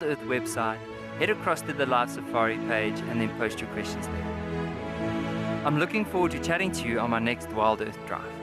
Earth website, head across to the Live Safari page and then post your questions there. I'm looking forward to chatting to you on my next Wild Earth Drive.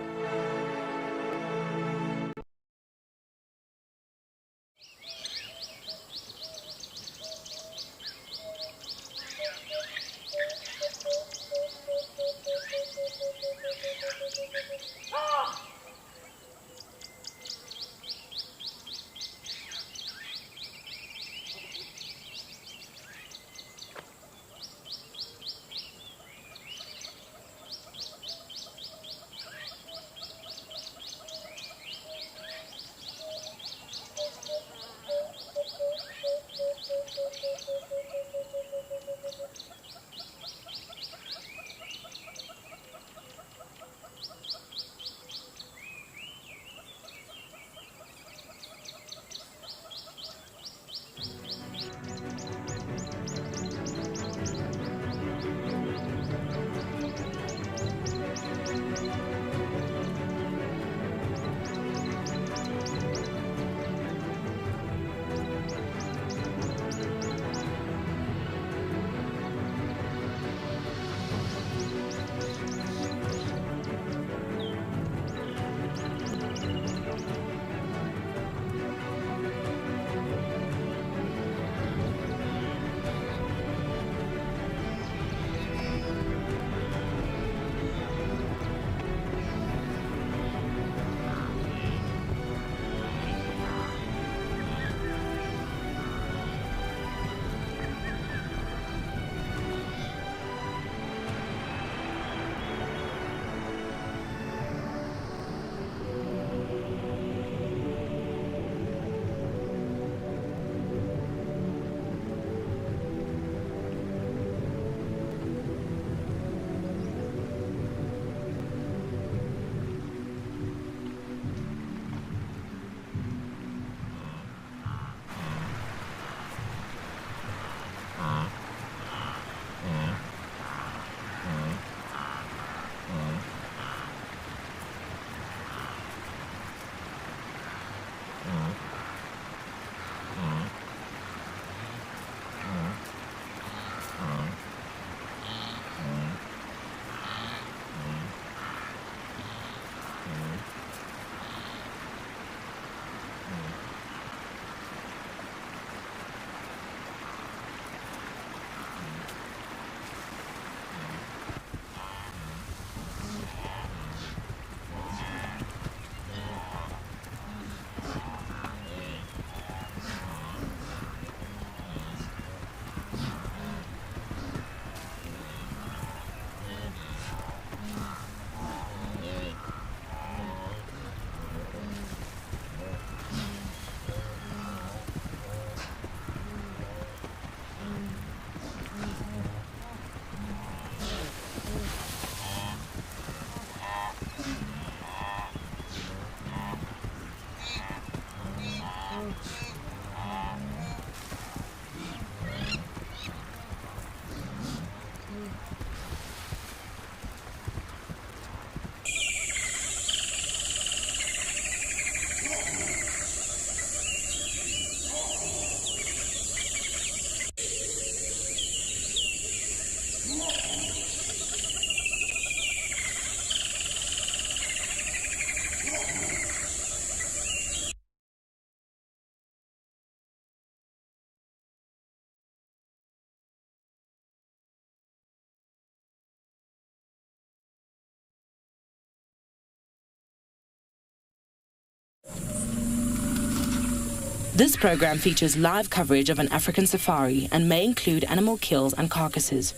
This program features live coverage of an African safari and may include animal kills and carcasses.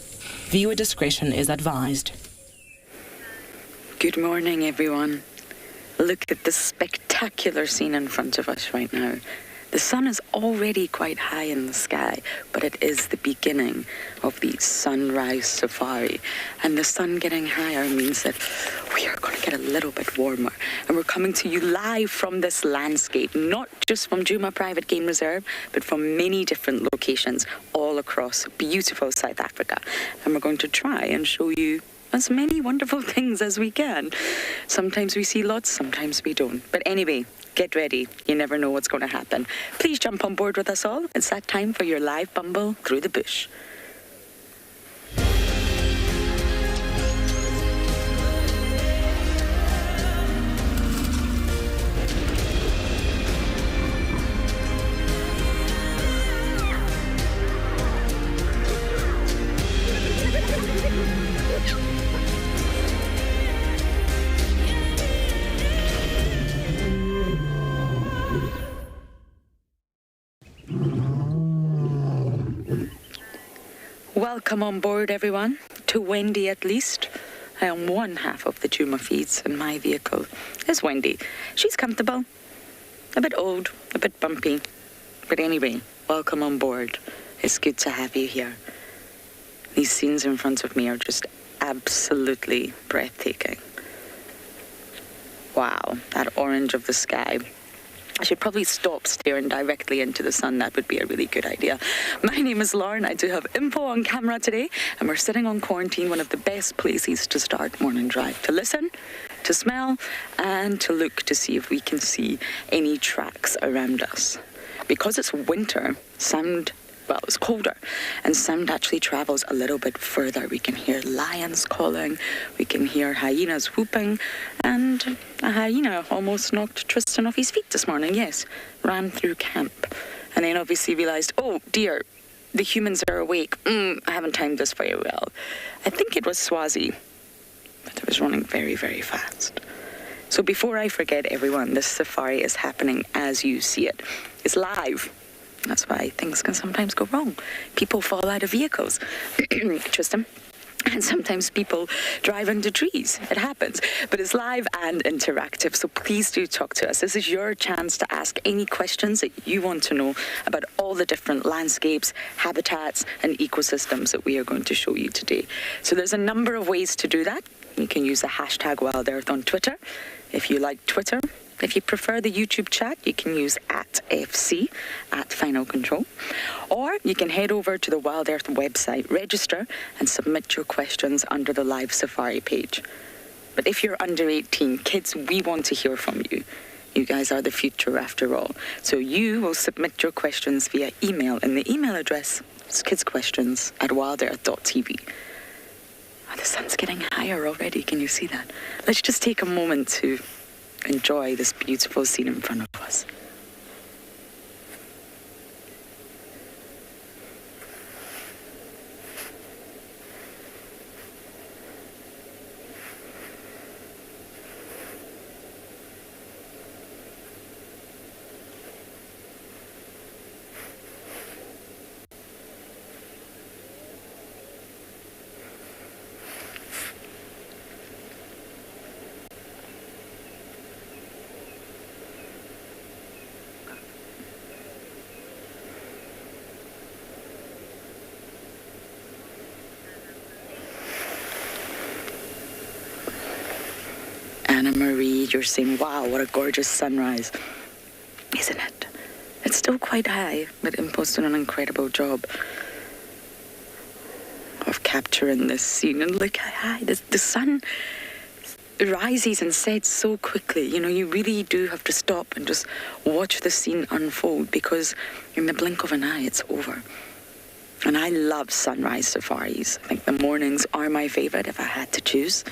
Viewer discretion is advised. Good morning, everyone. Look at the spectacular scene in front of us right now. The sun is already quite high in the sky, but it is the beginning of the sunrise safari. And the sun getting higher means that we are going to get a little bit warmer. And we're coming to you live from this landscape, not just from Djuma Private Game Reserve, but from many different locations all across beautiful South Africa. And we're going to try and show you as many wonderful things as we can. Sometimes we see lots, sometimes we don't. But anyway, get ready. You never know what's going to happen. Please jump on board with us all. It's that time for your live bumble through the bush. Welcome on board, everyone, to Wendy at least. I am one half of the Juma feeds, and my vehicle is Wendy. She's comfortable, a bit old, a bit bumpy, but anyway, welcome on board. It's good to have you here. These scenes in front of me are just absolutely breathtaking. Wow, that orange of the sky. I should probably stop staring directly into the sun. That would be a really good idea. My name is Lauren. I do have info on camera today, and we're sitting on quarantine, one of the best places to start morning drive, to listen, to smell, and to look to see if we can see any tracks around us. Because it's winter, it's colder, and sound actually travels a little bit further. We can hear lions calling, we can hear hyenas whooping, and a hyena almost knocked Tristan off his feet this morning, yes, ran through camp, and then obviously realised, oh dear, the humans are awake. I haven't timed this very well. I think it was Swazi, but it was running very, very fast. So before I forget, everyone, this safari is happening as you see it. It's live. That's why things can sometimes go wrong. People fall out of vehicles, Tristan, and sometimes people drive into trees. It happens. But it's live and interactive, so please do talk to us. This is your chance to ask any questions that you want to know about all the different landscapes, habitats, and ecosystems that we are going to show you today. So there's a number of ways to do that. You can use the hashtag Wild Earth on Twitter, if you like Twitter. If you prefer the YouTube chat, you can use @FC, @Final Control. Or you can head over to the Wild Earth website, register, and submit your questions under the live safari page. But if you're under 18, kids, we want to hear from you. You guys are the future after all. So you will submit your questions via email, and the email address is kidsquestions@wildearth.tv. Oh, the sun's getting higher already, can you see that? Let's just take a moment to enjoy this beautiful scene in front of us. Anna Marie, you're saying, wow, what a gorgeous sunrise, isn't it? It's still quite high, but Impo's done an incredible job of capturing this scene. And look how high the sun rises and sets so quickly. You know, you really do have to stop and just watch the scene unfold, because in the blink of an eye, it's over. And I love sunrise safaris. I think the mornings are my favorite if I had to choose.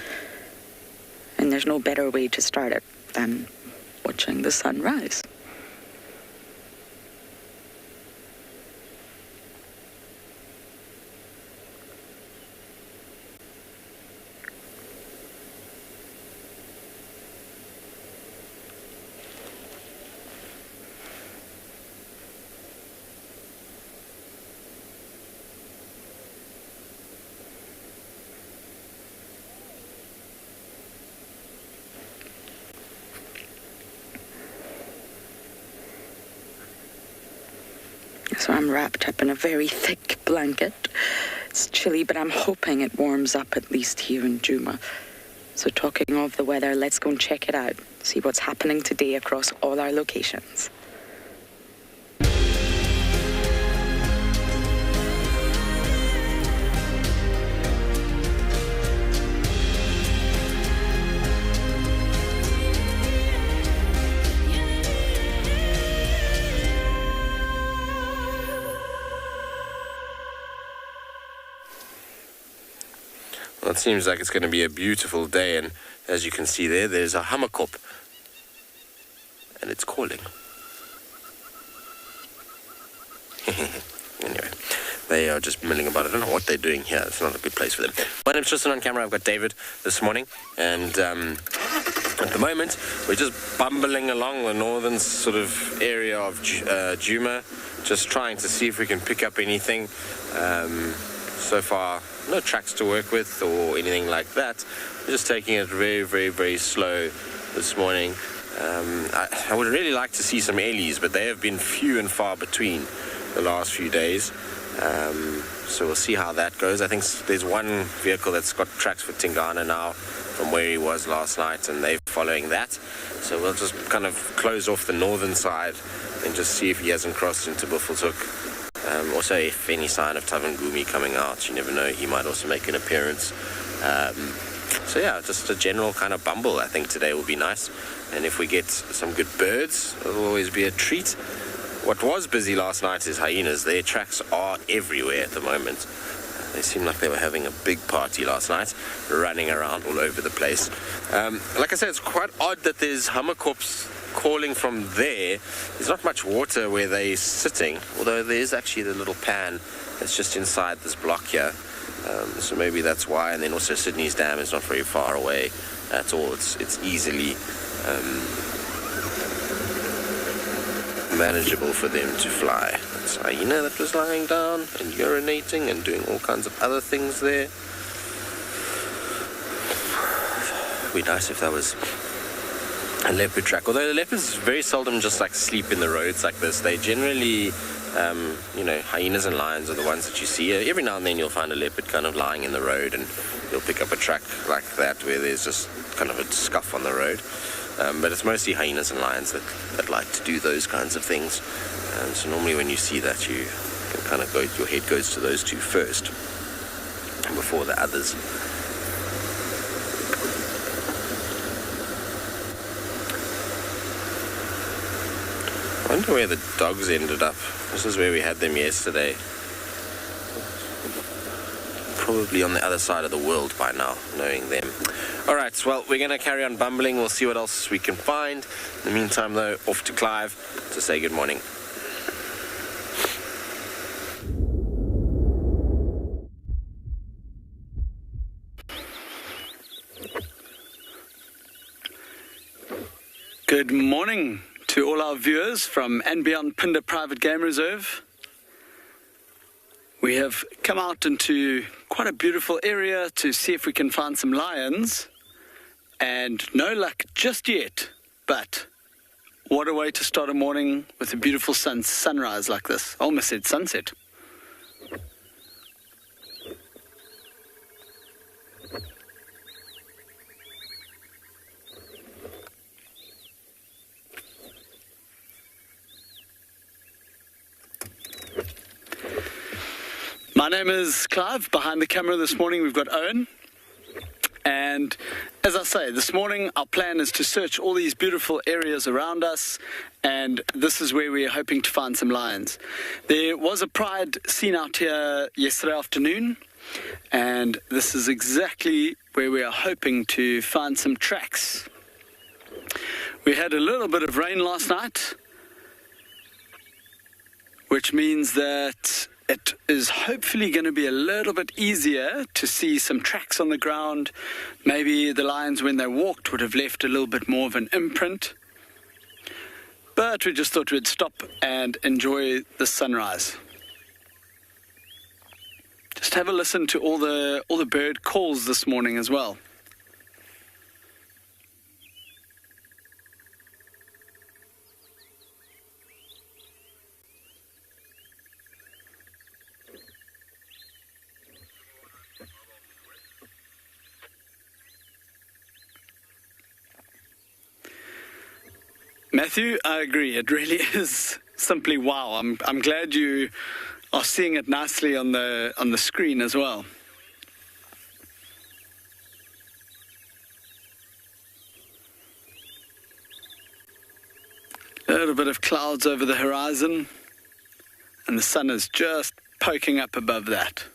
And there's no better way to start it than watching the sunrise. So I'm wrapped up in a very thick blanket. It's chilly, but I'm hoping it warms up at least here in Juma. So talking of the weather, let's go and check it out. See what's happening today across all our locations. Well, it seems like it's going to be a beautiful day, and as you can see there's a hammerkop, and it's calling. Anyway, they are just milling about. I don't know what they're doing here. It's not a good place for them. My name's Tristan. On camera, I've got David this morning, and at the moment we're just bumbling along the northern sort of area of Djuma, just trying to see if we can pick up anything. So far, no tracks to work with or anything like that. We're just taking it very, very, very slow this morning. I would really like to see some Ellies, but they have been few and far between the last few days. So we'll see how that goes. I think there's one vehicle that's got tracks for Tingana now from where he was last night, and they're following that. So we'll just kind of close off the northern side and just see if he hasn't crossed into Buffelshoek. Also, if any sign of Tavangumi coming out, you never know, he might also make an appearance. So yeah, just a general kind of bumble. I think today will be nice, and if we get some good birds, it'll always be a treat. What was busy last night is hyenas. Their tracks are everywhere at the moment. They seem like they were having a big party last night, running around all over the place. Like I said, it's quite odd that there's hammerkops calling from there. There's not much water where they're sitting, although there is actually the little pan that's just inside this block here. So maybe that's why. And then also Sydney's Dam is not very far away at all. It's easily manageable for them to fly. It's a hyena that was lying down and urinating and doing all kinds of other things there. It would be nice if that was a leopard track, although the leopards very seldom just like sleep in the roads like this. They generally, hyenas and lions are the ones that you see. Every now and then you'll find a leopard kind of lying in the road, and you'll pick up a track like that where there's just kind of a scuff on the road. But it's mostly hyenas and lions that like to do those kinds of things. So normally when you see that, you can kind of your head goes to those two first before the others. I wonder where the dogs ended up. This is where we had them yesterday. Probably on the other side of the world by now, knowing them. All right, well, we're going to carry on bumbling. We'll see what else we can find. In the meantime, though, off to Clive to say good morning. Good morning to all our viewers from and beyond Phinda Private Game Reserve. We have come out into quite a beautiful area to see if we can find some lions, and no luck just yet, but what a way to start a morning with a beautiful sunrise like this. I almost said sunset. My name is Clive. Behind the camera this morning we've got Owen. And as I say, this morning our plan is to search all these beautiful areas around us, and this is where we're hoping to find some lions. There was a pride seen out here yesterday afternoon, and this is exactly where we are hoping to find some tracks. We had a little bit of rain last night, which means that it is hopefully going to be a little bit easier to see some tracks on the ground. Maybe the lions, when they walked, would have left a little bit more of an imprint. But we just thought we'd stop and enjoy the sunrise. Just have a listen to all the bird calls this morning as well. Matthew, I agree. It really is simply wow. I'm glad you are seeing it nicely on the screen as well. A little bit of clouds over the horizon, and the sun is just poking up above that.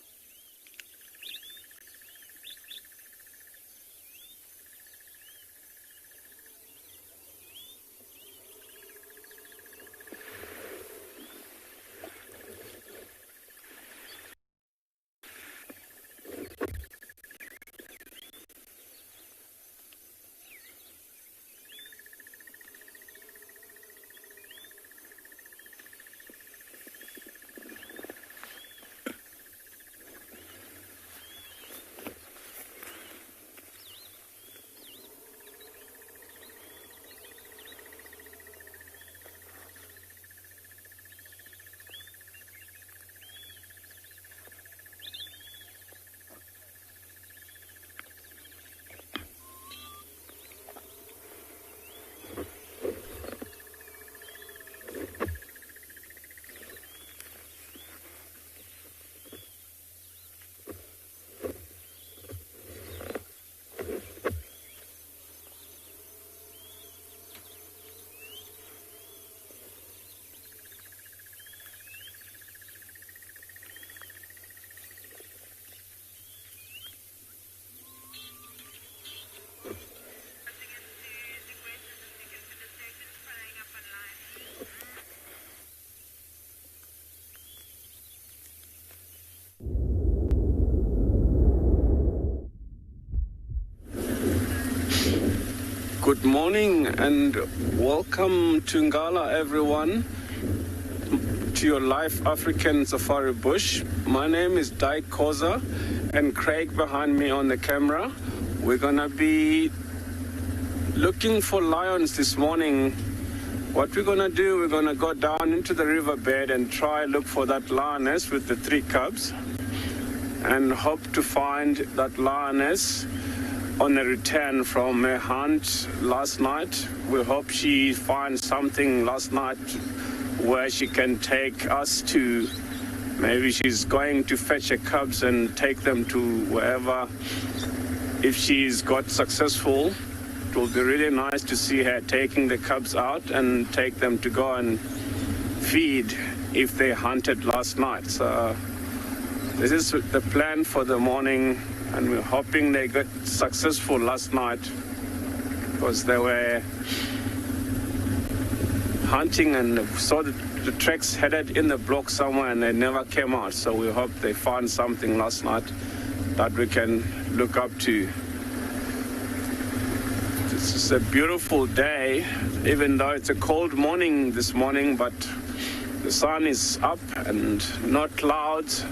Good morning and welcome to Ngala, everyone, to your live African safari bush. My name is Dai Koza and Craig behind me on the camera. We're gonna be looking for lions this morning. What we're gonna do, we're gonna go down into the riverbed and try look for that lioness with the 3 cubs and hope to find that lioness on the return from a hunt last night. We hope she finds something last night where she can take us to. Maybe she's going to fetch her cubs and take them to wherever. If she's got successful, it will be really nice to see her taking the cubs out and take them to go and feed if they hunted last night. So this is the plan for the morning, and we're hoping they got successful last night because they were hunting and saw the tracks headed in the block somewhere and they never came out. So we hope they found something last night that we can look up to. This is a beautiful day, even though it's a cold morning this morning, but the sun is up and not clouds.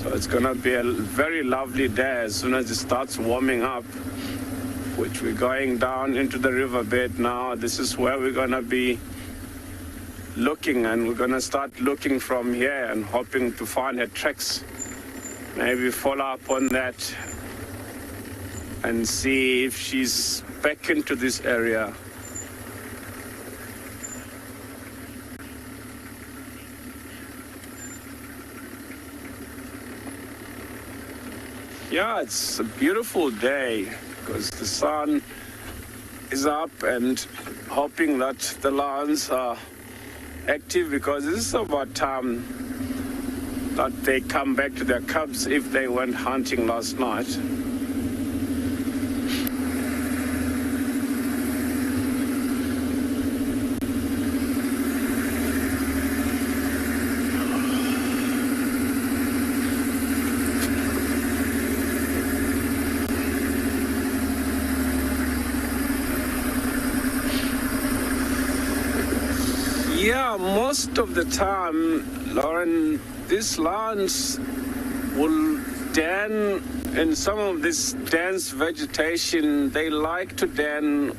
So it's gonna be a very lovely day as soon as it starts warming up, which we're going down into the riverbed now. This is where we're gonna be looking, and we're gonna start looking from here and hoping to find her tracks. Maybe follow up on that and see if she's back into this area. Yeah, it's a beautiful day because the sun is up and hoping that the lions are active, because this is about time that they come back to their cubs if they went hunting last night. Yeah, most of the time, Lauren, these lions will den in some of this dense vegetation. They like to den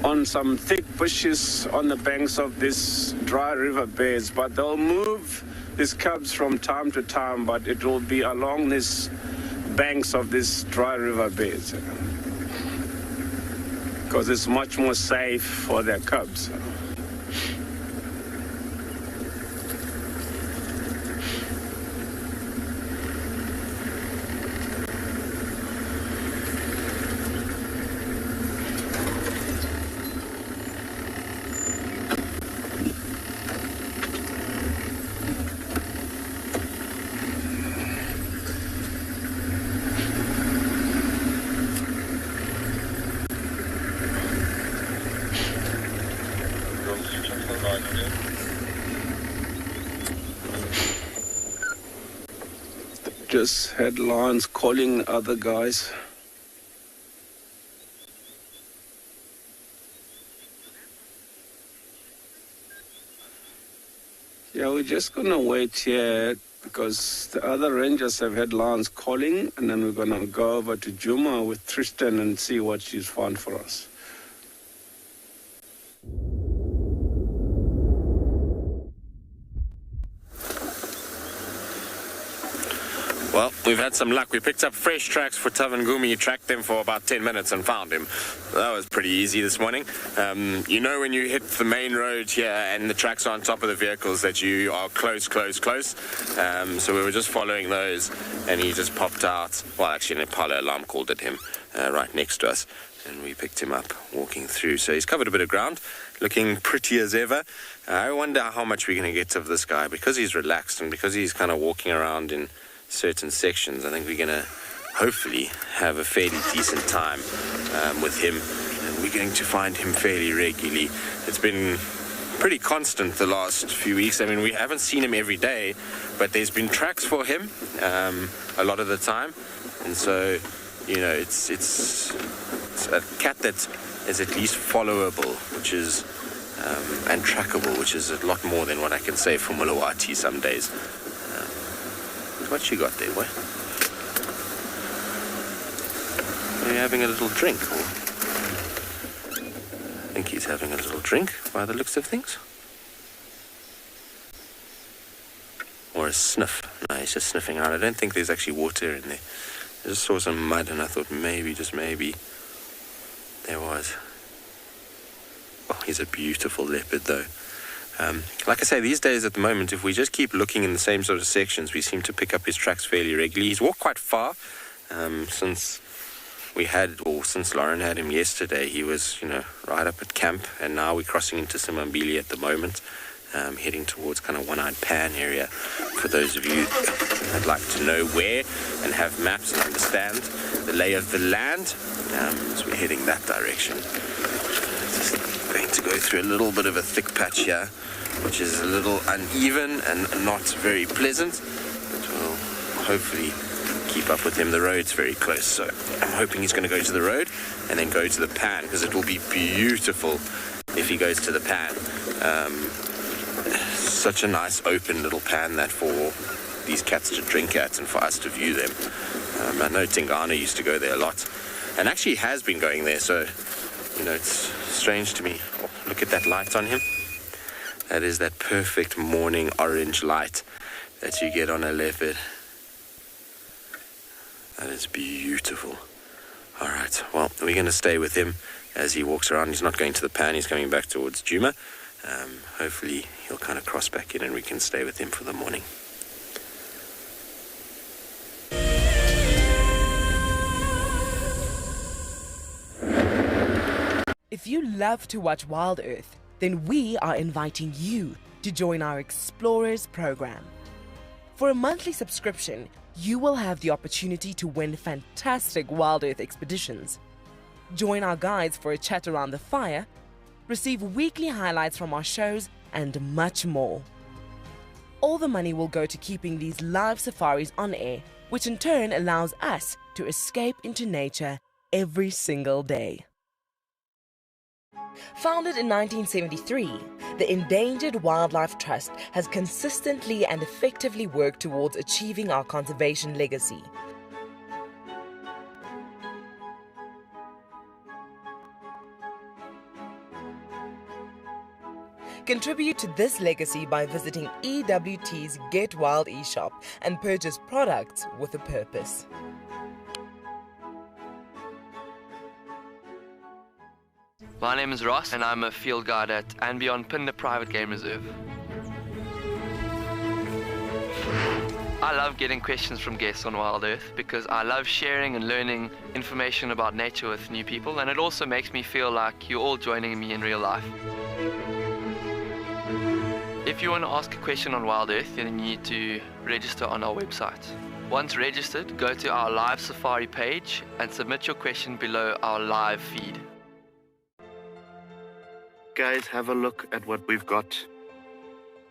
on some thick bushes on the banks of these dry river beds, but they'll move these cubs from time to time, but it will be along these banks of these dry river beds because it's much more safe for their cubs. Just had lions calling other guys. Yeah, we're just gonna wait here because the other rangers have had lions calling, and then we're gonna go over to Juma with Tristan and see what she's found for us. Well, we've had some luck. We picked up fresh tracks for Tavangumi, tracked them for about 10 minutes and found him. That was pretty easy this morning. You know when you hit the main road here and the tracks are on top of the vehicles that you are close. So we were just following those and he just popped out. Well, actually an Impala alarm called at him right next to us. And we picked him up walking through. So he's covered a bit of ground, looking pretty as ever. I wonder how much we're going to get of this guy because he's relaxed and because he's kind of walking around in certain sections. I think we're going to hopefully have a fairly decent time with him, and we're going to find him fairly regularly. It's been pretty constant the last few weeks. I mean, we haven't seen him every day, but there's been tracks for him a lot of the time, and so you know it's a cat that is at least followable, which is and trackable, which is a lot more than what I can say for Mulawati some days. What you got there, boy? Are you having a little drink? Or... I think he's having a little drink by the looks of things. Or a sniff. No, he's just sniffing out. I don't think there's actually water in there. I just saw some mud and I thought maybe, just maybe, there was. Oh, he's a beautiful leopard though. Like I say, these days at the moment, if we just keep looking in the same sort of sections, we seem to pick up his tracks fairly regularly. He's walked quite far since Lauren had him yesterday. He was, right up at camp, and now we're crossing into Simambili at the moment, heading towards kind of One-Eyed Pan area. For those of you that'd like to know where and have maps and understand the lay of the land, so we're heading that direction. Just going to go through a little bit of a thick patch here, which is a little uneven and not very pleasant, but we'll hopefully keep up with him. The road's very close, so I'm hoping he's going to go to the road and then go to the pan, because it will be beautiful if he goes to the pan. Such a nice open little pan that for these cats to drink at and for us to view them. I know Tingana used to go there a lot, and actually has been going there, so it's strange to me. Oh, look at that light on him. That is that perfect morning orange light that you get on a leopard. That is beautiful. All right, well, we're going to stay with him as he walks around. He's not going to the pan, he's coming back towards Djuma. Hopefully he'll kind of cross back in and we can stay with him for the morning. If you love to watch Wild Earth, then we are inviting you to join our Explorers program. For a monthly subscription, you will have the opportunity to win fantastic Wild Earth expeditions, join our guides for a chat around the fire, receive weekly highlights from our shows, and much more. All the money will go to keeping these live safaris on air, which in turn allows us to escape into nature every single day. Founded in 1973, the Endangered Wildlife Trust has consistently and effectively worked towards achieving our conservation legacy. Contribute to this legacy by visiting EWT's Get Wild eShop and purchase products with a purpose. My name is Ross and I'm a field guide at and beyond Pinda Private Game Reserve. I love getting questions from guests on Wild Earth because I love sharing and learning information about nature with new people, and it also makes me feel like you're all joining me in real life. If you want to ask a question on Wild Earth, then you need to register on our website. Once registered, go to our live safari page and submit your question below our live feed. Guys, have a look at what we've got.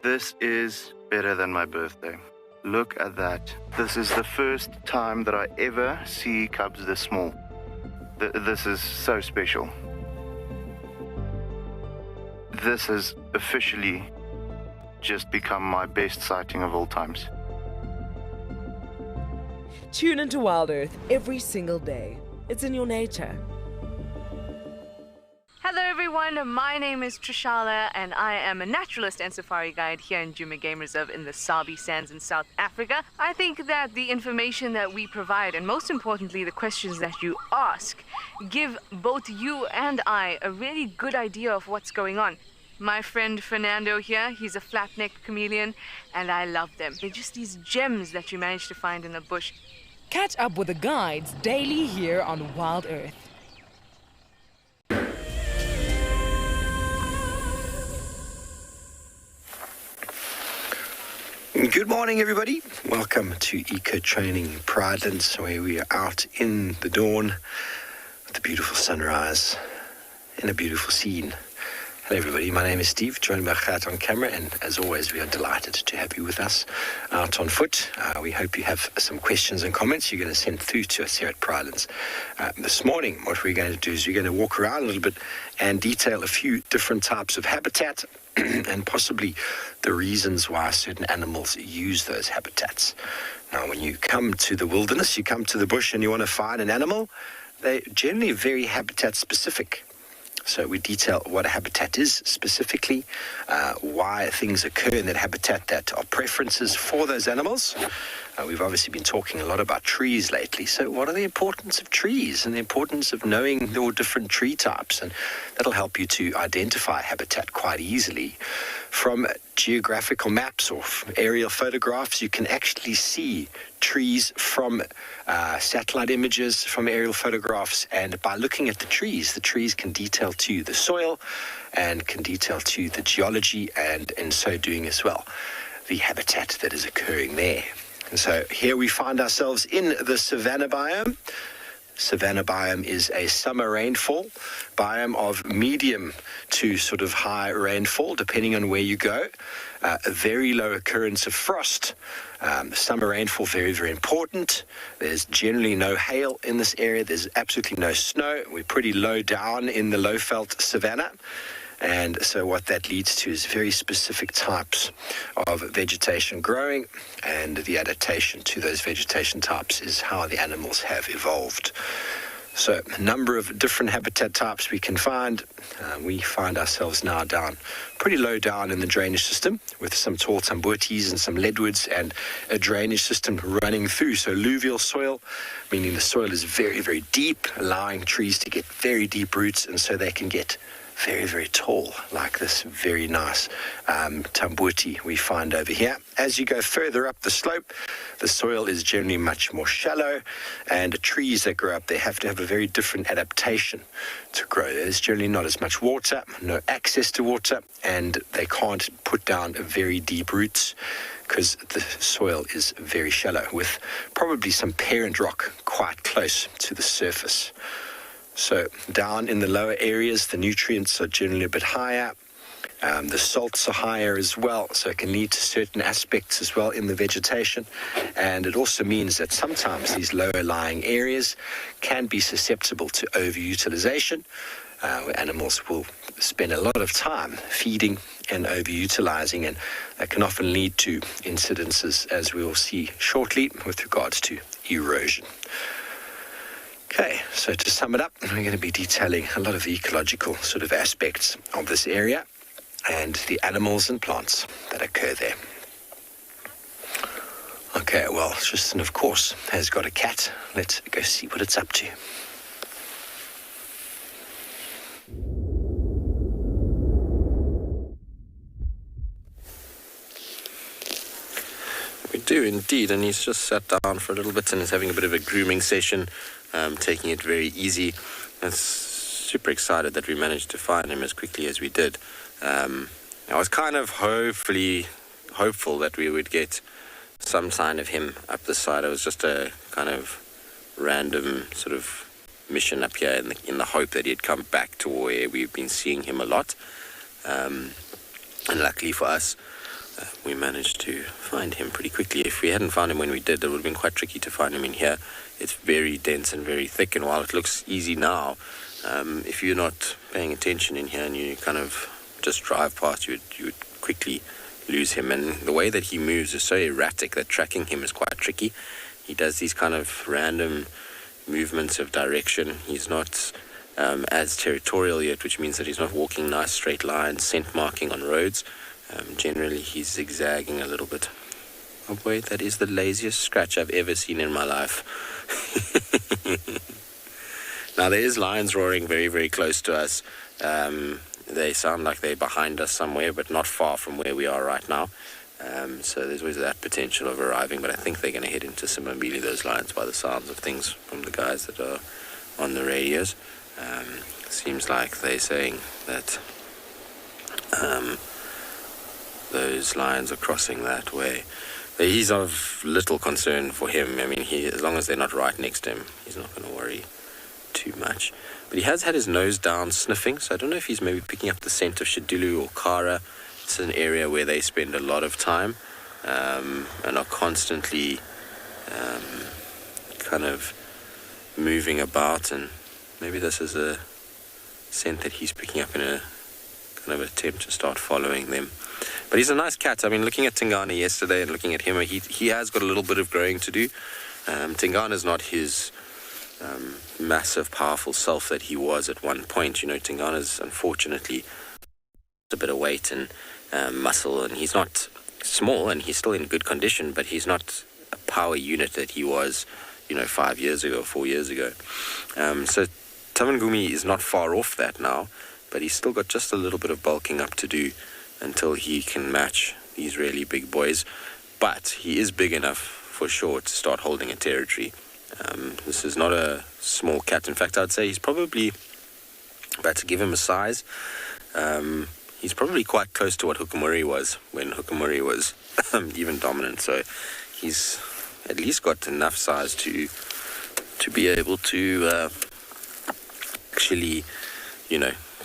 This is better than my birthday. Look at that. This is the first time that I ever see cubs this small. This is so special. This has officially just become my best sighting of all times. Tune into Wild Earth every single day. It's in your nature. Hello everyone, my name is Trishala and I am a naturalist and safari guide here in Djuma Game Reserve in the Sabi Sands in South Africa. I think that the information that we provide, and most importantly the questions that you ask, give both you and I a really good idea of what's going on. My friend Fernando here, he's a flat-necked chameleon and I love them. They're just these gems that you manage to find in the bush. Catch up with the guides daily here on Wild Earth. Good morning, everybody. Welcome to Eco Training Pridelands, where we are out in the dawn with a beautiful sunrise in a beautiful scene. Hello everybody, my name is Steve, joined by Gert on camera, and as always we are delighted to have you with us out on foot. We hope you have some questions and comments you're going to send through to us here at Pridelands. This morning what we're going to do is we're going to walk around a little bit and detail a few different types of habitat and possibly the reasons why certain animals use those habitats. Now when you come to the wilderness, you come to the bush and you want to find an animal, they're generally very habitat specific. So we detail what a habitat is specifically, why things occur in that habitat that are preferences for those animals. We've obviously been talking a lot about trees lately. So what are the importance of trees and the importance of knowing all different tree types? And that'll help you to identify habitat quite easily. From geographical maps or aerial photographs, you can actually see trees from satellite images, from aerial photographs, and by looking at the trees can detail to you the soil and can detail to you the geology, and in so doing as well, the habitat that is occurring there. And so here we find ourselves in the savanna biome. Savanna biome is a summer rainfall biome of medium to sort of high rainfall, depending on where you go. A very low occurrence of frost. Summer rainfall, very, very important. There's generally no hail in this area. There's absolutely no snow. We're pretty low down in the low-felt savanna. And so what that leads to is very specific types of vegetation growing, and the adaptation to those vegetation types is how the animals have evolved. So a number of different habitat types we can find. We find ourselves now down, pretty low down in the drainage system, with some tall tambutis and some leadwoods and a drainage system running through. So alluvial soil, meaning the soil is very, very deep, allowing trees to get very deep roots, and so they can get very, very tall, like this very nice tambuti we find over here. As you go further up the slope, the soil is generally much more shallow, and trees that grow up there have to have a very different adaptation to grow. There's generally not as much water, no access to water, and they can't put down very deep roots because the soil is very shallow, with probably some parent rock quite close to the surface. So down in the lower areas, the nutrients are generally a bit higher. The salts are higher as well, so it can lead to certain aspects as well in the vegetation. And it also means that sometimes these lower lying areas can be susceptible to overutilization, where animals will spend a lot of time feeding and overutilizing, and that can often lead to incidences, as we will see shortly, with regards to erosion. Okay, so to sum it up, we're going to be detailing a lot of the ecological sort of aspects of this area and the animals and plants that occur there. Okay, well, Tristan, of course, has got a cat. Let's go see what it's up to. We do indeed, and he's just sat down for a little bit and is having a bit of a grooming session. Taking it very easy. I'm super excited that we managed to find him as quickly as we did. I was kind of hopeful that we would get some sign of him up the side. It was just a kind of random sort of mission up here in the hope that he'd come back to where we've been seeing him a lot. And luckily for us, we managed to find him pretty quickly. If we hadn't found him when we did, it would have been quite tricky to find him in here. It's very dense and very thick, and while it looks easy now, if you're not paying attention in here and you kind of just drive past, you would quickly lose him. And the way that he moves is so erratic that tracking him is quite tricky. He does these kind of random movements of direction. He's not as territorial yet, which means that he's not walking nice straight lines, scent marking on roads. Generally, he's zigzagging a little bit. Oh boy, that is the laziest scratch I've ever seen in my life. Now, there is lions roaring very, very close to us. They sound like they're behind us somewhere, but not far from where we are right now. So there's always that potential of arriving, but I think they're going to head into Simbambili, those lions, by the sounds of things from the guys that are on the radios. Seems like they're saying that those lions are crossing that way. He's of little concern for him. I mean, as long as they're not right next to him, he's not going to worry too much. But he has had his nose down sniffing, so I don't know if he's maybe picking up the scent of Shadulu or Kara. It's an area where they spend a lot of time and are constantly kind of moving about, and maybe this is a scent that he's picking up in a kind of attempt to start following them. But he's a nice cat. I mean, looking at Tingana yesterday and looking at him, he has got a little bit of growing to do. Tingana's not his massive, powerful self that he was at one point. You know, Tingana's unfortunately a bit of weight and muscle, and he's not small, and he's still in good condition, but he's not a power unit that he was, 5 years ago, 4 years ago. So Tavangumi is not far off that now, but he's still got just a little bit of bulking up to do until he can match these really big boys. But he is big enough for sure to start holding a territory. This is not a small cat. In fact, I'd say he's probably, about to give him a size, he's probably quite close to what Hukumuri was when Hukumuri was even dominant. So he's at least got enough size to be able to actually,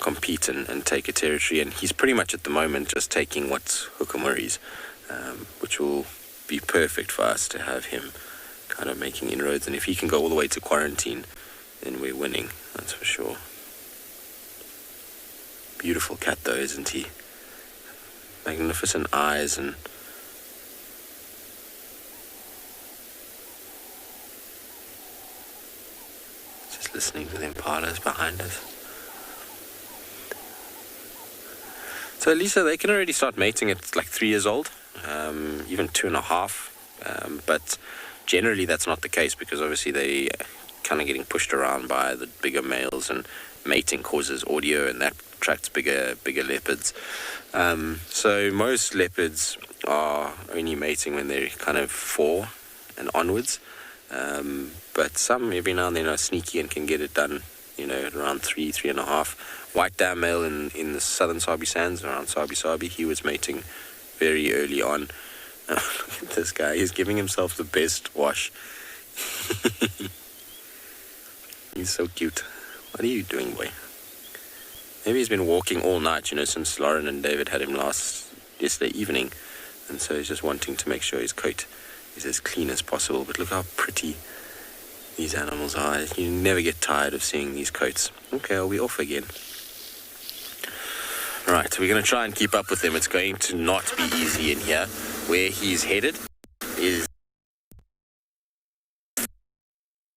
compete and take a territory. And he's pretty much at the moment just taking what's Hukumuri's, which will be perfect for us to have him kind of making inroads. And if he can go all the way to quarantine, then we're winning, that's for sure. Beautiful cat though, isn't he? Magnificent eyes, and just listening to the impalas behind us. So Lisa, they can already start mating at like 3 years old, even 2.5, but generally that's not the case, because obviously they kind of getting pushed around by the bigger males, and mating causes audio, and that attracts bigger leopards. So most leopards are only mating when they're kind of 4 and onwards, but some every now and then are sneaky and can get it done, around 3.5. White dam male in the southern Sabi Sands, around Sabi, he was mating very early on. Look at this guy, he's giving himself the best wash. He's so cute. What are you doing, boy? Maybe he's been walking all night, since Lauren and David had him yesterday evening, and so he's just wanting to make sure his coat is as clean as possible. But look how pretty these animals are. You never get tired of seeing these coats. Okay, I'll be off again. Right, we're going to try and keep up with him. It's going to not be easy in here. Where he's headed is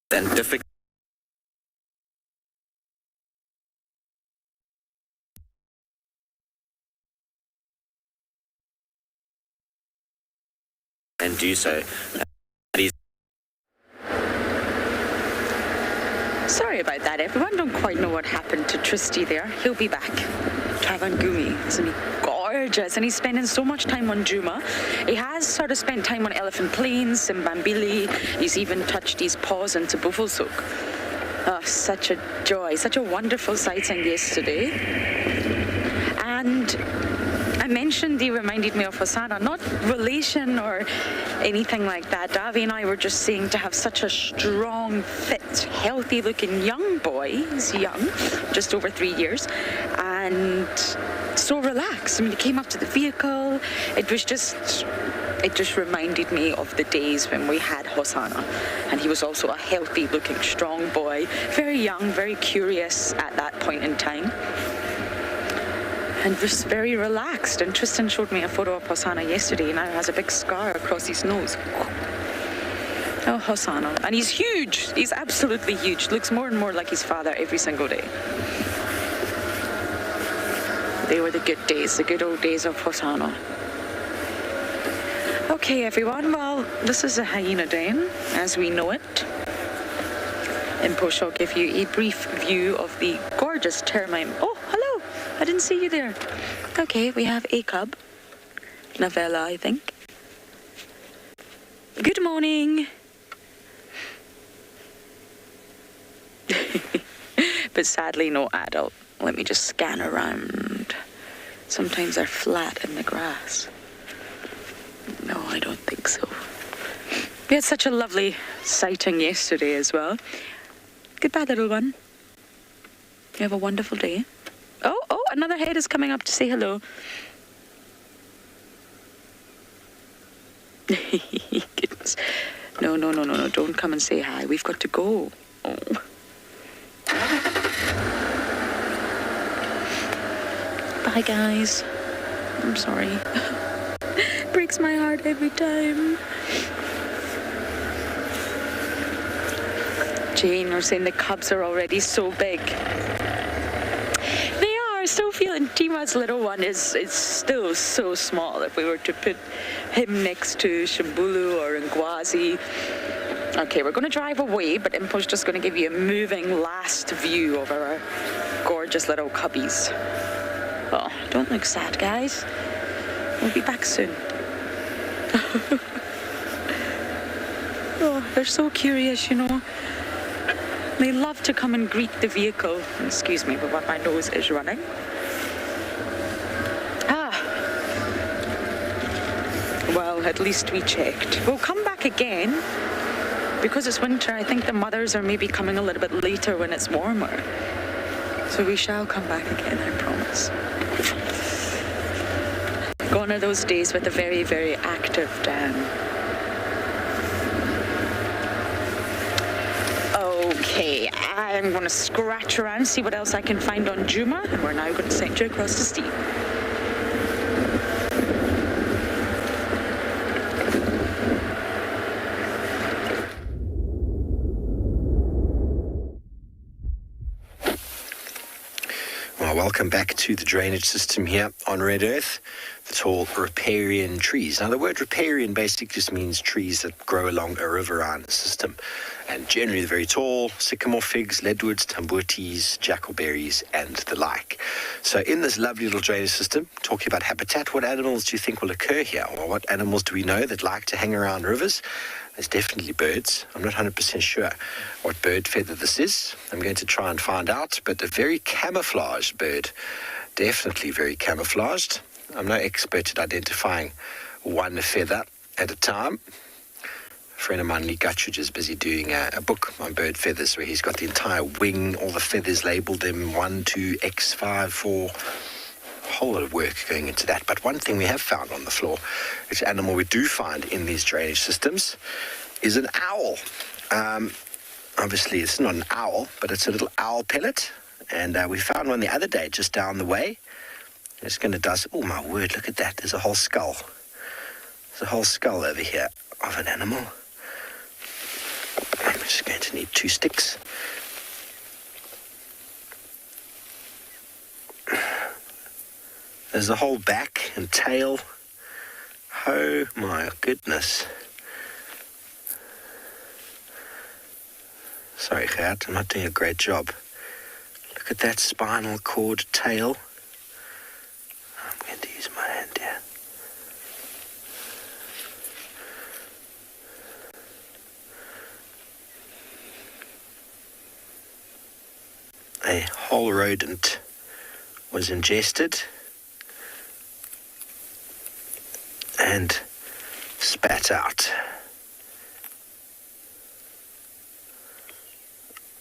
then difficult. And do so. Sorry about that, everyone. Don't quite know what happened to Tristy there. He'll be back. Tavangumi, isn't he gorgeous? And he's spending so much time on Djuma. He has sort of spent time on Elephant Plains, Simbambili. He's even touched his paws into Buffelshoek. Oh, such a joy, such a wonderful sighting yesterday. And I mentioned he reminded me of Hosanna, not relation or anything like that. Davi and I were just saying to have such a strong, fit, healthy-looking young boy. He's young, just over 3 years, and so relaxed. I mean, he came up to the vehicle. It just reminded me of the days when we had Hosanna. And he was also a healthy-looking, strong boy, very young, very curious at that point in time, and just very relaxed. And Tristan showed me a photo of Hosanna yesterday. Now he has a big scar across his nose. Oh, Hosanna. And he's huge. He's absolutely huge. Looks more and more like his father every single day. They were the good days, the good old days of Hosanna. Okay, everyone. Well, this is a hyena den, as we know it. And Posh will give you a brief view of the gorgeous termite. Oh, hello. I didn't see you there. Okay, we have a cub. Novella, I think. Good morning. But sadly, no adult. Let me just scan around. Sometimes they're flat in the grass. No, I don't think so. We had such a lovely sighting yesterday as well. Goodbye, little one. You have a wonderful day. Oh, another head is coming up to say hello. Goodness. No, don't come and say hi. We've got to go. Oh. Bye, guys. I'm sorry. Breaks my heart every time. Jane, you're saying the cubs are already so big. They are. Sophie and Tima's little one is still so small. If we were to put him next to Shambulu or Ngwazi. Okay, we're going to drive away, but Impo's just going to give you a moving last view of our gorgeous little cubbies. Oh, don't look sad, guys. We'll be back soon. Oh, they're so curious, you know. They love to come and greet the vehicle. Excuse me, but my nose is running. Well, at least we checked. We'll come back again. Because it's winter, I think the mothers are maybe coming a little bit later when it's warmer. So we shall come back again, I promise. Gone are those days with a very, very active Dan. Okay, I'm going to scratch around, see what else I can find on Juma, and we're now going to send you across to Steve. Welcome back to the drainage system here on Red Earth, the tall riparian trees. Now, the word riparian basically just means trees that grow along a riverine system. And generally, they're very tall: sycamore figs, leadwoods, tambutis, jackalberries, and the like. So in this lovely little drainage system, talking about habitat, what animals do you think will occur here? Or what animals do we know that like to hang around rivers? There's definitely birds. I'm not 100% sure what bird feather this is. I'm going to try and find out, but a very camouflaged bird. Definitely very camouflaged. I'm no expert at identifying one feather at a time. A friend of mine, Lee Gutridge, is busy doing a book on bird feathers where he's got the entire wing, all the feathers labelled them 1, 2, X, 5, 4. A whole lot of work going into that. But one thing we have found on the floor, which animal we do find in these drainage systems, is an owl. Obviously, it's not an owl, but it's a little owl pellet. And we found one the other day just down the way. It's going to dust. Oh, my word, look at that. There's a whole skull. There's a whole skull over here of an animal. I'm just going to need 2 sticks. There's the whole back and tail. Oh my goodness. Sorry, Gert, I'm not doing a great job. Look at that spinal cord tail. I'm going to use my hand here. A whole rodent was ingested and spat out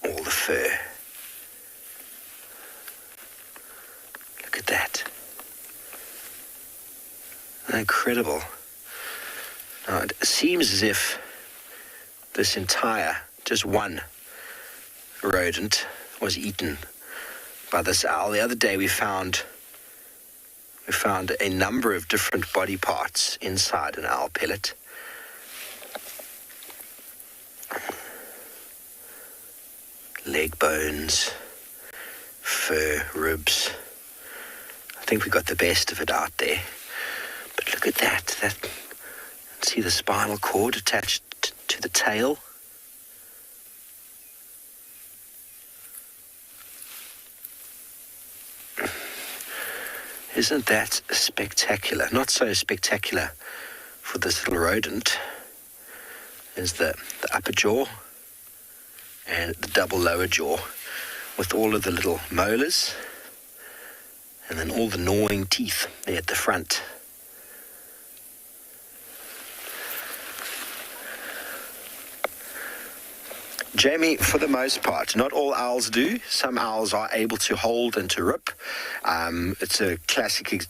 all the fur. Look at that. Incredible. Now, it seems as if this entire, just one rodent was eaten by this owl. The other day we found a number of different body parts inside an owl pellet. Leg bones, fur, ribs. I think we got the best of it out there. But look at that. See the spinal cord attached to the tail? Isn't that spectacular? Not so spectacular for this little rodent is the upper jaw and the double lower jaw with all of the little molars and then all the gnawing teeth there at the front. Jamie, for the most part, not all owls do. Some owls are able to hold and to rip. It's a classic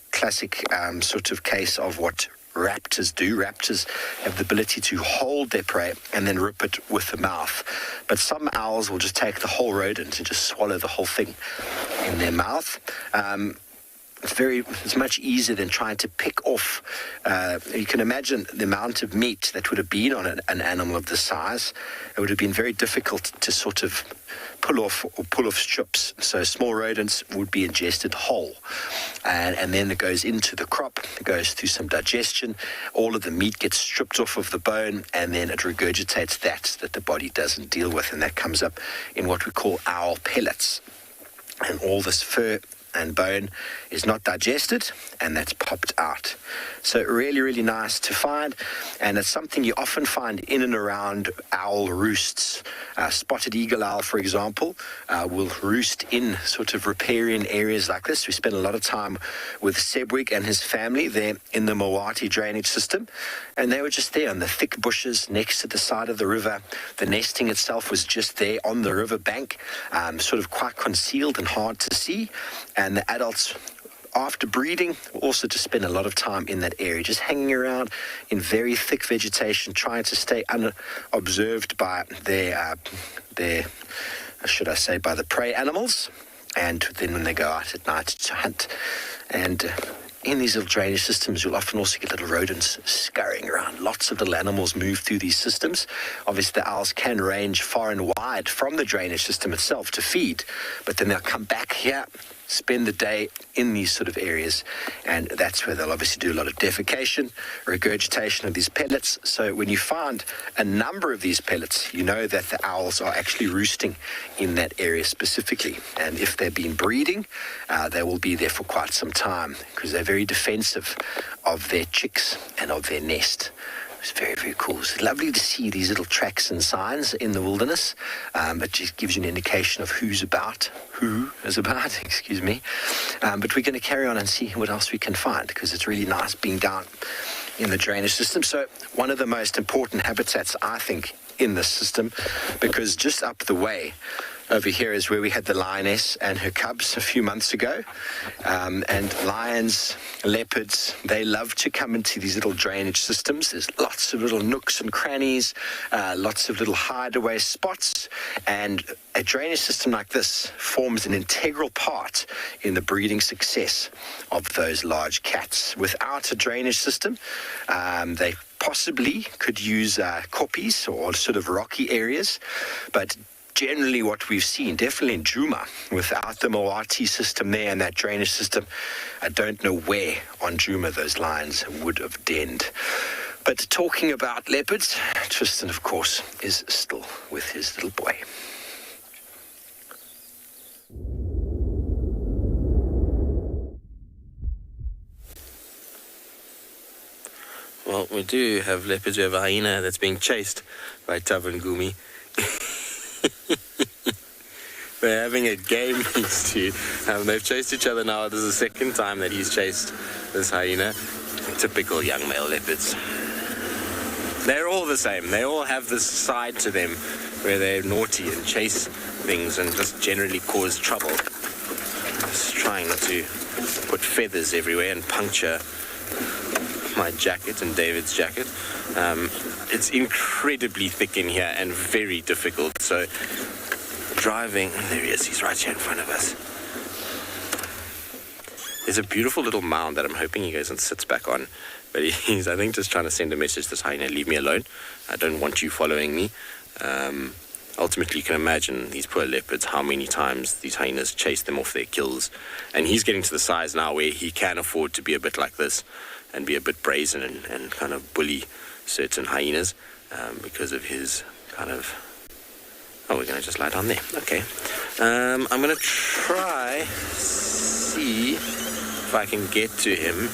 sort of case of what raptors do. Raptors have the ability to hold their prey and then rip it with the mouth. But some owls will just take the whole rodent and just swallow the whole thing in their mouth. It's much easier than trying to pick off. You can imagine the amount of meat that would have been on an animal of this size. It would have been very difficult to sort of pull off strips. So small rodents would be ingested whole. And then it goes into the crop, it goes through some digestion, all of the meat gets stripped off of the bone, and then it regurgitates that the body doesn't deal with, and that comes up in what we call owl pellets. And all this fur and bone is not digested, and that's popped out. So really, really nice to find, and it's something you often find in and around owl roosts. Spotted eagle owl, for example, will roost in sort of riparian areas like this. We spent a lot of time with Sebwig and his family there in the Mawati drainage system, and they were just there on the thick bushes next to the side of the river. The nesting itself was just there on the river bank, sort of quite concealed and hard to see, and the adults, after breeding, also to spend a lot of time in that area, just hanging around in very thick vegetation, trying to stay unobserved by their should I say, by the prey animals, and then when they go out at night to hunt. And in these little drainage systems, you'll often also get little rodents scurrying around. Lots of little animals move through these systems. Obviously, the owls can range far and wide from the drainage system itself to feed, but then they'll come back here, spend the day in these sort of areas, and that's where they'll obviously do a lot of defecation, regurgitation of these pellets. So when you find a number of these pellets, you know that the owls are actually roosting in that area specifically. And if they've been breeding, they will be there for quite some time, because they're very defensive of their chicks and of their nest. It's very, very cool. It's lovely to see these little tracks and signs in the wilderness. It just gives you an indication of who is about, excuse me. But we're going to carry on and see what else we can find, because it's really nice being down in the drainage system. So one of the most important habitats, I think, in this system, because just up the way over here is where we had the lioness and her cubs a few months ago. And lions, leopards, they love to come into these little drainage systems. There's lots of little nooks and crannies, lots of little hideaway spots. And a drainage system like this forms an integral part in the breeding success of those large cats. Without a drainage system, they possibly could use koppies or sort of rocky areas, but generally what we've seen, definitely in Djuma, without the Mawati system there and that drainage system, I don't know where on Djuma those lions would have denned. But talking about leopards, Tristan, of course, is still with his little boy. Well, we do have leopards. We have a hyena that's being chased by Tavan Gumi. They're having a game, these two. They've chased each other now. This is the second time that he's chased this hyena. Typical young male leopards. They're all the same. They all have this side to them where they're naughty and chase things and just generally cause trouble. Just trying not to put feathers everywhere and puncture my jacket and David's jacket. It's incredibly thick in here and very difficult. So driving, there he is, he's right here in front of us. There's a beautiful little mound that I'm hoping he goes and sits back on. But he's, I think, just trying to send a message to this hyena, leave me alone. I don't want you following me. Ultimately, you can imagine these poor leopards, how many times these hyenas chase them off their kills. And he's getting to the size now where he can afford to be a bit like this and be a bit brazen and kind of bully certain hyenas because of his kind of... Oh, we're going to just lie down there. Okay. I'm going to try see if I can get to him.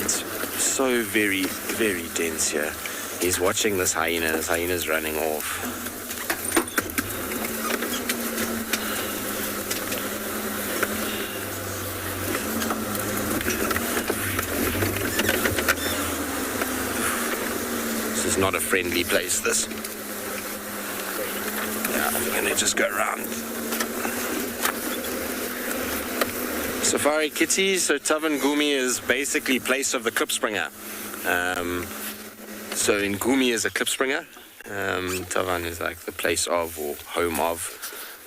It's so very, very dense here. He's watching this hyena. This hyena's running off. This is not a friendly place, this. Yeah, I'm going to just go around. Safari Kitty, so Tavan Gumi is basically place of the klipspringer. So in Gumi is a klipspringer. Tavan is like the place of or home of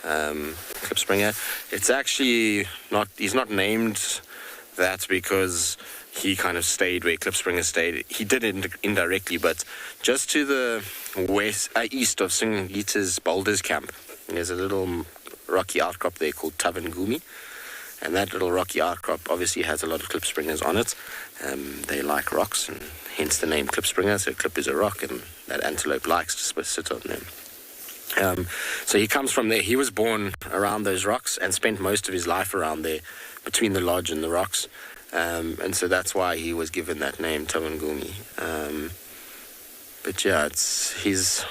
klipspringer. It's actually not, he's not named that because he kind of stayed where klipspringer stayed. He did indirectly, but just to the east of Singita's Boulders camp, there's a little rocky outcrop there called Tavan Gumi. And that little rocky outcrop obviously has a lot of klipspringers on it. They like rocks, and hence the name klipspringer. So klip is a rock, and that antelope likes to sit on them. So he comes from there. He was born around those rocks and spent most of his life around there, between the lodge and the rocks. And so that's why he was given that name, Tawangumi. But yeah, the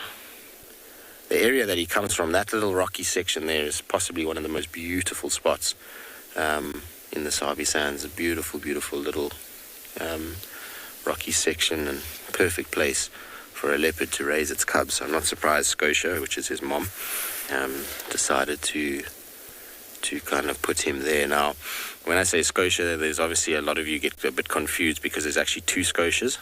area that he comes from, that little rocky section there, is possibly one of the most beautiful spots in the Sabi Sands. A beautiful, beautiful little rocky section, and perfect place for a leopard to raise its cubs. So I'm not surprised Scotia, which is his mom, decided to kind of put him there. Now, when I say Scotia, there's obviously a lot of you get a bit confused because there's actually two Scotias.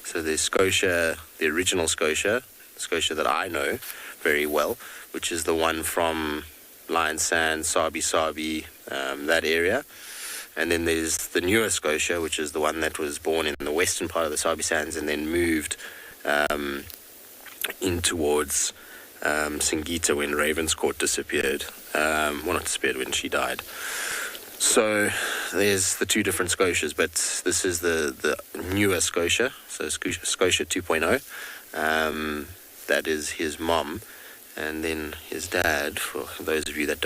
So there's Scotia, the original Scotia that I know very well, which is the one from Lion Sand, Sabi, that area. And then there's the newer Scotia, which is the one that was born in the western part of the Sabi Sands and then moved in towards Singita when Ravenscourt disappeared. Well, not disappeared, when she died. So there's the two different Scotias, but this is the newer Scotia, so Scotia 2.0. That is his mom. And then his dad, for those of you that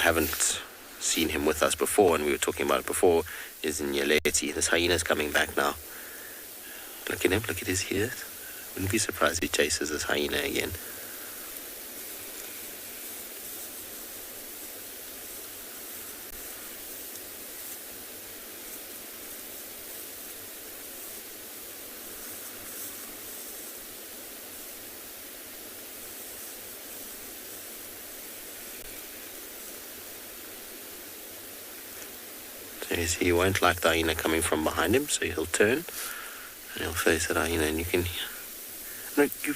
haven't seen him with us before, and we were talking about it before, is in Nyaleti. This hyena's coming back now. Look at him, look at his ears. Wouldn't be surprised if he chases this hyena again. He won't like the hyena coming from behind him, so he'll turn and he'll face that hyena, and you can hear. No, you.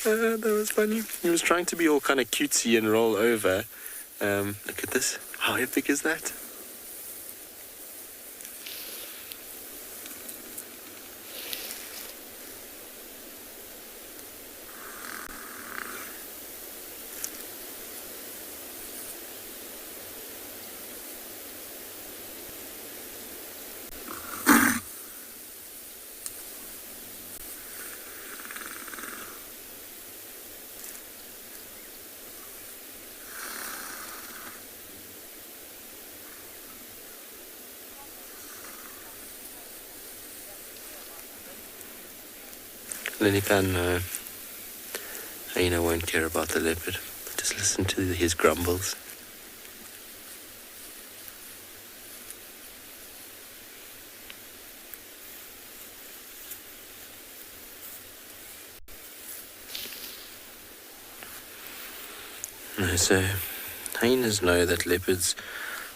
That was funny. He was trying to be all kind of cutesy and roll over. Look at this. How epic is that? Lilipan, hyena won't care about the leopard. Just listen to his grumbles. So hyenas know that leopards,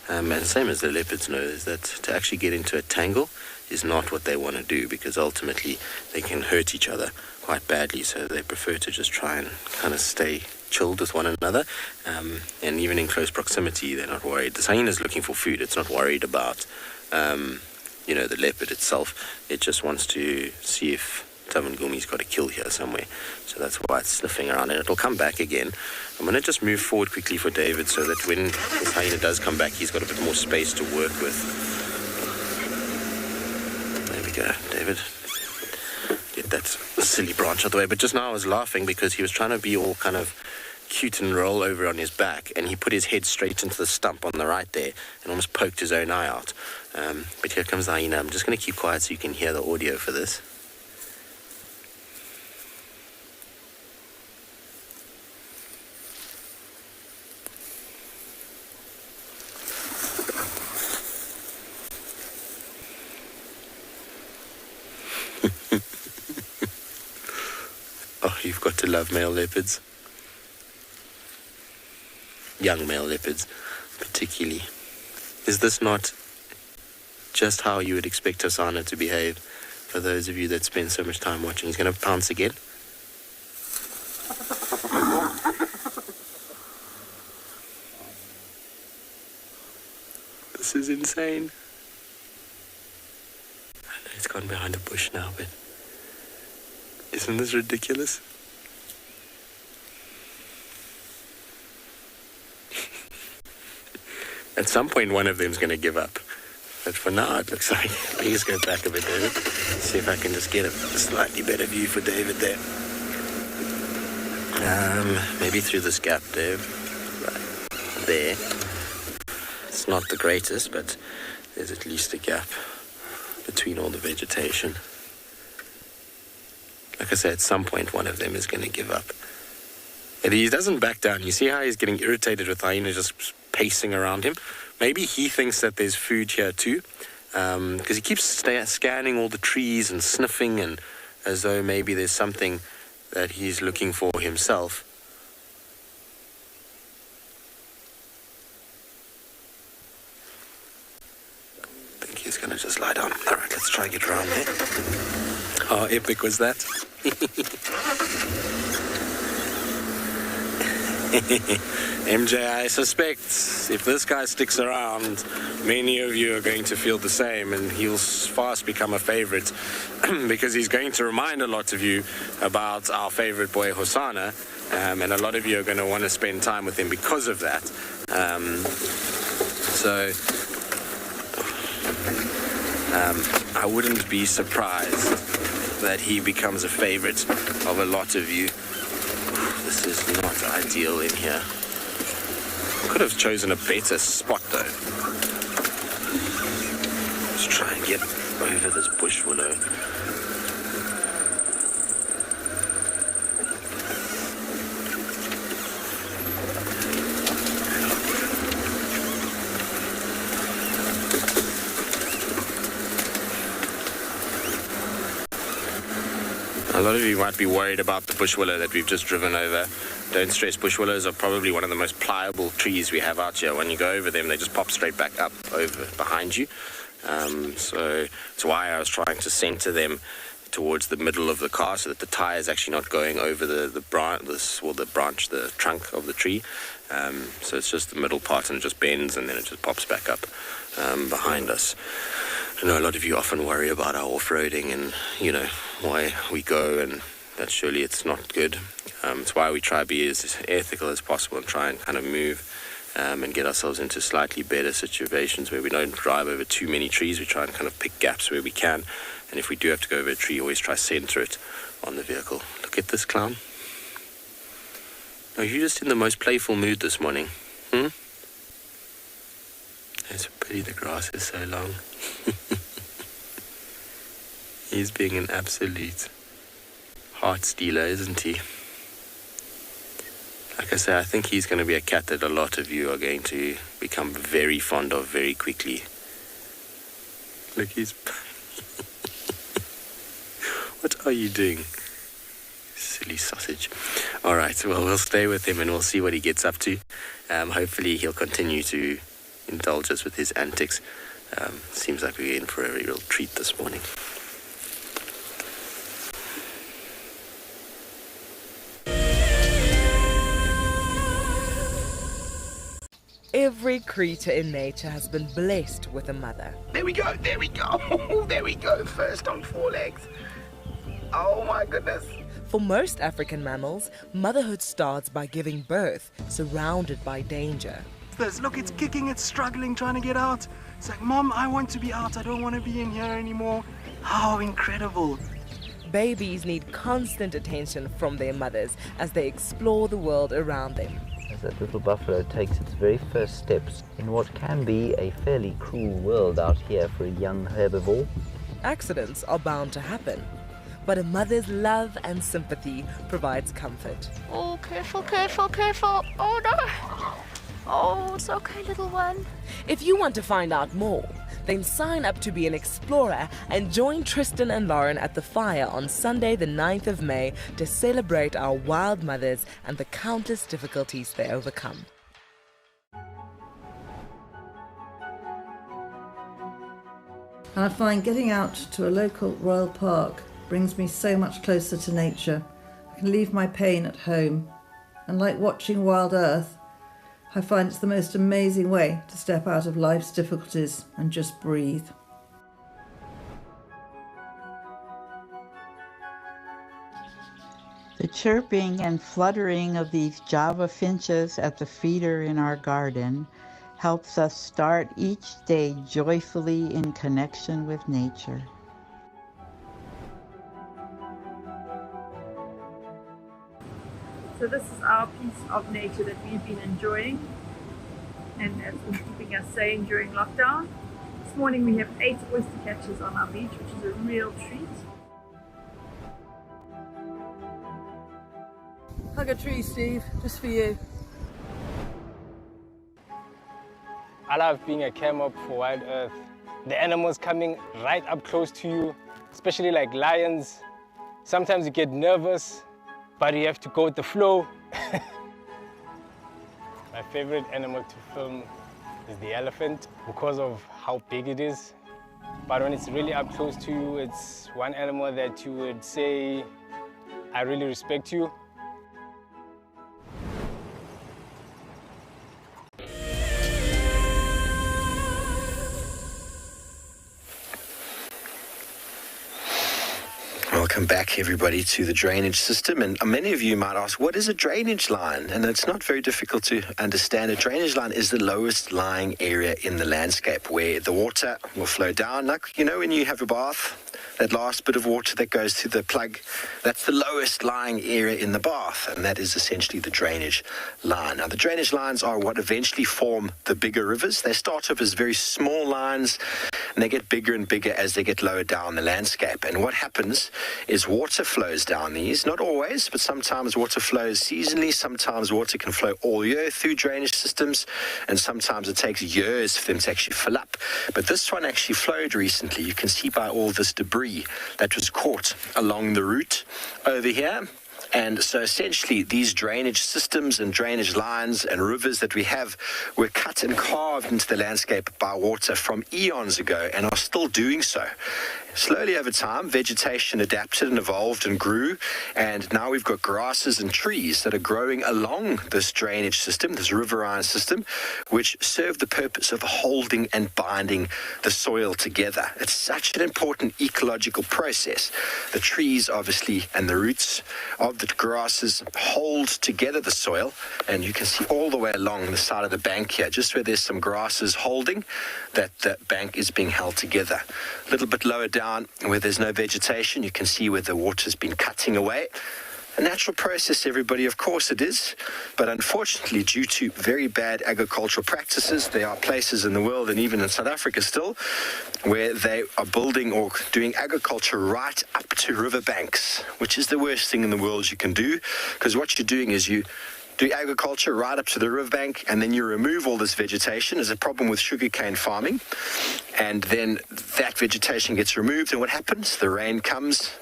and same as the leopards know, is that to actually get into a tangle is not what they want to do, because ultimately they can hurt each other quite badly. So they prefer to just try and kind of stay chilled with one another, and even in close proximity they're not worried. The hyena is looking for food. It's not worried about the leopard itself. It just wants to see if Tavangumi's got a kill here somewhere. So that's why it's sniffing around, and it'll come back again. I'm going to just move forward quickly for David so that when this hyena does come back, he's got a bit more space to work with. There we go, David. Get that silly branch out of the way. But just now I was laughing because he was trying to be all kind of cute and roll over on his back, and he put his head straight into the stump on the right there and almost poked his own eye out. But here comes the hyena. I'm just going to keep quiet so you can hear the audio for this. Oh, you've got to love male leopards. Young male leopards, particularly. Is this not just how you would expect Hosana to behave? For those of you that spend so much time watching, he's going to pounce again. This is insane. I know it's gone behind a bush now, but isn't this ridiculous? At some point, one of them's going to give up. But for now, it looks like... Let me just go back a bit, David. See if I can just get a slightly better view for David there. Maybe through this gap, Dave. Right there. It's not the greatest, but there's at least a gap between all the vegetation. Like I said, at some point, one of them is going to give up. And he doesn't back down. You see how he's getting irritated with hyenas just pacing around him? Maybe he thinks that there's food here too, because he keeps scanning all the trees and sniffing, and as though maybe there's something that he's looking for himself. I think he's going to just lie down. All right, let's try and get around there. How epic was that? MJ, I suspect if this guy sticks around, many of you are going to feel the same, and he'll fast become a favorite because he's going to remind a lot of you about our favorite boy Hosana, and a lot of you are going to want to spend time with him because of that. I wouldn't be surprised that he becomes a favorite of a lot of you. This is not ideal in here. Could have chosen a better spot though. Let's try and get over this bush willow. A lot of you might be worried about the bush willow that we've just driven over. Don't stress, bush willows are probably one of the most pliable trees we have out here. When you go over them, they just pop straight back up over behind you. So it's why I was trying to center them towards the middle of the car so that the tire is actually not going over the trunk of the tree. So it's just the middle part, and it just bends and then it just pops back up behind us. I know a lot of you often worry about our off-roading and, you know, why we go, and that surely it's not good. It's why we try to be as ethical as possible and try and kind of move and get ourselves into slightly better situations where we don't drive over too many trees. We try and kind of pick gaps where we can, and if we do have to go over a tree, always try to center it on the vehicle. Look at this clown. Are you just in the most playful mood this morning? It's a pity the grass is so long. He's being an absolute heart stealer, isn't he? Like I say, I think he's going to be a cat that a lot of you are going to become very fond of very quickly. Look, he's... What are you doing? Silly sausage. All right, well, we'll stay with him and we'll see what he gets up to. Hopefully he'll continue to indulge us with his antics. Seems like we're in for a real treat this morning. Every creature in nature has been blessed with a mother. There we go, there we go, there we go, first on 4 legs. Oh my goodness. For most African mammals, motherhood starts by giving birth, surrounded by danger. Look, it's kicking, it's struggling, trying to get out. It's like, Mom, I want to be out, I don't want to be in here anymore. How incredible. Babies need constant attention from their mothers as they explore the world around them. As that little buffalo takes its very first steps in what can be a fairly cruel world out here for a young herbivore. Accidents are bound to happen, but a mother's love and sympathy provides comfort. Oh, careful, careful, careful. Oh no. Oh, it's okay, little one. If you want to find out more, Then sign up to be an explorer and join Tristan and Lauren at the fire on Sunday the 9th of May to celebrate our wild mothers and the countless difficulties they overcome. And I find getting out to a local royal park brings me so much closer to nature. I can leave my pain at home. And like watching Wild Earth, I find it's the most amazing way to step out of life's difficulties and just breathe. The chirping and fluttering of these Java finches at the feeder in our garden helps us start each day joyfully in connection with nature. So this is our piece of nature that we've been enjoying and has been keeping us sane during lockdown. This morning we have 8 oyster catchers on our beach, which is a real treat. Hug a tree, Steve, just for you. I love being a camera for Wild Earth. The animals coming right up close to you, especially like lions. Sometimes you get nervous, but you have to go with the flow. My favorite animal to film is the elephant because of how big it is. But when it's really up close to you, it's one animal that you would say, I really respect you. Welcome back, everybody, to the drainage system. And many of you might ask, what is a drainage line? And it's not very difficult to understand. A drainage line is the lowest lying area in the landscape where the water will flow down. Like, you know, when you have a bath, that last bit of water that goes through the plug, that's the lowest lying area in the bath, and that is essentially the drainage line. Now, the drainage lines are what eventually form the bigger rivers. They start off as very small lines, and they get bigger and bigger as they get lower down the landscape. And what happens is water flows down these, not always, but sometimes water flows seasonally, sometimes water can flow all year through drainage systems, and sometimes it takes years for them to actually fill up. But this one actually flowed recently. You can see by all this debris that was caught along the route over here. And so essentially these drainage systems and drainage lines and rivers that we have were cut and carved into the landscape by water from eons ago and are still doing so. Slowly over time, vegetation adapted and evolved and grew, and now we've got grasses and trees that are growing along this drainage system, this riverine system, which serve the purpose of holding and binding the soil together. It's such an important ecological process. The trees, obviously, and the roots of the grasses hold together the soil, and you can see all the way along the side of the bank here, just where there's some grasses holding, that the bank is being held together. A little bit lower down, where there's no vegetation, you can see where the water's been cutting away. A natural process, everybody, of course it is, but unfortunately, due to very bad agricultural practices, there are places in the world, and even in South Africa still, where they are building or doing agriculture right up to riverbanks, which is the worst thing in the world you can do, because what you're doing is you do agriculture right up to the riverbank, and then you remove all this vegetation. There's a problem with sugarcane farming, and then that vegetation gets removed, and what happens? The rain comes,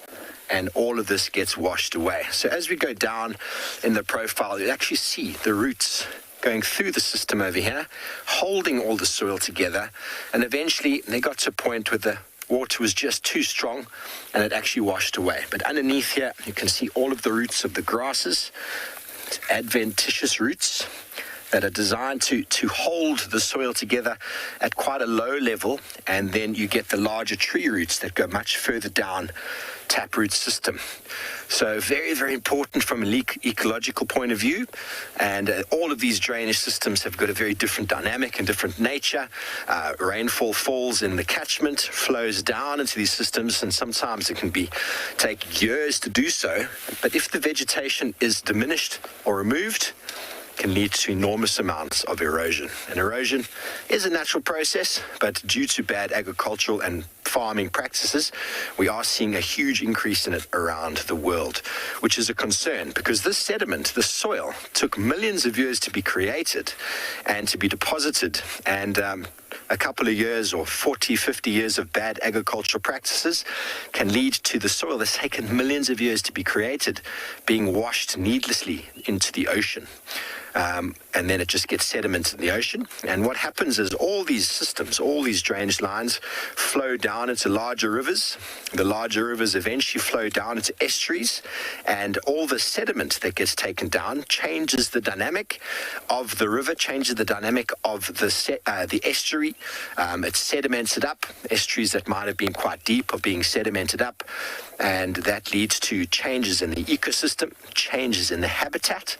and all of this gets washed away. So as we go down in the profile, you actually see the roots going through the system over here, holding all the soil together, and eventually they got to a point where the water was just too strong and it actually washed away. But underneath here, you can see all of the roots of the grasses, adventitious roots that are designed to hold the soil together at quite a low level, and then you get the larger tree roots that go much further down taproot system. So very, very important from an ecological point of view, and all of these drainage systems have got a very different dynamic and different nature. Rainfall falls in the catchment, flows down into these systems, and sometimes it can take years to do so, but if the vegetation is diminished or removed, can lead to enormous amounts of erosion. And erosion is a natural process, but due to bad agricultural and farming practices, we are seeing a huge increase in it around the world, which is a concern because this sediment, the soil, took millions of years to be created and to be deposited, and a couple of years or 40, 50 years of bad agricultural practices can lead to the soil that's taken millions of years to be created being washed needlessly into the ocean. And then it just gets sediment in the ocean. And what happens is all these systems, all these drainage lines flow down into larger rivers. The larger rivers eventually flow down into estuaries, and all the sediment that gets taken down changes the dynamic of the river, changes the dynamic of the estuary. It sediments it up. Estuaries that might have been quite deep are being sedimented up, and that leads to changes in the ecosystem, changes in the habitat.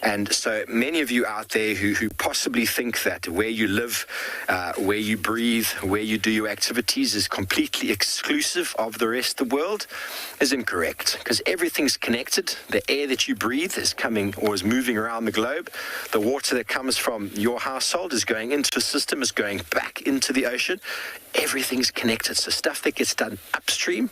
And so many of you out there who possibly think that where you live, where you breathe, where you do your activities is completely exclusive of the rest of the world is incorrect, because everything's connected. The air that you breathe is coming or is moving around the globe. The water that comes from your household is going into a system, is going back into the ocean. Everything's connected. So stuff that gets done upstream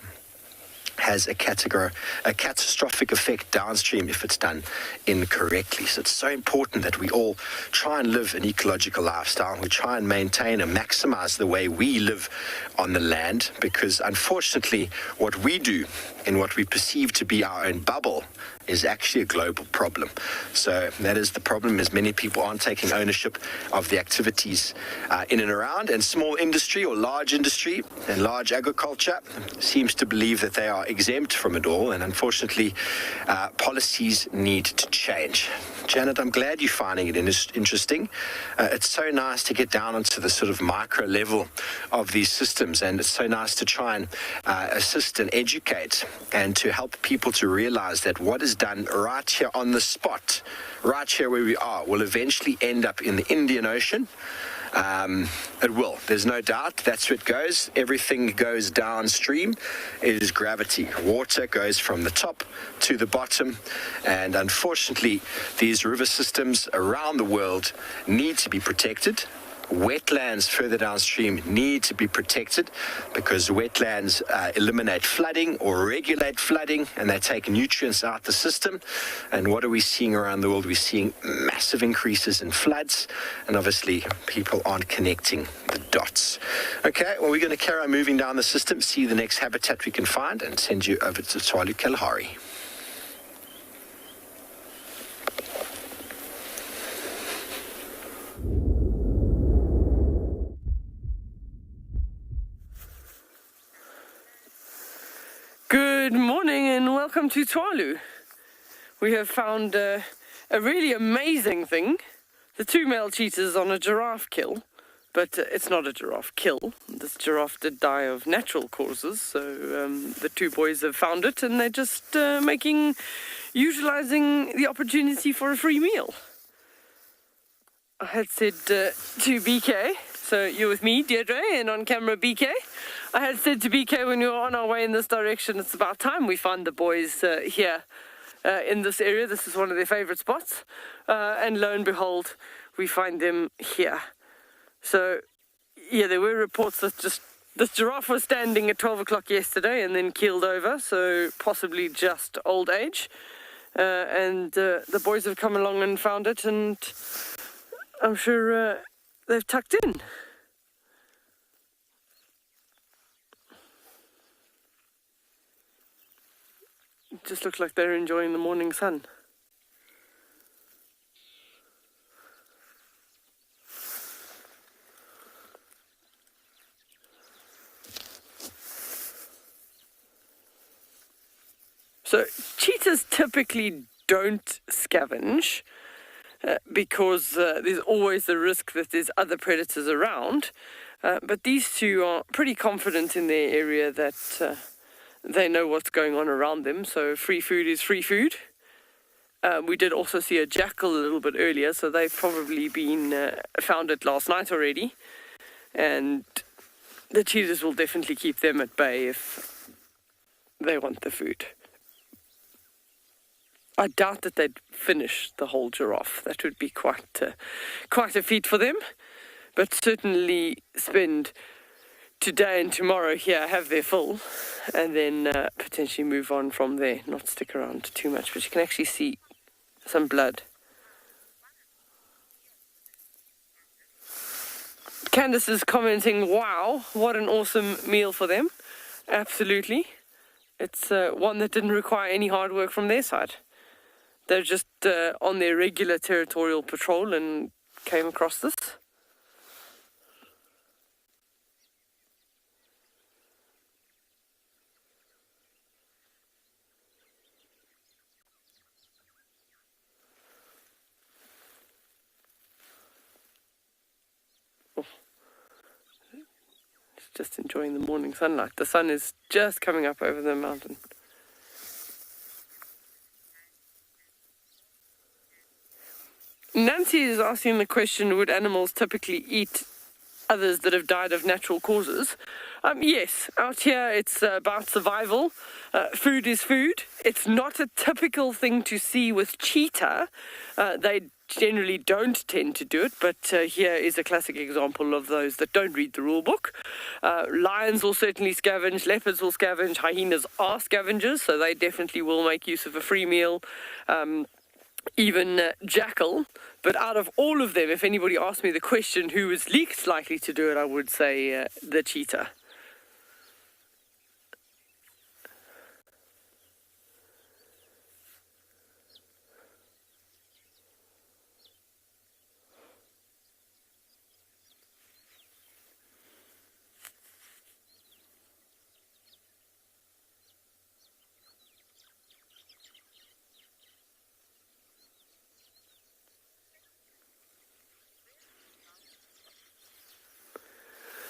has a catastrophic effect downstream if it's done incorrectly. So it's so important that we all try and live an ecological lifestyle. We try and maintain and maximize the way we live on the land, because unfortunately what we do in what we perceive to be our own bubble is actually a global problem. So that is the problem, is many people aren't taking ownership of the activities in and around, and small industry or large industry and large agriculture seems to believe that they are exempt from it all, and unfortunately policies need to change. Janet, I'm glad you're finding it interesting. It's so nice to get down onto the sort of micro level of these systems, and it's so nice to try and assist and educate and to help people to realize that what is done right here on the spot, right here where we are, will eventually end up in the Indian Ocean. It will. There's no doubt. That's where it goes. Everything goes downstream. It is gravity. Water goes from the top to the bottom. And unfortunately, these river systems around the world need to be protected. Wetlands further downstream need to be protected, because wetlands eliminate flooding or regulate flooding, and they take nutrients out the system. And what are we seeing around the world? We're seeing massive increases in floods, and obviously people aren't connecting the dots. Okay, well, we're going to carry on moving down the system, see the next habitat we can find, and send you over to Tswalu Kalahari. Good morning and welcome to Tswalu. We have found a really amazing thing. The two male cheetahs on a giraffe kill, but it's not a giraffe kill. This giraffe did die of natural causes, so the two boys have found it and they're just utilizing the opportunity for a free meal. I had said to BK, so you're with me, Deirdre, and on camera BK. I had said to BK when we were on our way in this direction, it's about time we find the boys here in this area. This is one of their favorite spots. And lo and behold, we find them here. So, yeah, there were reports that just this giraffe was standing at 12 o'clock yesterday and then keeled over, so possibly just old age. And the boys have come along and found it, and I'm sure they've tucked in. It just looks like they're enjoying the morning sun. So cheetahs typically don't scavenge because there's always the risk that there's other predators around. But these two are pretty confident in their area that they know what's going on around them. So free food is free food. We did also see a jackal a little bit earlier, so they've probably been found it last night already. And the cheetahs will definitely keep them at bay if they want the food. I doubt that they'd finish the whole giraffe. That would be quite a feat for them. But certainly spend today and tomorrow here, have their full, and then potentially move on from there. Not stick around too much, but you can actually see some blood. Candace is commenting, wow, what an awesome meal for them. Absolutely. It's one that didn't require any hard work from their side. They're just on their regular territorial patrol and came across this. Just enjoying the morning sunlight. The sun is just coming up over the mountain. Nancy is asking the question, would animals typically eat others that have died of natural causes? Yes, out here it's about survival. Food is food. It's not a typical thing to see with cheetah. They generally don't tend to do it, but here is a classic example of those that don't read the rule book. Lions will certainly scavenge, leopards will scavenge, hyenas are scavengers, so they definitely will make use of a free meal. Even jackal. But out of all of them, if anybody asked me the question who is least likely to do it, I would say the cheetah.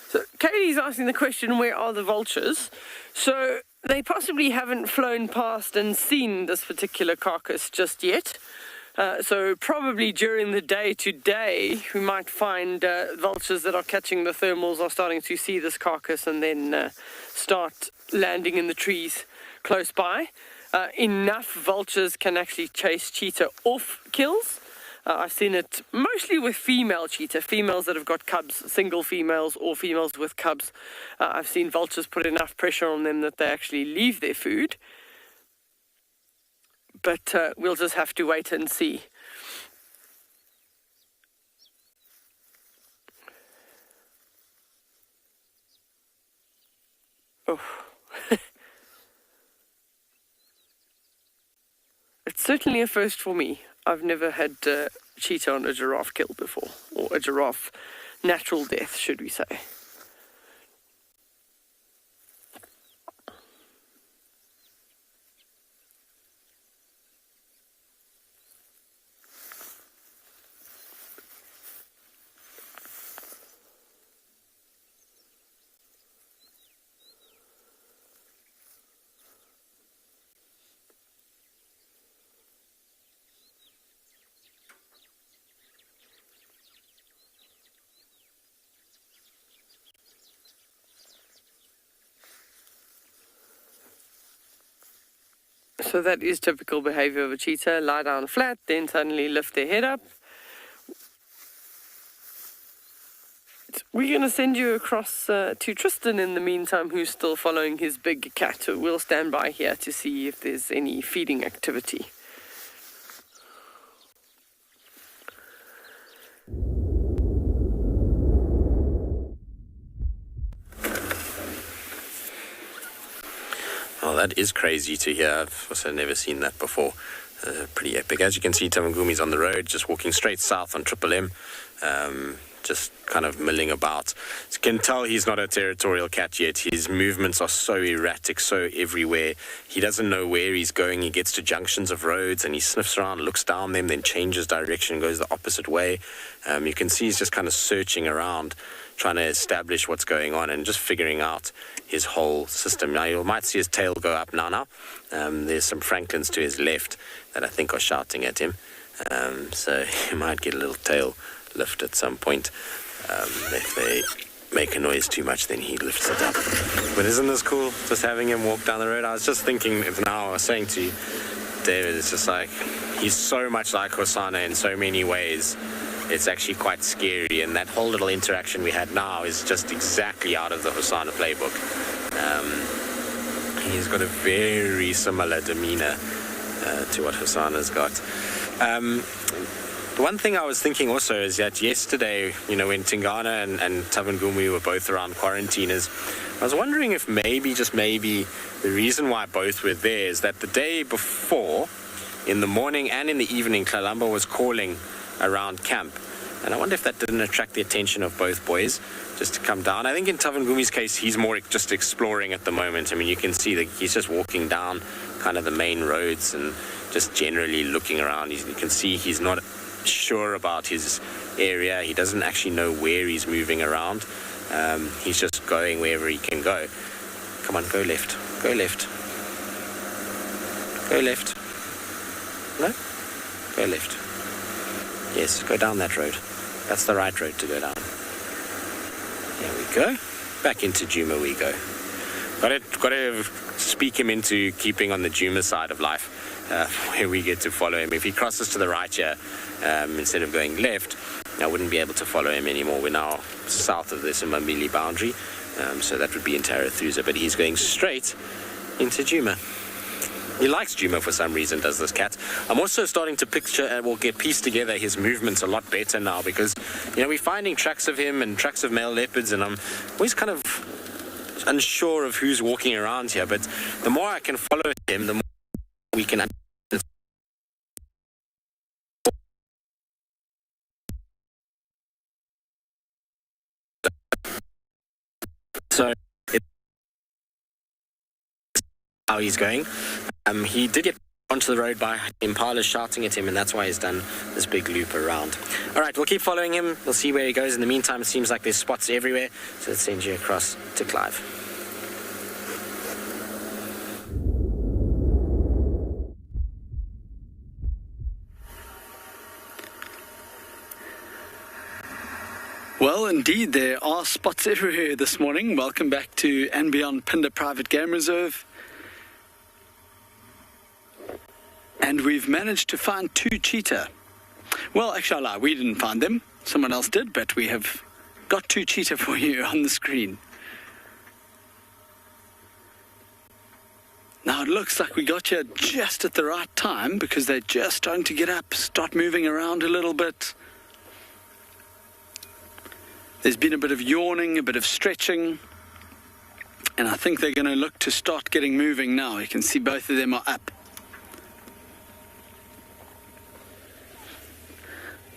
So Katie's asking the question, where are the vultures? So they possibly haven't flown past and seen this particular carcass just yet. So probably during the day today, we might find vultures that are catching the thermals are starting to see this carcass and then start landing in the trees close by. Enough vultures can actually chase cheetah off kills. I've seen it mostly with female cheetah, females that have got cubs, single females or females with cubs. I've seen vultures put enough pressure on them that they actually leave their food. But we'll just have to wait and see. Oh. It's certainly a first for me. I've never had cheetah on a giraffe kill before, or a giraffe natural death, should we say. So that is typical behavior of a cheetah. Lie down flat, then suddenly lift their head up. We're going to send you across to Tristan in the meantime, who's still following his big cat. We'll stand by here to see if there's any feeding activity. Oh, that is crazy to hear. I've also never seen that before. Pretty epic. As you can see, Tamangumi's on the road, just walking straight south on Triple M. Just kind of milling about. You can tell he's not a territorial cat yet. His movements are so erratic, so everywhere. He doesn't know where he's going. He gets to junctions of roads and he sniffs around, looks down them, then changes direction, goes the opposite way. You can see he's just kind of searching around, trying to establish what's going on and just figuring out his whole system. Now, you might see his tail go up now. There's some Franklins to his left that I think are shouting at him. So he might get a little tail lift at some point. If they make a noise too much, then he lifts it up. But isn't this cool, just having him walk down the road? I was just thinking now, I was saying to you, David, it's just like, he's so much like Hosana in so many ways. It's actually quite scary, and that whole little interaction we had now is just exactly out of the Hosana playbook. He's got a very similar demeanor to what Hosana's got. The one thing I was thinking also is that yesterday, you know, when Tingana and Tavangumi were both around quarantine, is I was wondering if maybe, just maybe, the reason why both were there is that the day before, in the morning and in the evening, Kalamba was calling around camp. And I wonder if that didn't attract the attention of both boys, just to come down. I think in Tavangumi's case, he's more just exploring at the moment. I mean, you can see that he's just walking down kind of the main roads and just generally looking around. You can see he's not sure about his area. He doesn't actually know where he's moving around. He's just going wherever he can go. Come on, go left. Go left. Go left. No? Go left. Yes, go down that road. That's the right road to go down. There we go. Back into Djuma we go. Got to speak him into keeping on the Djuma side of life, where we get to follow him. If he crosses to the right here, instead of going left, I wouldn't be able to follow him anymore. We're now south of the Simbambili boundary, so that would be in Tarathusa, but he's going straight into Djuma. He likes Djuma for some reason, does this cat. I'm also starting to picture and we'll get pieced together his movements a lot better now, because, you know, we're finding tracks of him and tracks of male leopards, and I'm always kind of unsure of who's walking around here, but the more I can follow him, the more we can understand. So how he's going. He did get onto the road by impalas shouting at him, and that's why he's done this big loop around. All right, we'll keep following him. We'll see where he goes. In the meantime, it seems like there's spots everywhere, so let's send you across to Clive. Well, indeed, there are spots everywhere this morning. Welcome back to and Beyond Phinda Private Game Reserve. And we've managed to find 2 cheetah. Well, actually, I lie, we didn't find them. Someone else did, but we have got 2 cheetah for you on the screen. Now, it looks like we got here just at the right time, because they're just starting to get up, start moving around a little bit. There's been a bit of yawning, a bit of stretching, and I think they're going to look to start getting moving now. You can see both of them are up.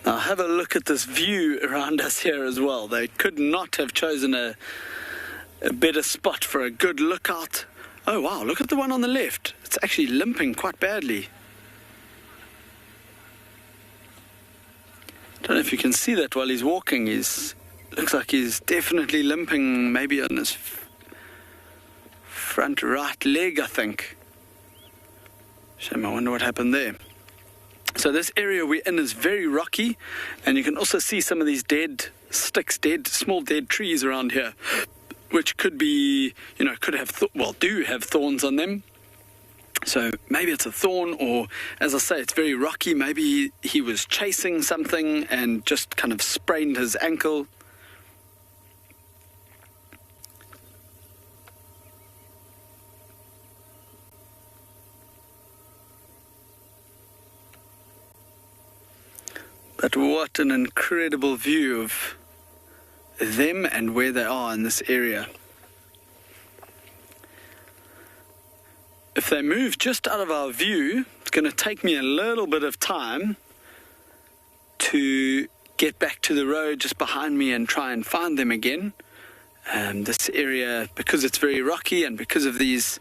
Now have a look at this view around us here as well. They could not have chosen a better spot for a good lookout. Oh wow, look at the one on the left. It's actually limping quite badly. Don't know if you can see that while he's walking. Looks like he's definitely limping, maybe on his front right leg, I think. Shame, I wonder what happened there. So this area we're in is very rocky, and you can also see some of these dead sticks, small dead trees around here, which could be, you know, do have thorns on them. So maybe it's a thorn, or as I say, it's very rocky. Maybe he was chasing something and just kind of sprained his ankle. But what an incredible view of them and where they are in this area. If they move just out of our view, it's going to take me a little bit of time to get back to the road just behind me and try and find them again. This area, because it's very rocky and because of these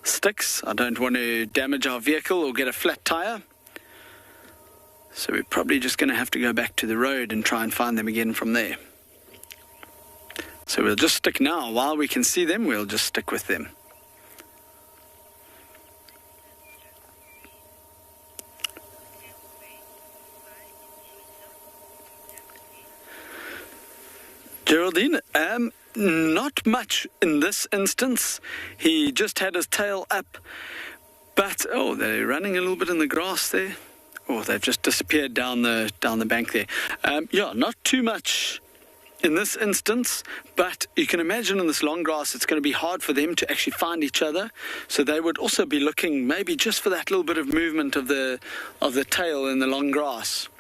sticks, I don't want to damage our vehicle or get a flat tire. So we're probably just going to have to go back to the road and try and find them again from there. So we'll just stick now. While we can see them, we'll just stick with them. Geraldine, not much in this instance. He just had his tail up. But, oh, they're running a little bit in the grass there. Oh, they've just disappeared down the bank there. Yeah, not too much in this instance, but you can imagine in this long grass it's going to be hard for them to actually find each other. So they would also be looking maybe just for that little bit of movement of the tail in the long grass.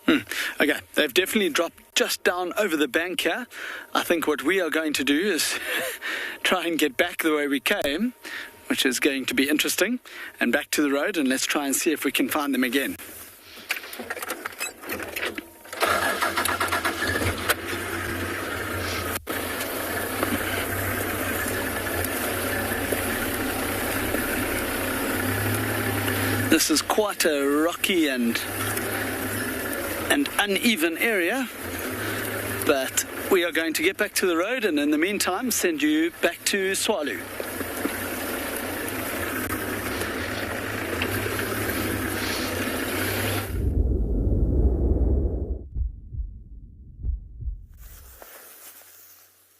Okay, they've definitely dropped just down over the bank here. I think what we are going to do is try and get back the way we came, which is going to be interesting, and back to the road, and let's try and see if we can find them again. This is quite a rocky and uneven area, but we are going to get back to the road, and in the meantime send you back to Tswalu.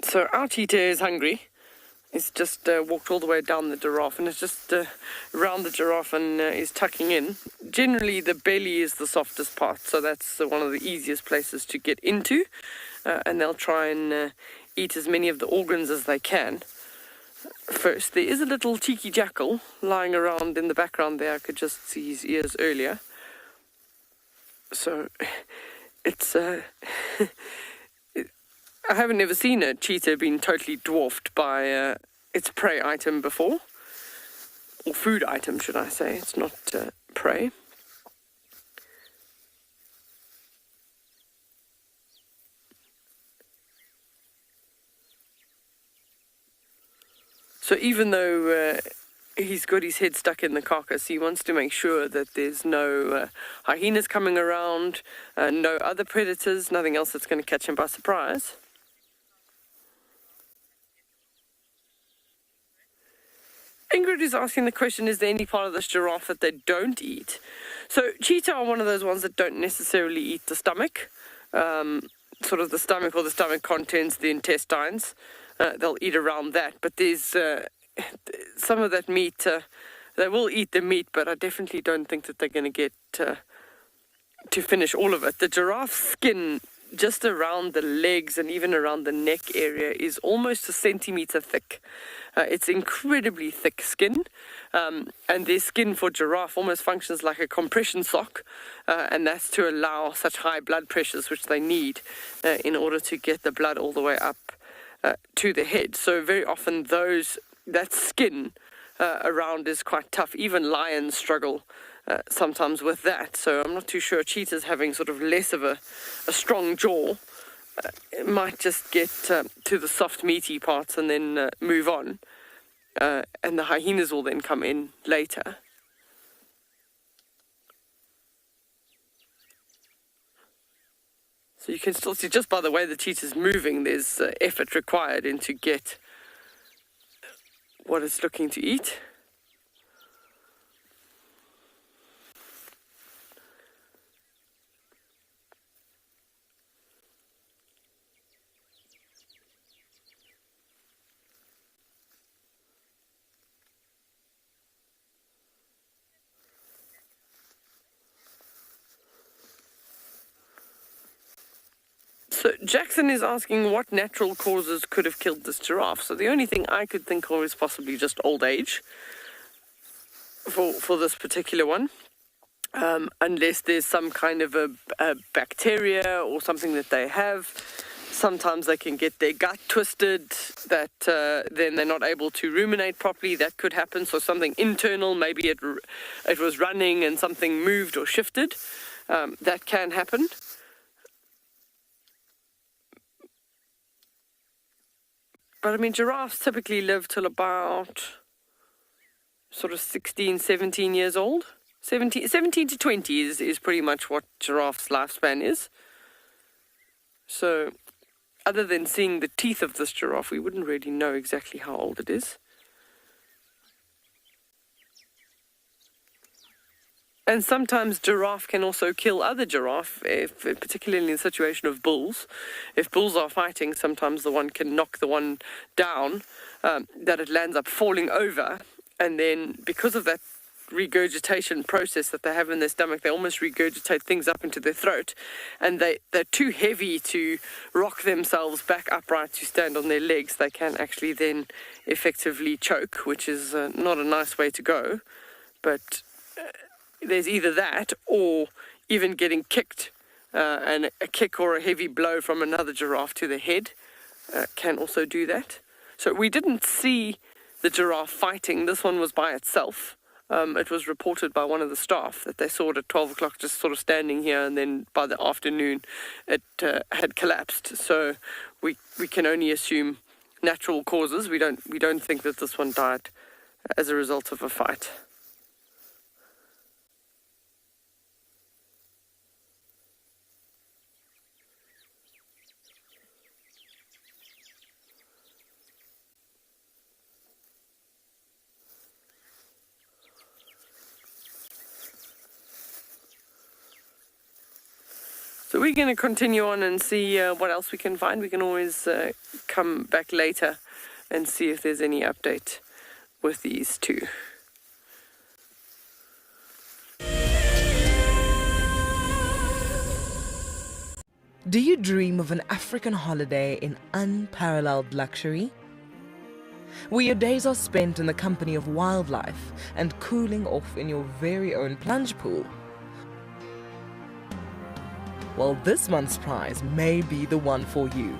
So our cheetah is hungry. He's just walked all the way down the giraffe, and it's just around the giraffe and is tucking in. Generally, the belly is the softest part, so that's one of the easiest places to get into. And they'll try and eat as many of the organs as they can. First, there is a little cheeky jackal lying around in the background there. I could just see his ears earlier. So, it's... I haven't ever seen a cheetah being totally dwarfed by its prey item before. Or food item, should I say. It's not prey. So even though he's got his head stuck in the carcass, he wants to make sure that there's no hyenas coming around, no other predators, nothing else that's going to catch him by surprise. Ingrid is asking the question, is there any part of this giraffe that they don't eat? So cheetah are one of those ones that don't necessarily eat the stomach, sort of the stomach or the stomach contents, the intestines. They'll eat around that, but there's some of that meat, they will eat the meat, but I definitely don't think that they're going to get to finish all of it. The giraffe's skin just around the legs and even around the neck area is almost a centimeter thick. It's incredibly thick skin, and their skin for giraffe almost functions like a compression sock, and that's to allow such high blood pressures which they need in order to get the blood all the way up to the head. So very often that skin around is quite tough. Even lions struggle sometimes with that. So I'm not too sure. Cheetahs having sort of less of a strong jaw it might just get to the soft meaty parts and then move on. And the hyenas will then come in later. So you can still see, just by the way the cheetah's moving, there's effort required in to get what it's looking to eat. So Jackson is asking what natural causes could have killed this giraffe. So the only thing I could think of is possibly just old age for this particular one. Unless there's some kind of a bacteria or something that they have. Sometimes they can get their gut twisted, that then they're not able to ruminate properly. That could happen. So something internal, maybe it was running and something moved or shifted. That can happen. But I mean, giraffes typically live till about sort of 16, 17 years old. 17 to 20 is pretty much what giraffe's lifespan is. So, other than seeing the teeth of this giraffe, we wouldn't really know exactly how old it is. And sometimes giraffe can also kill other giraffe, particularly in the situation of bulls. If bulls are fighting, sometimes the one can knock the one down, that it lands up falling over. And then because of that regurgitation process that they have in their stomach, they almost regurgitate things up into their throat. And they're too heavy to rock themselves back upright to stand on their legs. They can actually then effectively choke, which is not a nice way to go. But... there's either that or even getting kicked and a kick or a heavy blow from another giraffe to the head can also do that. So we didn't see the giraffe fighting. This one was by itself. It was reported by one of the staff that they saw it at 12 o'clock just sort of standing here, and then by the afternoon it had collapsed. So we can only assume natural causes. We don't think that this one died as a result of a fight. So we're going to continue on and see what else we can find. We can always come back later and see if there's any update with these two. Do you dream of an African holiday in unparalleled luxury? Where your days are spent in the company of wildlife and cooling off in your very own plunge pool? Well, this month's prize may be the one for you.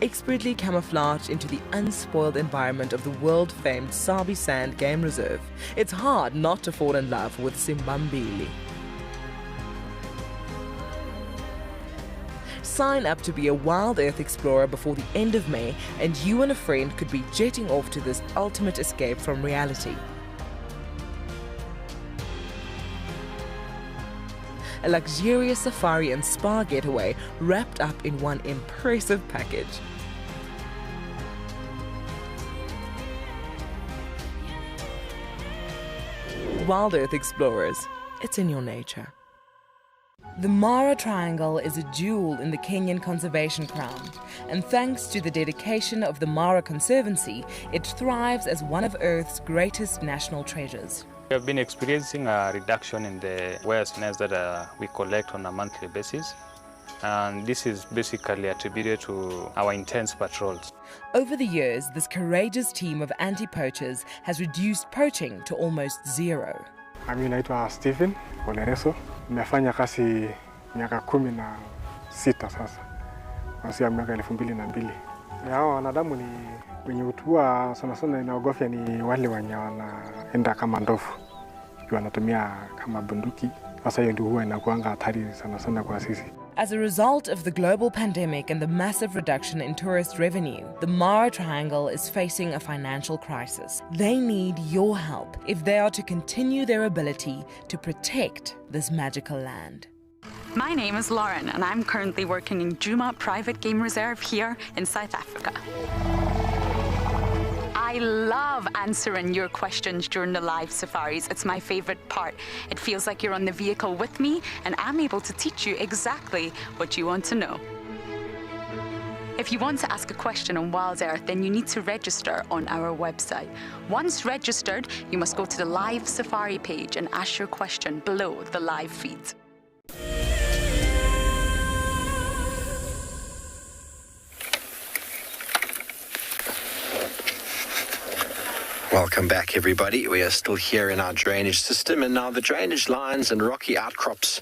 Expertly camouflaged into the unspoiled environment of the world-famed Sabi Sand Game Reserve, it's hard not to fall in love with Simbambili. Sign up to be a Wild Earth explorer before the end of May, and you and a friend could be jetting off to this ultimate escape from reality. A luxurious safari and spa getaway wrapped up in one impressive package. Wild Earth Explorers, it's in your nature. The Mara Triangle is a jewel in the Kenyan conservation crown, and thanks to the dedication of the Mara Conservancy, it thrives as one of Earth's greatest national treasures. We have been experiencing a reduction in the wire snails that we collect on a monthly basis, and this is basically attributed to our intense patrols. Over the years, this courageous team of anti-poachers has reduced poaching to almost zero. Mimi naitwa Stephen Olereso. Nimefanya kazi miaka 16 sasa, kuanzia mwaka 2002. Hao wanadamu ni wenye utua sana sana inaogofya ni wale wenye wanaenda kama ndovu, wanatumia kama bunduki. Sasa hiyo ndio huwa inakuanga hatari sana sana kwa sisi. As a result of the global pandemic and the massive reduction in tourist revenue, the Mara Triangle is facing a financial crisis. They need your help if they are to continue their ability to protect this magical land. My name is Lauren, and I'm currently working in Djuma Private Game Reserve here in South Africa. I love answering your questions during the live safaris. It's my favorite part. It feels like you're on the vehicle with me, and I'm able to teach you exactly what you want to know. If you want to ask a question on Wild Earth, then you need to register on our website. Once registered, you must go to the live safari page and ask your question below the live feed. Welcome back, everybody. We are still here in our drainage system, and now the drainage lines and rocky outcrops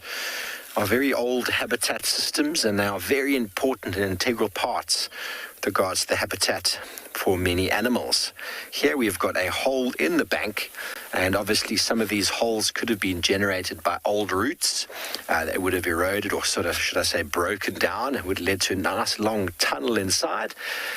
are very old habitat systems, and they are very important and integral parts with regards to the habitat for many animals. Here we've got a hole in the bank, and obviously some of these holes could have been generated by old roots that would have eroded, or sort of, should I say, broken down. It would have led to a nice long tunnel inside,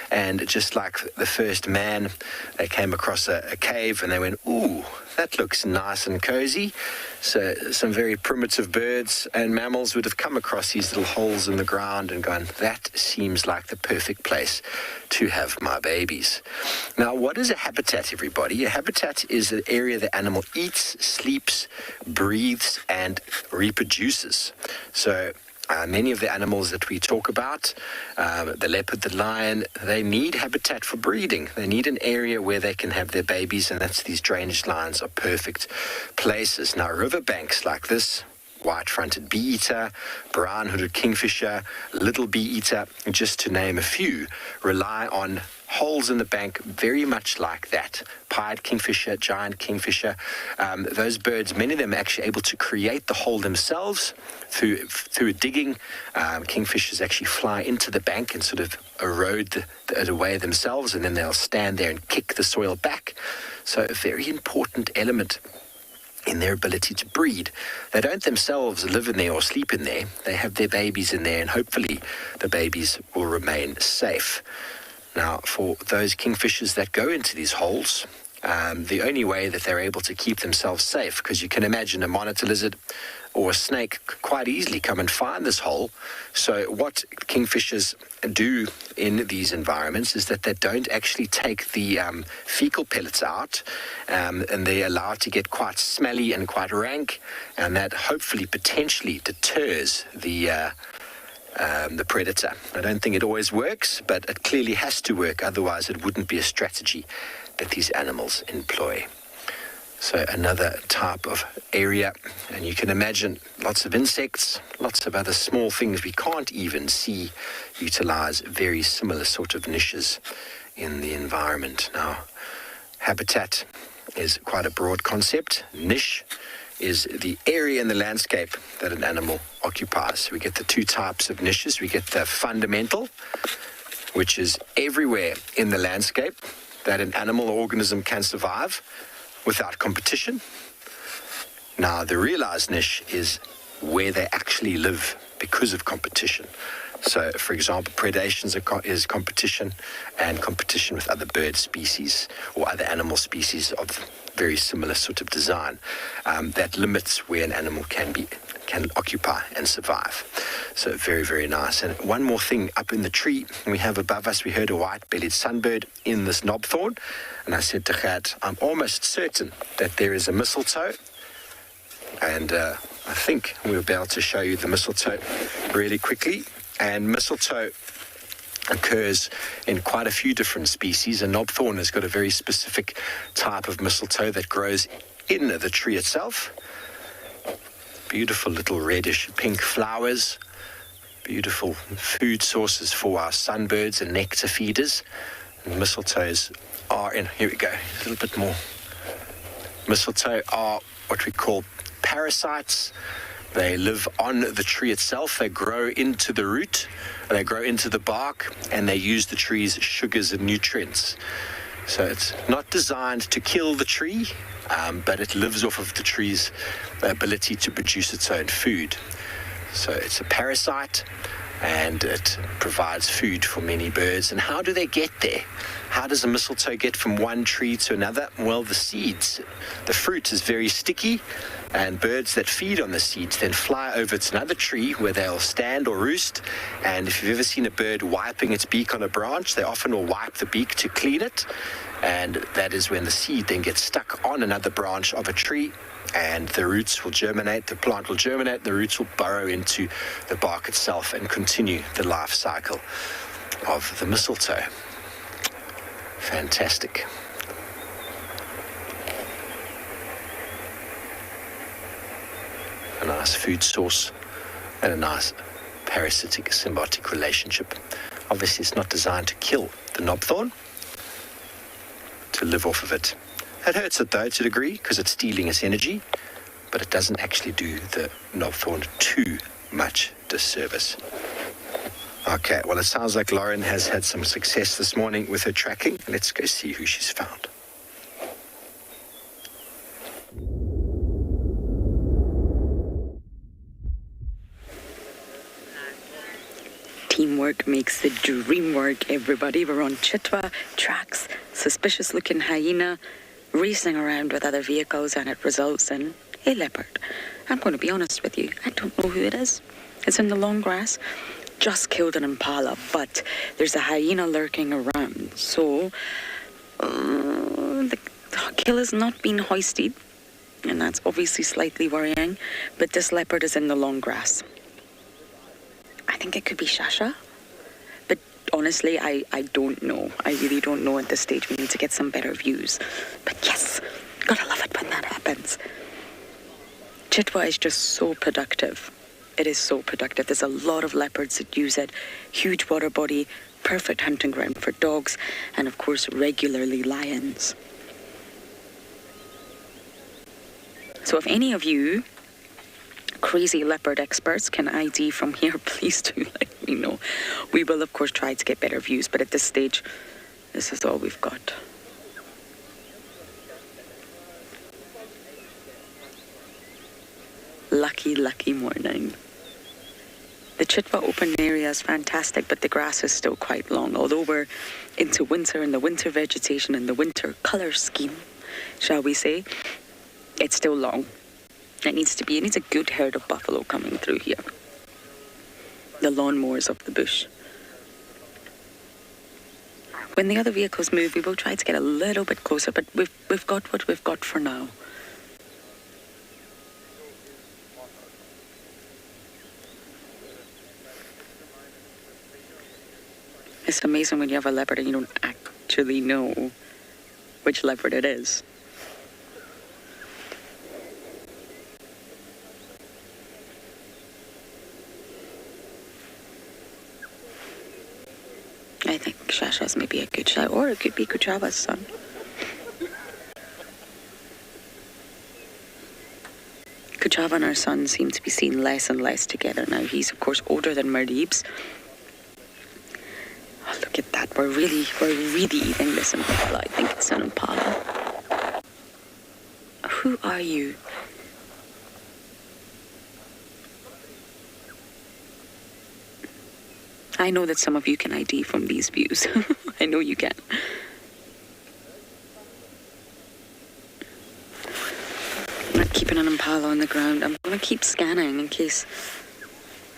and just like the first man, they came across a cave and they went, ooh, that looks nice and cozy. So some very primitive birds and mammals would have come across these little holes in the ground and gone, that seems like the perfect place to have my babies. Now, what is a habitat, everybody? A habitat is an area the animal eats, sleeps, breathes, and reproduces. So many of the animals that we talk about, the leopard, the lion, they need habitat for breeding. They need an area where they can have their babies, and that's these drainage lines are perfect places. Now, riverbanks like this, white-fronted bee-eater, brown-hooded kingfisher, little bee-eater, just to name a few, rely on holes in the bank very much like that. Pied kingfisher, giant kingfisher. Those birds, many of them are actually able to create the hole themselves through digging. Kingfishers actually fly into the bank and sort of erode it away themselves, and then they'll stand there and kick the soil back. So a very important element in their ability to breed. They don't themselves live in there or sleep in there. They have their babies in there, and hopefully the babies will remain safe. Now, for those kingfishers that go into these holes, the only way that they're able to keep themselves safe, because you can imagine a monitor lizard or a snake could quite easily come and find this hole. So what kingfishers do in these environments is that they don't actually take the fecal pellets out, and they're allowed to get quite smelly and quite rank, and that hopefully potentially deters the predator. I don't think it always works, but it clearly has to work, otherwise it wouldn't be a strategy that these animals employ. So another type of area, and you can imagine lots of insects, lots of other small things we can't even see utilize very similar sort of niches in the environment. Now, habitat is quite a broad concept. Niche is the area in the landscape that an animal occupies. We get the two types of niches. We get the fundamental, which is everywhere in the landscape that an animal or organism can survive without competition. Now, the realized niche is where they actually live because of competition. So, for example, predation is competition, and competition with other bird species or other animal species of very similar sort of design. That limits where an animal can occupy and survive. So very, very nice. And one more thing, up in the tree we have above us, we heard a white-bellied sunbird in this knobthorn. And I said to Gert, I'm almost certain that there is a mistletoe. And I think we'll be able to show you the mistletoe really quickly. And mistletoe occurs in quite a few different species. A knobthorn has got a very specific type of mistletoe that grows in the tree itself. Beautiful little reddish pink flowers. Beautiful food sources for our sunbirds and nectar feeders. And mistletoes are here we go, a little bit more. Mistletoe are what we call parasites. They live on the tree itself. They grow into the root, they grow into the bark, and they use the tree's sugars and nutrients. So it's not designed to kill the tree, but it lives off of the tree's ability to produce its own food. So it's a parasite, and it provides food for many birds. And how do they get there? How does a mistletoe get from one tree to another? Well, the seeds, the fruit is very sticky, and birds that feed on the seeds then fly over to another tree where they'll stand or roost. And if you've ever seen a bird wiping its beak on a branch, they often will wipe the beak to clean it. And that is when the seed then gets stuck on another branch of a tree, and the roots will germinate, the plant will germinate, the roots will burrow into the bark itself and continue the life cycle of the mistletoe. Fantastic. A nice food source and a nice parasitic symbiotic relationship. Obviously, it's not designed to kill the knobthorn, to live off of it. It hurts it though to a degree because it's stealing its energy, but it doesn't actually do the knobthorn too much disservice. Okay, well, it sounds like Lauren has had some success this morning with her tracking. Let's go see who she's found. Teamwork makes the dream work, everybody. We're on Chitwa tracks, suspicious looking hyena racing around with other vehicles, and it results in a leopard. I'm going to be honest with you, I don't know who it is. It's in the long grass. Just killed an impala, but there's a hyena lurking around. So the kill has not been hoisted, and that's obviously slightly worrying. But this leopard is in the long grass. I think it could be Shasha, but honestly, I don't know. I really don't know at this stage. We need to get some better views. But yes, gotta love it when that happens. Chitwa is just so productive. It is so productive. There's a lot of leopards that use it. Huge water body, perfect hunting ground for dogs, and of course regularly lions. So if any of you crazy leopard experts can ID from here, please do let me know. We will of course try to get better views, but at this stage, this is all we've got. Lucky morning. The Chitwa open area is fantastic, but the grass is still quite long. Although we're into winter and the winter vegetation and the winter colour scheme, shall we say, it's still long. It needs a good herd of buffalo coming through here. The lawnmowers of the bush. When the other vehicles move, we will try to get a little bit closer, but we've got what we've got for now. It's amazing when you have a leopard and you don't actually know which leopard it is. I think Shasha's maybe a good shot, or it could be Kuchava's son. Kuchava and our son seem to be seen less and less together now. He's of course older than Marib's. Oh, look at that. We're really eating this impala. I think it's an impala. Who are you? I know that some of you can ID from these views. I know you can. I'm not keeping an impala on the ground. I'm going to keep scanning in case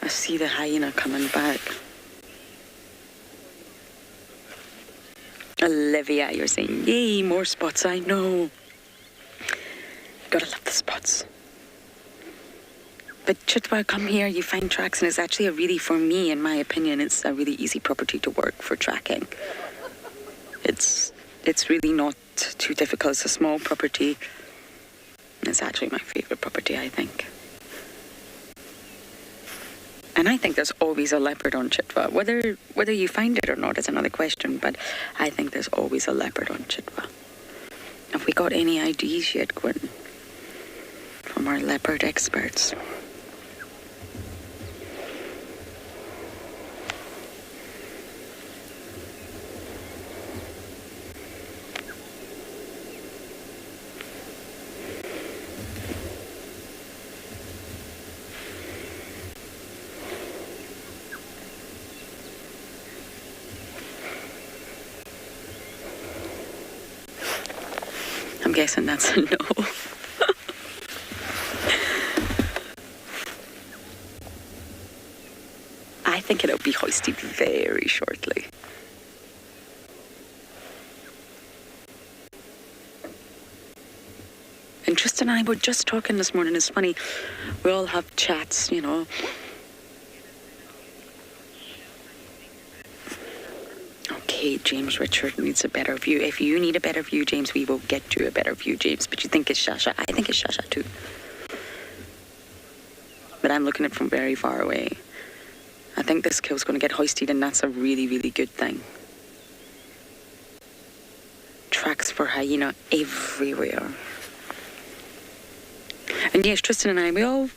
I see the hyena coming back. Olivia, you're saying, yay, more spots, I know. Gotta love the spots. But Chitwa, come here, you find tracks, and it's actually for me, in my opinion, it's a really easy property to work for tracking. It's really not too difficult. It's a small property. It's actually my favorite property, I think. And I think there's always a leopard on Chitwa. Whether you find it or not is another question, but I think there's always a leopard on Chitwa. Have we got any IDs yet, Gwen? From our leopard experts? I'm guessing that's a no. I think it'll be hoisted very shortly. And Tristan and I were just talking this morning. It's funny, we all have chats, you know. Okay, James Richard needs a better view. If you need a better view, James, we will get you a better view, James. But you think it's Shasha? I think it's Shasha too. But I'm looking at it from very far away. I think this kill's going to get hoisted, and that's a really, really good thing. Tracks for hyena everywhere. And yes, Tristan and I, we all,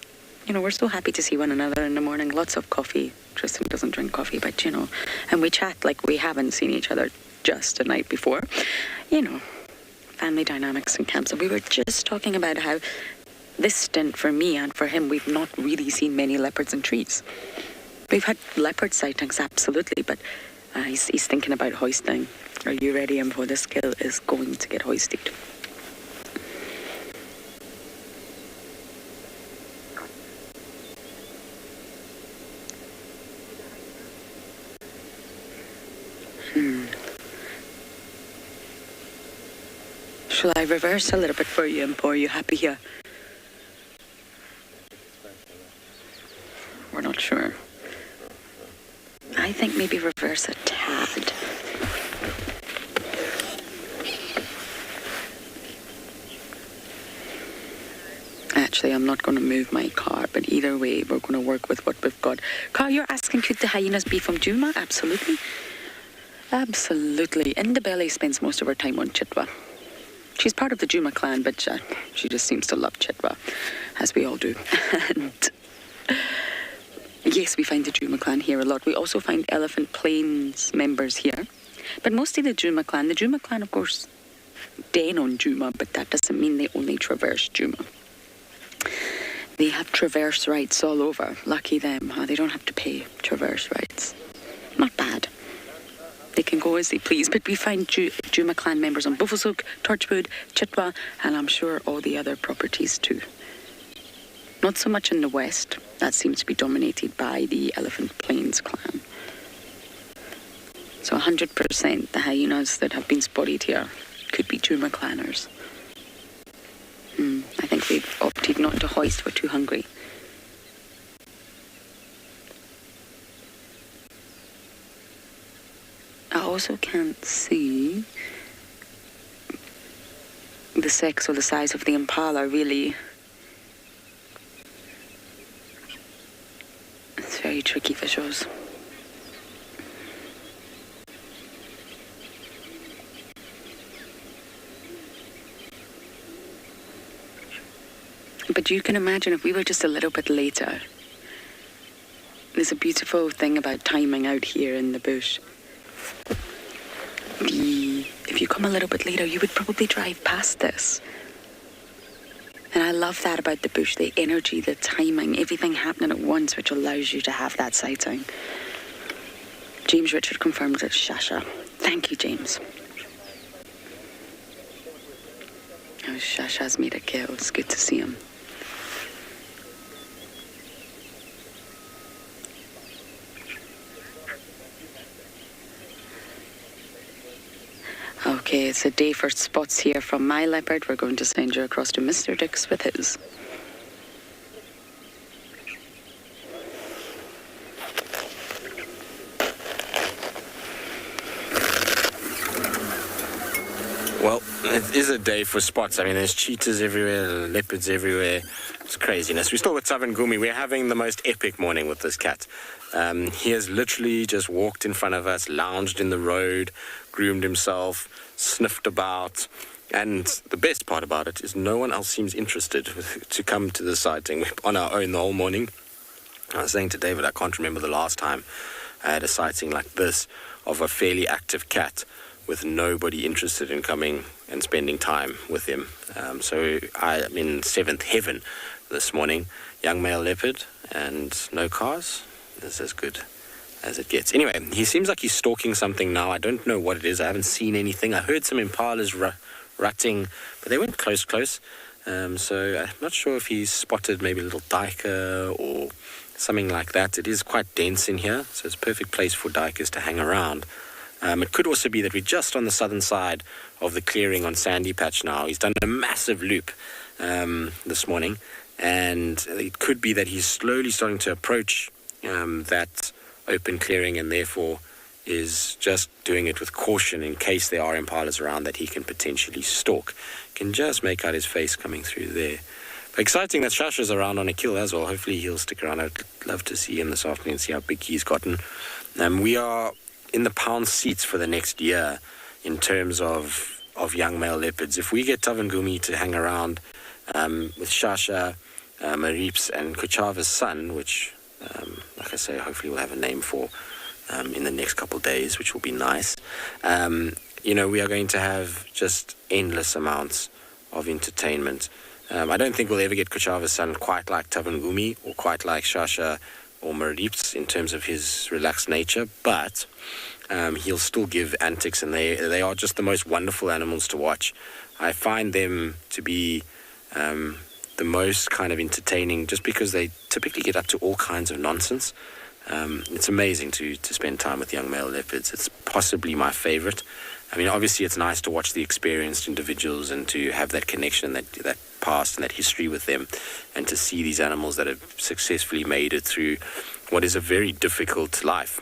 we're so happy to see one another in the morning. Lots of coffee. Tristan doesn't drink coffee, but, and we chat like we haven't seen each other just the night before. Family dynamics and camps. And we were just talking about how this stint for me and for him, we've not really seen many leopards in trees. We've had leopard sightings, absolutely, but he's thinking about hoisting. Are you ready, Impo? This kill is going to get hoisted. Shall I reverse a little bit for you, Impo? Are you happy here? We're not sure. I think maybe reverse a tad. Actually, I'm not going to move my car, but either way, we're going to work with what we've got. Carl, you're asking, could the hyenas be from Duma? Absolutely. Absolutely. Indabele spends most of her time on Chitwa. She's part of the Juma clan, but she just seems to love Chitwa, as we all do. And yes, we find the Juma clan here a lot. We also find Elephant Plains members here, but mostly the Juma clan. The Juma clan, of course, den on Juma, but that doesn't mean they only traverse Juma. They have traverse rights all over. Lucky them. They don't have to pay traverse rights. Not bad. They can go as they please, but we find Juma clan members on Buffelshoek, Torchwood, Chitwa, and I'm sure all the other properties too. Not so much in the west. That seems to be dominated by the Elephant Plains clan. So 100% the hyenas that have been spotted here could be Juma clanners. I think they've opted not to hoist. We're too hungry. I also can't see the sex or the size of the impala, really. It's very tricky for shows. But you can imagine if we were just a little bit later. There's a beautiful thing about timing out here in the bush. If you come a little bit later, you would probably drive past this. And I love that about the bush, the energy, the timing, everything happening at once, which allows you to have that sighting. James Richard confirmed it's Shasha. Thank you, James. Oh, Shasha's made a kill. It's good to see him. Okay, it's a day for spots here from my leopard. We're going to send you across to Mr. Dix with his. Well, it is a day for spots. I mean, there's cheetahs everywhere, leopards everywhere. It's craziness. We're still with Tsavangumi. We're having the most epic morning with this cat. He has literally just walked in front of us, lounged in the road, groomed himself, sniffed about. And the best part about it is no one else seems interested to come to the sighting. We're on our own the whole morning. I was saying to David, I can't remember the last time I had a sighting like this of a fairly active cat with nobody interested in coming and spending time with him. So I'm in seventh heaven this morning. Young male leopard and no cars. This is as good as it gets. Anyway, he seems like he's stalking something now. I don't know what it is. I haven't seen anything. I heard some impalas rutting, but they weren't close. So I'm not sure if he's spotted maybe a little duiker or something like that. It is quite dense in here, so it's a perfect place for duikers to hang around. It could also be that we're just on the southern side of the clearing on Sandy Patch now. He's done a massive loop this morning, and it could be that he's slowly starting to approach that open clearing, and therefore is just doing it with caution in case there are impalas around that he can potentially stalk. Can just make out his face coming through there. But exciting that Shasha's around on a kill as well. Hopefully he'll stick around. I'd love to see him this afternoon and see how big he's gotten. We are in the pound seats for the next year in terms of young male leopards. If we get Tsavangumi to hang around with Shasha, Marips and Kuchava's son, which, like I say, hopefully we'll have a name for in the next couple of days, which will be nice. We are going to have just endless amounts of entertainment. I don't think we'll ever get Kuchava's son quite like Tsavangumi or quite like Shasha or Marips in terms of his relaxed nature, but he'll still give antics, and they are just the most wonderful animals to watch. I find them to be the most kind of entertaining just because they typically get up to all kinds of nonsense. It's amazing to spend time with young male leopards. It's possibly my favorite. I mean, obviously it's nice to watch the experienced individuals and to have that connection, that past and that history with them, and to see these animals that have successfully made it through what is a very difficult life.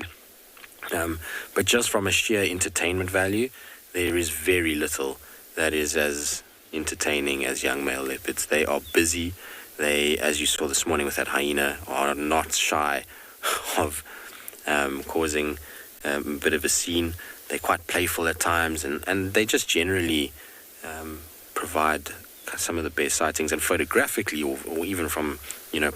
But just from a sheer entertainment value, there is very little that is as entertaining as young male leopards. They are busy. They, as you saw this morning with that hyena, are not shy of causing bit of a scene. They're quite playful at times, and they just generally provide some of the best sightings. And photographically, or even from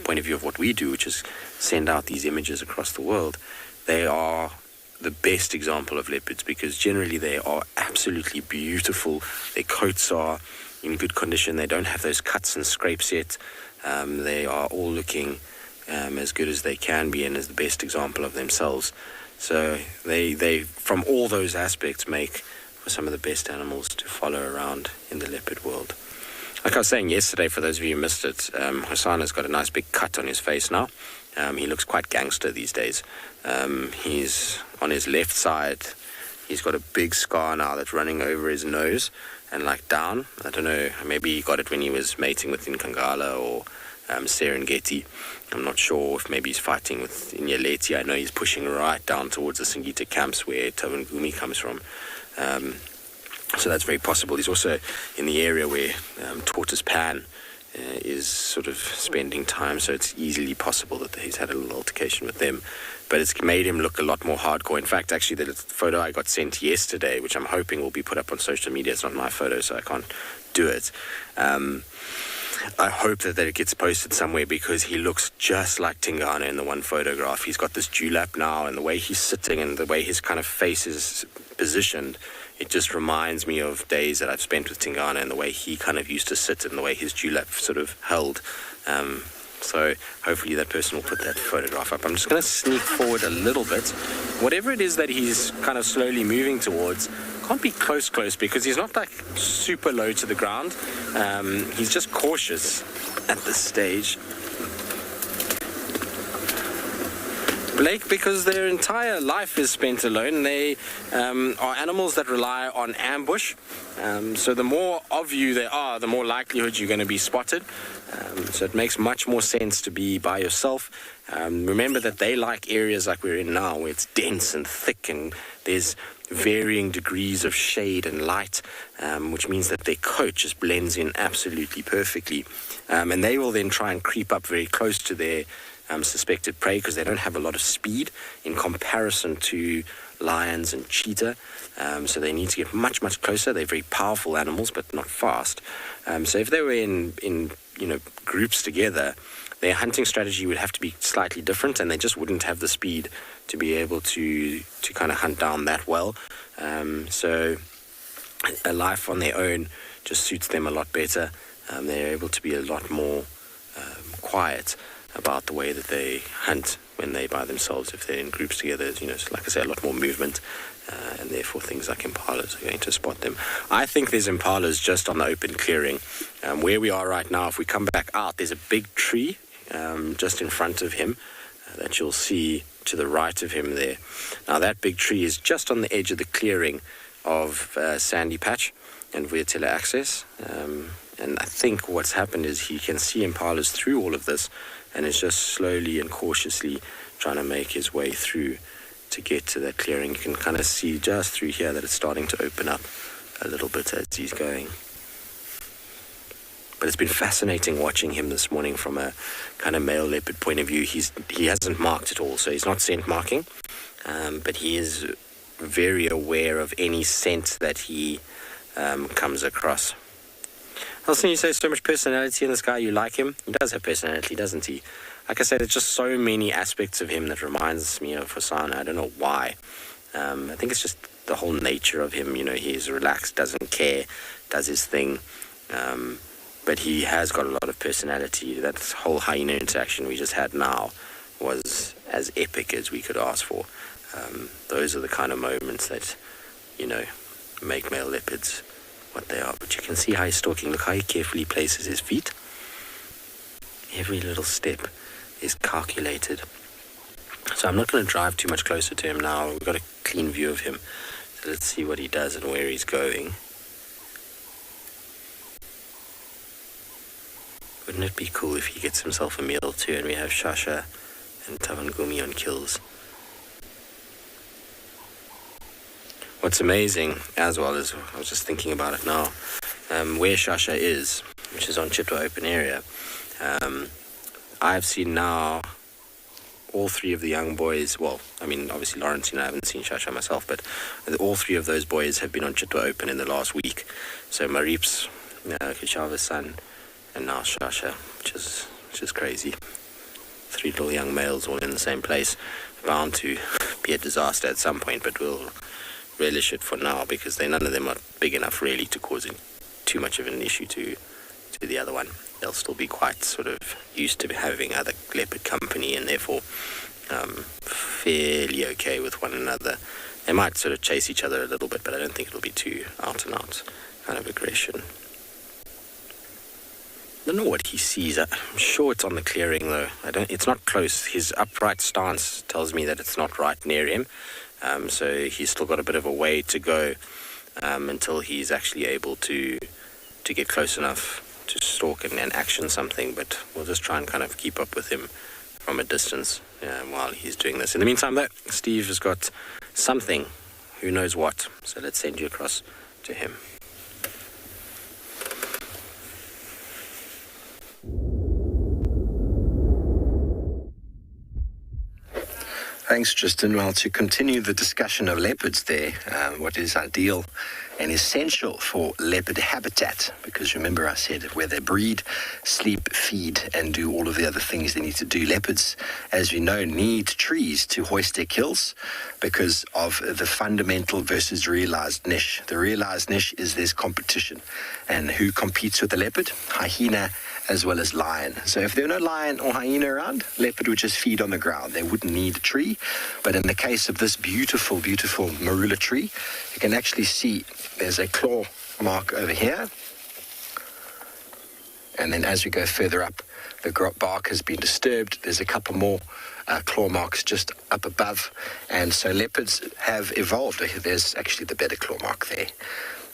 point of view of what we do, which is send out these images across the world, they are the best example of leopards, because generally they are absolutely beautiful. Their coats are in good condition. They don't have those cuts and scrapes yet. They are all looking as good as they can be, and as the best example of themselves. So they from all those aspects make for some of the best animals to follow around in the leopard world. Like I was saying yesterday, for those of you who missed it, Hosanna's got a nice big cut on his face now. He looks quite gangster these days. He's on his left side. He's got a big scar now that's running over his nose and down. I don't know, maybe he got it when he was mating with Nkangala or Serengeti. I'm not sure if maybe he's fighting with Inyaleti. I know he's pushing right down towards the Singita camps where Tavangumi comes from. So that's very possible. He's also in the area where Tortoise Pan is sort of spending time, so it's easily possible that he's had a little altercation with them. But it's made him look a lot more hardcore. In fact, actually, the photo I got sent yesterday, which I'm hoping will be put up on social media, it's not my photo, so I can't do it. I hope that it gets posted somewhere, because he looks just like Tingana in the one photograph. He's got this dewlap now, and the way he's sitting and the way his kind of face is positioned, it just reminds me of days that I've spent with Tingana and the way he kind of used to sit and the way his dewlap sort of held. So hopefully that person will put that photograph up. I'm just going to sneak forward a little bit. Whatever it is that he's kind of slowly moving towards, can't be close, because he's not super low to the ground. He's just cautious at this stage. Blake, because their entire life is spent alone, they are animals that rely on ambush. So the more of you there are, the more likelihood you're going to be spotted. So it makes much more sense to be by yourself. Remember that they like areas like we're in now, where it's dense and thick, and there's varying degrees of shade and light, which means that their coat just blends in absolutely perfectly. And they will then try and creep up very close to their suspected prey, because they don't have a lot of speed in comparison to lions and cheetah. So they need to get much, much closer. They're very powerful animals, but not fast. So if they were in groups together, their hunting strategy would have to be slightly different, and they just wouldn't have the speed to be able to kind of hunt down that well. So a life on their own just suits them a lot better. They're able to be a lot more quiet about the way that they hunt when they're by themselves. If they're in groups together, like I say, a lot more movement, and therefore things like impalas are going to spot them. I think there's impalas just on the open clearing. Where we are right now, if we come back out, there's a big tree just in front of him that you'll see to the right of him there. Now that big tree is just on the edge of the clearing of Sandy Patch and Vuyatela Access. And I think what's happened is he can see impalas through all of this, and is just slowly and cautiously trying to make his way through to get to that clearing. You can kind of see just through here that it's starting to open up a little bit as he's going. But it's been fascinating watching him this morning from a kind of male leopard point of view. He hasn't marked at all, so he's not scent marking, but he is very aware of any scent that he comes across. Alison, you say so much personality in this guy. You like him. He does have personality, doesn't he? Like I said, there's just so many aspects of him that reminds me of Hosanna. I don't know why. I think it's just the whole nature of him. He's relaxed, doesn't care, does his thing. But he has got a lot of personality. That whole hyena interaction we just had now was as epic as we could ask for. Those are the kind of moments that, make male leopards what they are. But you can see how he's stalking. Look how he carefully places his feet. Every little step is calculated. So I'm not going to drive too much closer to him now. We've got a clean view of him. So let's see what he does and where he's going. Wouldn't it be cool if he gets himself a meal too, and we have Shasha and Tavangumi on kills? What's amazing, as well as I was just thinking about it now, where Shasha is, which is on Chitwa open area, I've seen now all three of the young boys, well, I mean, obviously Lawrence, I haven't seen Shasha myself, but all three of those boys have been on Chitwa Open in the last week. So Mariep's, Kishava's son, and now Shasha, which is crazy. 3 little young males all in the same place. Bound to be a disaster at some point, but we'll relish it for now because none of them are big enough really to cause too much of an issue to the other one. They'll still be quite sort of used to having other leopard company and therefore fairly okay with one another. They might sort of chase each other a little bit, but I don't think it'll be too out and out kind of aggression. I don't know what he sees. I'm sure it's on the clearing though. It's not close. His upright stance tells me that it's not right near him. So he's still got a bit of a way to go until he's actually able to get close enough to stalk and action something, but we'll just try and kind of keep up with him from a distance while he's doing this. In the meantime, though, Steve has got something, who knows what, so let's send you across to him. Thanks, Tristan. Well, to continue the discussion of leopards there, what is ideal and essential for leopard habitat, because remember I said where they breed, sleep, feed, and do all of the other things they need to do. Leopards, as we know, need trees to hoist their kills because of the fundamental versus realized niche. The realized niche is there's competition. And who competes with the leopard? Hyena as well as lion. So if there were no lion or hyena around, leopard would just feed on the ground. They wouldn't need a tree. But in the case of this beautiful, beautiful marula tree, you can actually see there's a claw mark over here. And then as we go further up, the bark has been disturbed. There's a couple more claw marks just up above. And so leopards have evolved. There's actually the better claw mark there.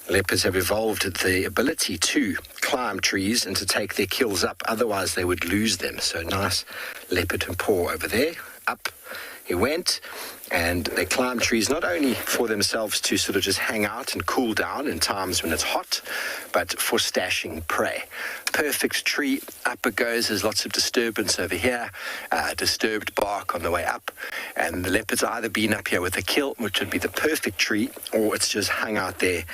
Leopards have evolved the ability to climb trees and to take their kills up. Otherwise, they would lose them. So nice leopard and paw over there. Up he went. And they climb trees not only for themselves to sort of just hang out and cool down in times when it's hot, but for stashing prey. Perfect tree, up it goes. There's lots of disturbance over here, disturbed bark on the way up. And the leopard's either been up here with a kill, which would be the perfect tree, or it's just hung out there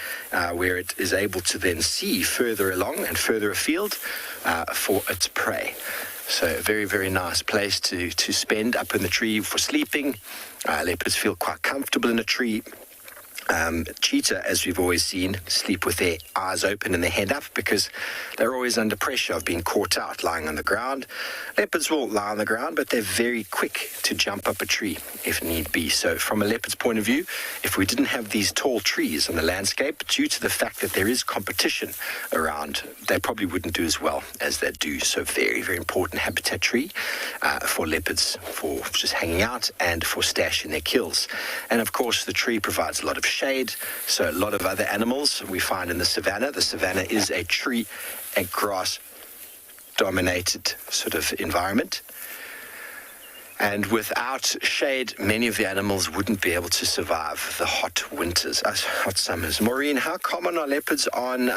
where it is able to then see further along and further afield for its prey. So a very, very nice place to spend up in the tree for sleeping. Leopards feel quite comfortable in a tree. Cheetah, as we've always seen, sleep with their eyes open and their head up because they're always under pressure of being caught out lying on the ground. Leopards will lie on the ground, but they're very quick to jump up a tree if need be. So from a leopard's point of view, if we didn't have these tall trees on the landscape, due to the fact that there is competition around, they probably wouldn't do as well as they do. So very, very important habitat tree for leopards, for just hanging out and for stashing their kills. And of course, the tree provides a lot of shade, so a lot of other animals we find in the savannah. The savannah is a tree and grass dominated sort of environment. And without shade, many of the animals wouldn't be able to survive the hot winters, hot summers. Maureen, how common are leopards on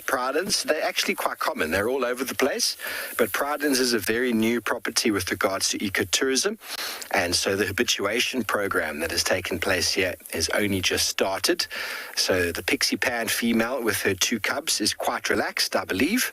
Pridens? They're actually quite common. They're all over the place. But Pridens is a very new property with regards to ecotourism. And so the habituation program that has taken place here is only just started. So the Pixie Pan female with her 2 cubs is quite relaxed, I believe.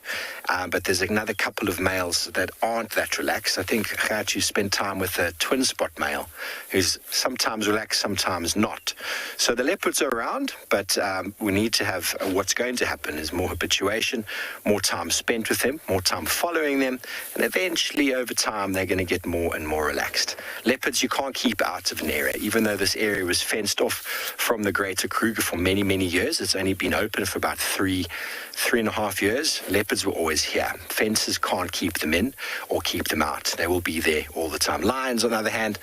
But there's another couple of males that aren't that relaxed. I think Gatu spent time with a twin spot male who's sometimes relaxed, sometimes not. So the leopards are around, but we need to have what's going to happen is more habituation, more time spent with them, more time following them, and eventually over time they're going to get more and more relaxed. Leopards you can't keep out of an area, even though this area was fenced off from the Greater Kruger for many, many years. It's only been open for about 3.5 years. Leopards were always here. Fences can't keep them in or keep them out. They will be there all the time. Lions, on the other hand,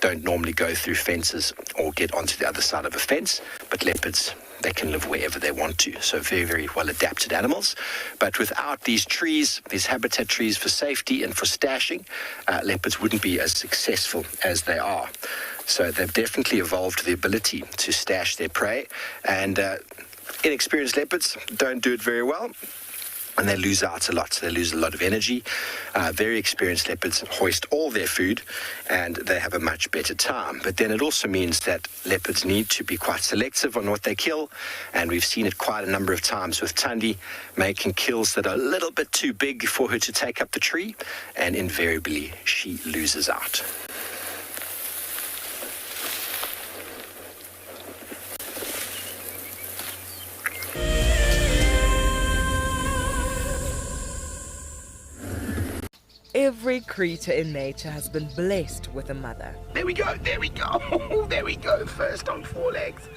don't normally go through fences or get onto the other side of a fence, but leopards, they can live wherever they want to. So very, very well adapted animals. But without these trees, these habitat trees for safety and for stashing, leopards wouldn't be as successful as they are. So they've definitely evolved the ability to stash their prey, and inexperienced leopards don't do it very well. and they lose out a lot. They lose a lot of energy. Very experienced leopards hoist all their food, and they have a much better time. But then it also means that leopards need to be quite selective on what they kill, and we've seen it quite a number of times with Thandi making kills that are a little bit too big for her to take up the tree, and invariably she loses out. Every creature in nature has been blessed with a mother. There we go, there we go, there we go, first on 4 legs.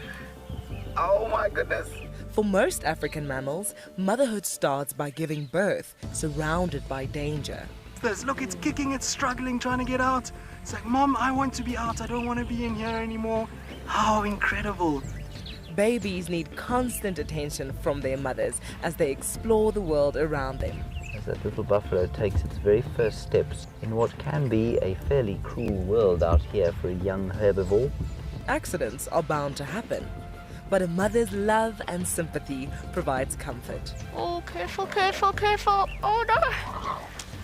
Oh my goodness. For most African mammals, motherhood starts by giving birth, surrounded by danger. Look, it's kicking, it's struggling, trying to get out. It's like, Mom, I want to be out, I don't want to be in here anymore. How incredible. Babies need constant attention from their mothers as they explore the world around them. As that little buffalo takes its very first steps in what can be a fairly cruel world out here for a young herbivore. Accidents are bound to happen, but a mother's love and sympathy provides comfort. Oh, careful, careful, careful. Oh no.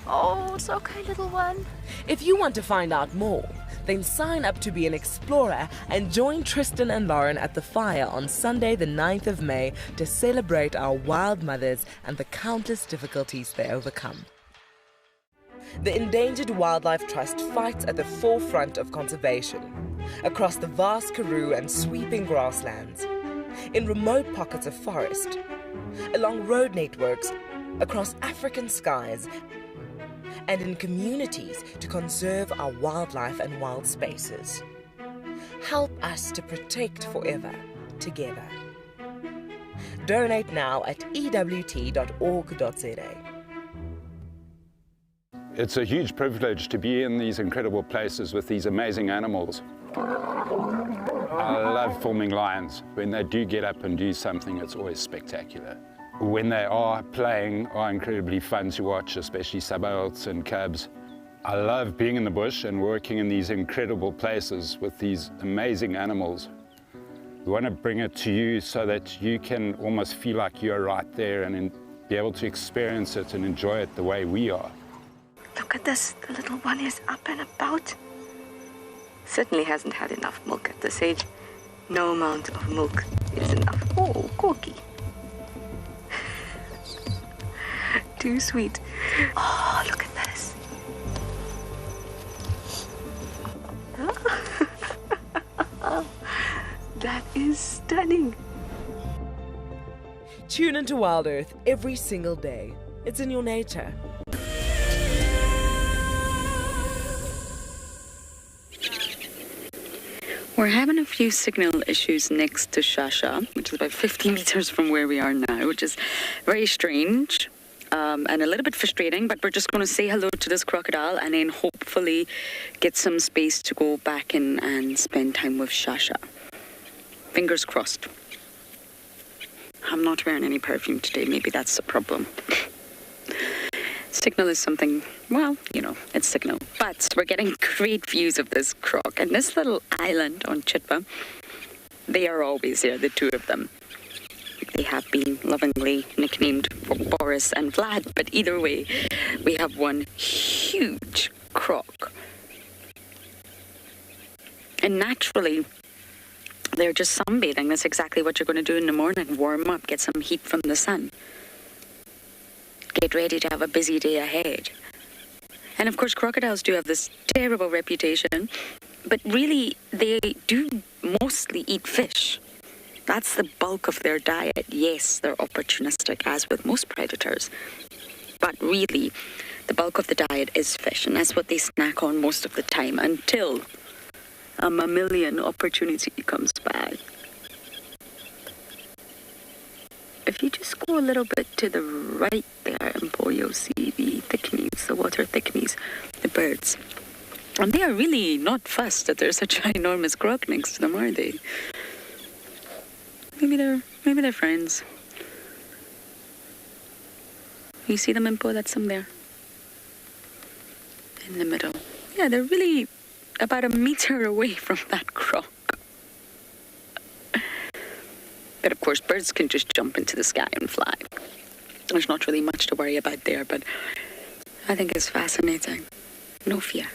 Oh, it's okay, little one. If you want to find out more, then sign up to be an explorer and join Tristan and Lauren at the fire on Sunday the 9th of May to celebrate our wild mothers and the countless difficulties they overcome. The Endangered Wildlife Trust fights at the forefront of conservation, across the vast Karoo and sweeping grasslands, in remote pockets of forest, along road networks, across African skies, and in communities to conserve our wildlife and wild spaces. Help us to protect forever, together. Donate now at ewt.org.za. It's a huge privilege to be in these incredible places with these amazing animals. I love filming lions. When they do get up and do something, it's always spectacular. When they are playing, are incredibly fun to watch, especially sub-adults and cubs. I love being in the bush and working in these incredible places with these amazing animals. We want to bring it to you so that you can almost feel like you're right there and be able to experience it and enjoy it the way we are. Look at this, the little one is up and about. Certainly hasn't had enough milk at this age. No amount of milk is enough. Oh, Corky. Too sweet. Oh, look at this. That is stunning. Tune into Wild Earth every single day. It's in your nature. We're having a few signal issues next to Shasha, which is about 50 meters from where we are now, which is very strange. And a little bit frustrating, but we're just going to say hello to this crocodile and then hopefully get some space to go back in and spend time with Shasha. Fingers crossed. I'm not wearing any perfume today. Maybe that's the problem. Signal is something, well, you know, it's signal. But we're getting great views of this croc. And this little island on Chitwa, they are always here, the two of them. They have been lovingly nicknamed Boris and Vlad, but either way, we have one huge croc. And naturally, they're just sunbathing. That's exactly what you're going to do in the morning. Warm up, get some heat from the sun. Get ready to have a busy day ahead. And of course, crocodiles do have this terrible reputation, but really, they do mostly eat fish. That's the bulk of their diet. Yes, they're opportunistic, as with most predators. But really, the bulk of the diet is fish, and that's what they snack on most of the time until a mammalian opportunity comes by. If you just go a little bit to the right there, Empo, you'll see the thickneys, the water thickneys, the birds. And they are really not fussed that there's such an enormous croc next to them, are they? Maybe they're friends. You see them, Empo? That's them there. In the middle. Yeah, they're really about a meter away from that croc. But of course, birds can just jump into the sky and fly. There's not really much to worry about there, but I think it's fascinating. No fear.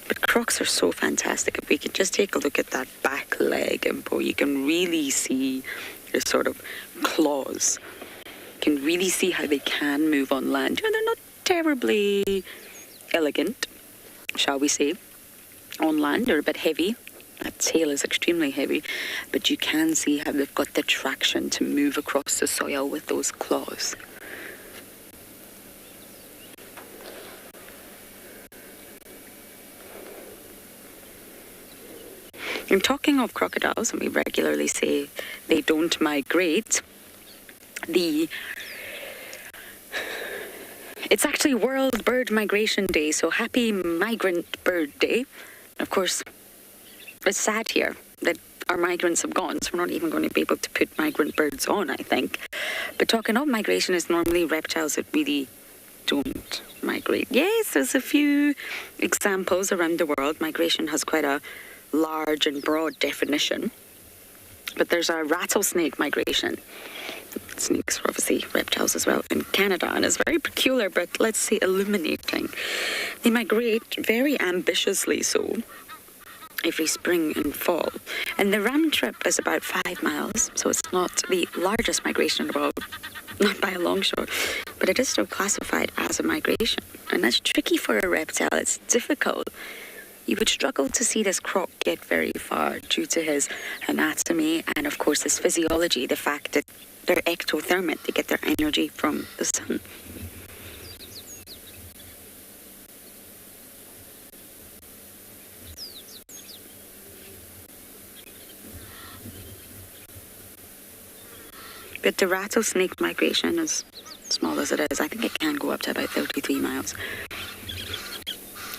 But crocs are so fantastic. If we could just take a look at that back leg, Impo, you can really see the sort of claws. You can really see how they can move on land. They're not terribly elegant, shall we say, on land. They're a bit heavy. That tail is extremely heavy, but you can see how they've got the traction to move across the soil with those claws. And talking of crocodiles, and we regularly say they don't migrate, it's actually World Bird Migration Day, so happy Migrant Bird Day. Of course, it's sad here that our migrants have gone, so we're not even going to be able to put migrant birds on, I think. But talking of migration, it's normally reptiles that really don't migrate. Yes, there's a few examples around the world. Migration has quite a large and broad definition. But there's a rattlesnake migration. Snakes are obviously reptiles as well in Canada, and it's very peculiar, but let's say illuminating. They migrate very ambitiously so every spring and fall. And the round trip is about 5 miles, so it's not the largest migration in the world, not by a long shot, but it is still classified as a migration. And that's tricky for a reptile. It's difficult. You would struggle to see this croc get very far due to his anatomy and, of course, his physiology, the fact that they're ectothermic. They get their energy from the sun. But the rattlesnake migration, as small as it is, I think it can go up to about 33 miles.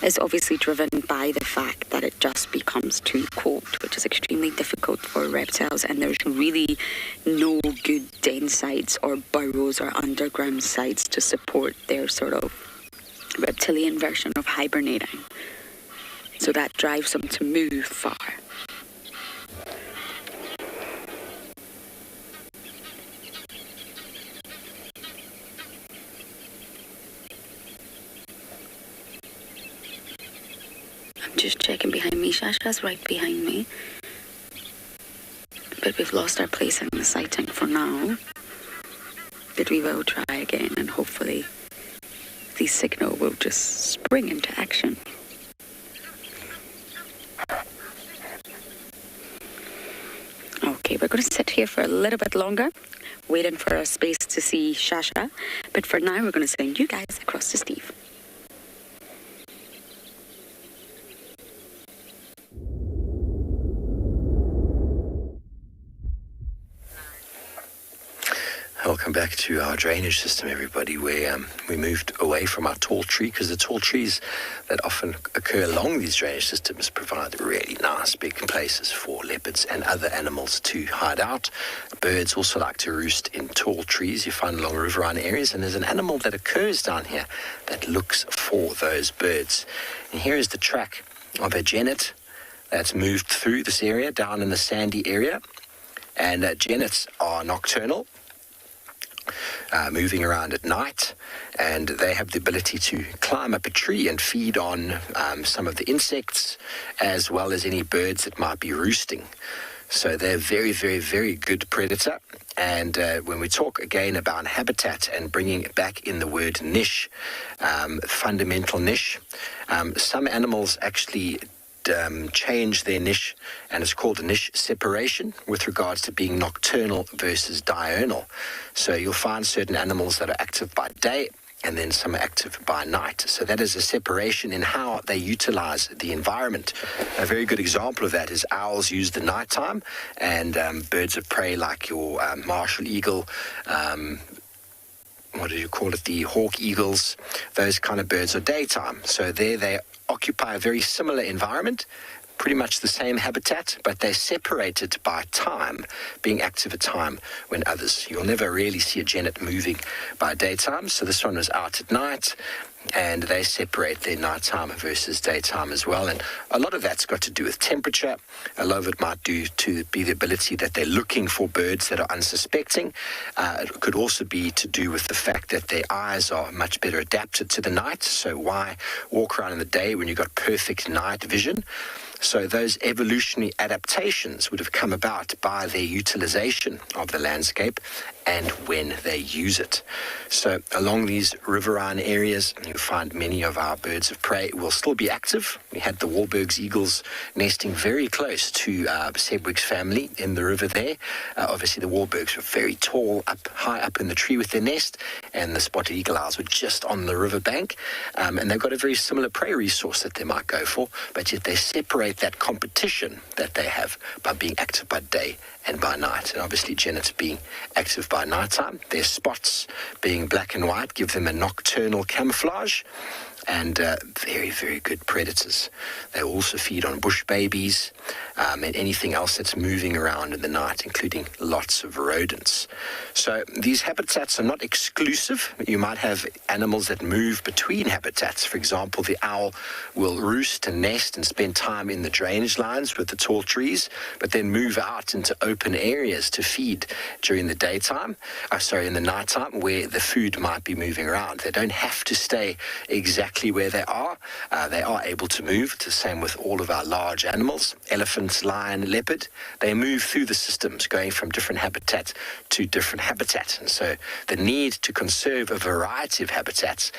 Is obviously driven by the fact that it just becomes too cold, which is extremely difficult for reptiles, and there's really no good den sites or burrows or underground sites to support their sort of reptilian version of hibernating. So that drives them to move far. Just checking behind me. Shasha's right behind me. But we've lost our place in the sighting for now. But we will try again, and hopefully the signal will just spring into action. Okay, we're going to sit here for a little bit longer, waiting for a space to see Shasha. But for now, we're going to send you guys across to Steve. Welcome back to our drainage system, everybody, where we moved away from our tall tree, because the tall trees that often occur along these drainage systems provide really nice big places for leopards and other animals to hide out. Birds also like to roost in tall trees you find along riverine areas, and there's an animal that occurs down here that looks for those birds. And here is the track of a genet that's moved through this area down in the sandy area, and genets are nocturnal, moving around at night, and they have the ability to climb up a tree and feed on some of the insects as well as any birds that might be roosting. So they're very, very, very good predator. And when we talk again about habitat and bringing back in the word niche, fundamental niche, some animals actually change their niche, and it's called a niche separation with regards to being nocturnal versus diurnal. So you'll find certain animals that are active by day and then some are active by night. So that is a separation in how they utilize the environment. A very good example of that is owls use the nighttime, and birds of prey like your martial eagle, what do you call it, the hawk eagles, those kind of birds are daytime. So there they occupy a very similar environment, pretty much the same habitat, but they're separated by time, being active at time when others. You'll never really see a genet moving by daytime, so this one was out at night, and they separate their nighttime versus daytime as well. And a lot of that's got to do with temperature. A lot of it might be the ability that they're looking for birds that are unsuspecting. It could also be to do with the fact that their eyes are much better adapted to the night. So why walk around in the day when you've got perfect night vision? So those evolutionary adaptations would have come about by their utilization of the landscape and when they use it. So along these riverine areas, you'll find many of our birds of prey will still be active. We had the Wahlberg's eagles nesting very close to Sedgwick's family in the river there. Obviously, the Wahlbergs were very tall, high up in the tree with their nest, and the spotted eagle owls were just on the riverbank. And they've got a very similar prey resource that they might go for, but yet they separate that competition that they have by being active by day and by night. And obviously genets being active by nighttime, their spots being black and white give them a nocturnal camouflage, and very, very good predators. They also feed on bush babies and anything else that's moving around in the night, including lots of rodents. So these habitats are not exclusive. You might have animals that move between habitats. For example, the owl will roost and nest and spend time in the drainage lines with the tall trees, but then move out into open areas to feed during the daytime, in the nighttime, where the food might be moving around. They don't have to stay exactly where they are. They are able to move. It's the same with all of our large animals, elephants, lion, leopard. They move through the systems, going from different habitat to different habitat. And so the need to conserve a variety of habitats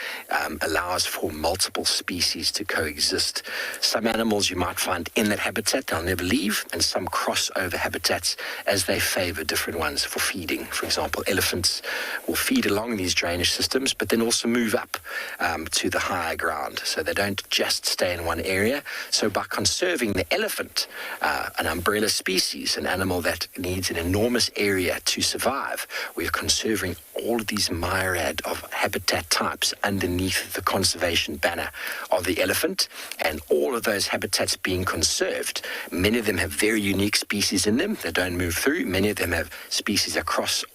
allows for multiple species to coexist. Some animals you might find in that habitat, they'll never leave, and some cross over habitats as they favor different ones for feeding. For example, elephants will feed along these drainage systems, but then also move up to the higher ground, so they don't just stay in one area. So by conserving the elephant, an umbrella species, an animal that needs an enormous area to survive, we are conserving all of these myriad of habitat types underneath the conservation banner of the elephant, and all of those habitats being conserved. Many of them have very unique species in them that don't move through. Many of them have species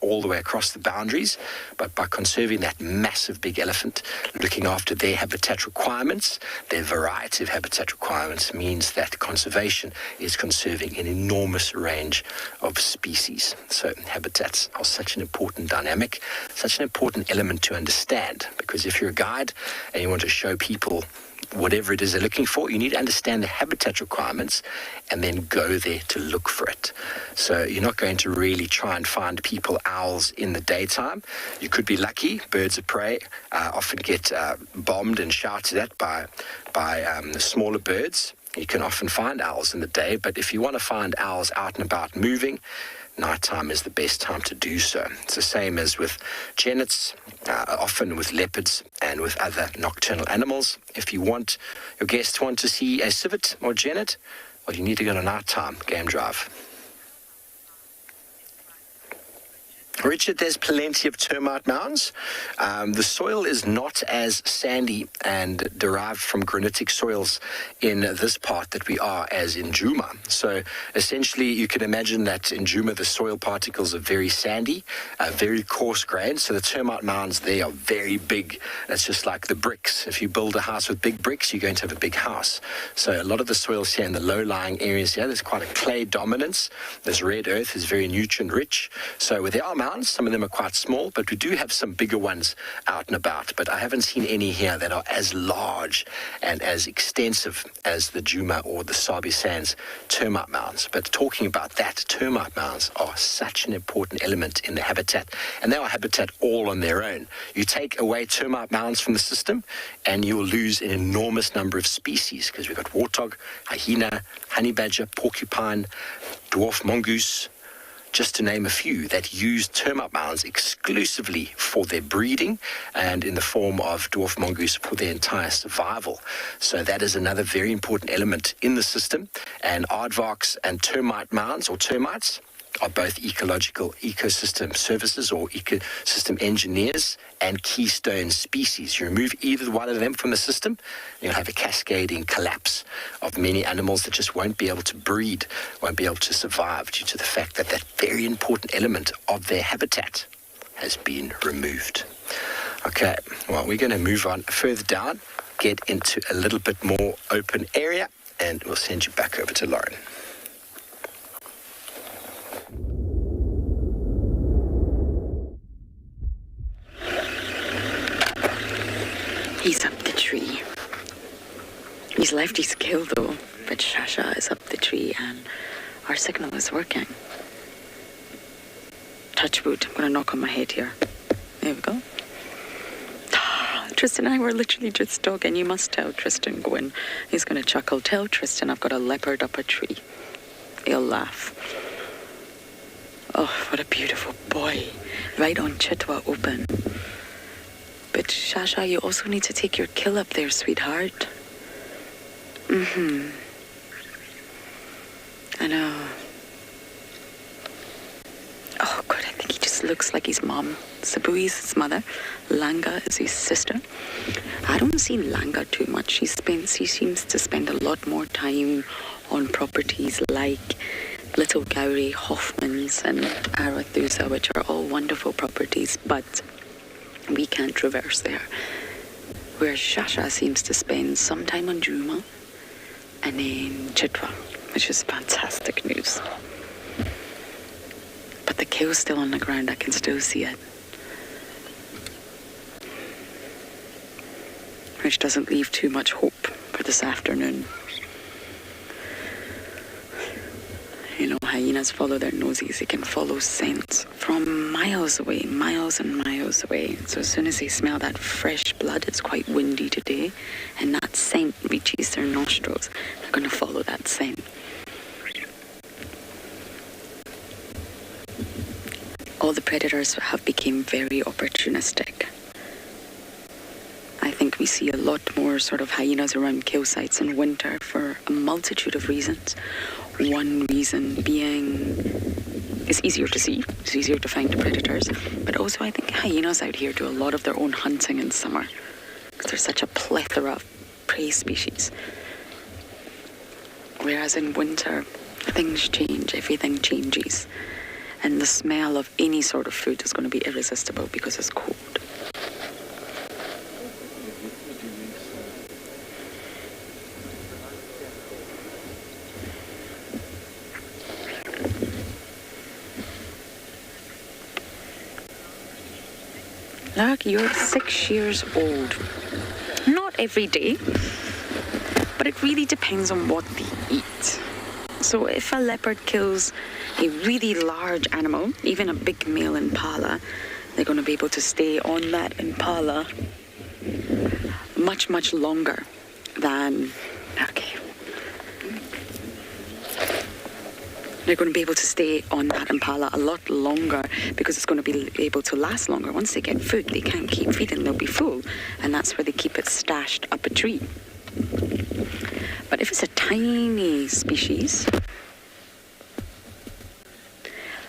all the way across the boundaries, but by conserving that massive big elephant, looking after their habitat requirements, their variety of habitat requirements, means that conservation is conserving an enormous range of species. So habitats are such an important dynamic, such an important element to understand, because if you're a guide and you want to show people whatever it is they're looking for, you need to understand the habitat requirements and then go there to look for it. So you're not going to really try and find people owls in the daytime. You could be lucky. Birds of prey often get bombed and shouted at by the smaller birds. You can often find owls in the day, but if you want to find owls out and about moving, nighttime is the best time to do so. It's the same as with genets, often with leopards and with other nocturnal animals. If your guests want to see a civet or genet, well, you need to go on a nighttime game drive. Richard, there's plenty of termite mounds. The soil is not as sandy and derived from granitic soils in this part that we are as in Djuma. So essentially you can imagine that in Djuma the soil particles are very sandy, very coarse grained. So the termite mounds there are very big. That's just like the bricks. If you build a house with big bricks, you're going to have a big house. So a lot of the soils here in the low-lying areas here, there's quite a clay dominance. This red earth is very nutrient rich. So where there are mounds, some of them are quite small, but we do have some bigger ones out and about. But I haven't seen any here that are as large and as extensive as the Djuma or the Sabi Sands termite mounds. But talking about that, termite mounds are such an important element in the habitat, and they are habitat all on their own. You take away termite mounds from the system, and you will lose an enormous number of species, because we've got warthog, hyena, honey badger, porcupine, dwarf mongoose, just to name a few, that use termite mounds exclusively for their breeding, and in the form of dwarf mongoose for their entire survival. So that is another very important element in the system. And aardvarks and termite mounds, or termites, are both ecological ecosystem services or ecosystem engineers and keystone species. You remove either one of them from the system, you'll have a cascading collapse of many animals that just won't be able to breed, won't be able to survive due to the fact that that very important element of their habitat has been removed. Okay, well, we're going to move on further down, get into a little bit more open area, and we'll send you back over to Lauren. He's up the tree. He's left his kill though, but Shasha is up the tree and our signal is working. Touch wood, I'm gonna knock on my head here. There we go. Tristan and I were literally just talking. You must tell Tristan, Gwen. He's gonna chuckle. Tell Tristan I've got a leopard up a tree. He'll laugh. Oh, what a beautiful boy. Right on Chitwa open. But Shasha, you also need to take your kill up there, sweetheart. I know. Oh, God, I think he just looks like his mom. Sabui is his mother. Langa is his sister. I don't see Langa too much. He seems to spend a lot more time on properties like Little Gowrie, Hoffman's, and Arathusa, which are all wonderful properties, but we can't traverse there. Whereas Shasha seems to spend some time on Juma and then Chitwa, which is fantastic news. But the kill's still on the ground, I can still see it. Which doesn't leave too much hope for this afternoon. You know, hyenas follow their noses. They can follow scents from miles away, miles and miles away. So as soon as they smell that fresh blood, it's quite windy today, and that scent reaches their nostrils, they're going to follow that scent. All the predators have become very opportunistic. I think we see a lot more sort of hyenas around kill sites in winter for a multitude of reasons. One reason being it's easier to see, it's easier to find the predators, but also I think hyenas out here do a lot of their own hunting in summer because there's such a plethora of prey species. Whereas in winter, things change, everything changes, and the smell of any sort of food is going to be irresistible because it's cold. Look, you're 6 years old. Not every day, but it really depends on what they eat. So if a leopard kills a really large animal, even a big male impala, they're going to be able to stay on that impala much, much longer than... Okay. They're going to be able to stay on that impala a lot longer because it's going to be able to last longer. Once they get food, they can't keep feeding, they'll be full. And that's where they keep it stashed up a tree. But if it's a tiny species,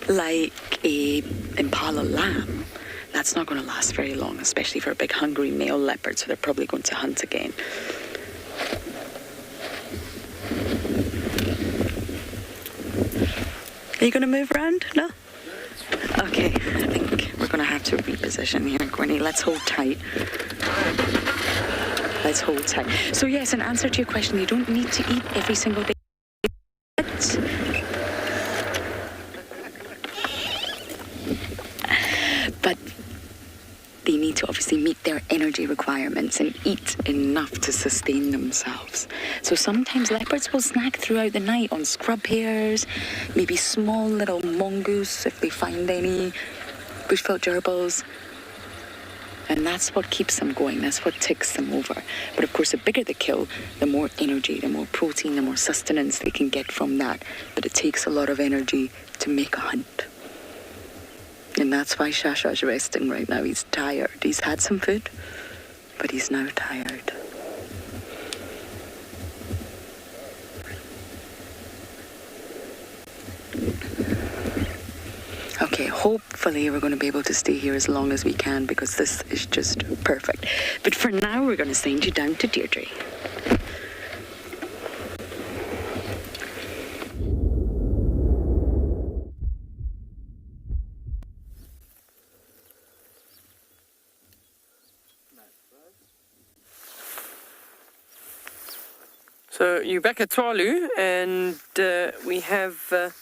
like a impala lamb, that's not going to last very long, especially for a big hungry male leopard, so they're probably going to hunt again. Are you going to move around? No? Okay, I think we're going to have to reposition here, Gwenny. Let's hold tight. Let's hold tight. So yes, in answer to your question, you don't need to eat every single day. But they need to obviously meet their energy requirements and eat enough to sustain themselves. So sometimes leopards will snack throughout the night on scrub hares, maybe small little mongoose if they find any, bushveld gerbils. And that's what keeps them going, that's what ticks them over. But of course, the bigger the kill, the more energy, the more protein, the more sustenance they can get from that. But it takes a lot of energy to make a hunt. And that's why Shasha's resting right now. He's tired. He's had some food, but he's now tired. Okay, hopefully we're going to be able to stay here as long as we can because this is just perfect. But for now, we're going to send you down to Deirdre. So you're back at Tswalu, and we have a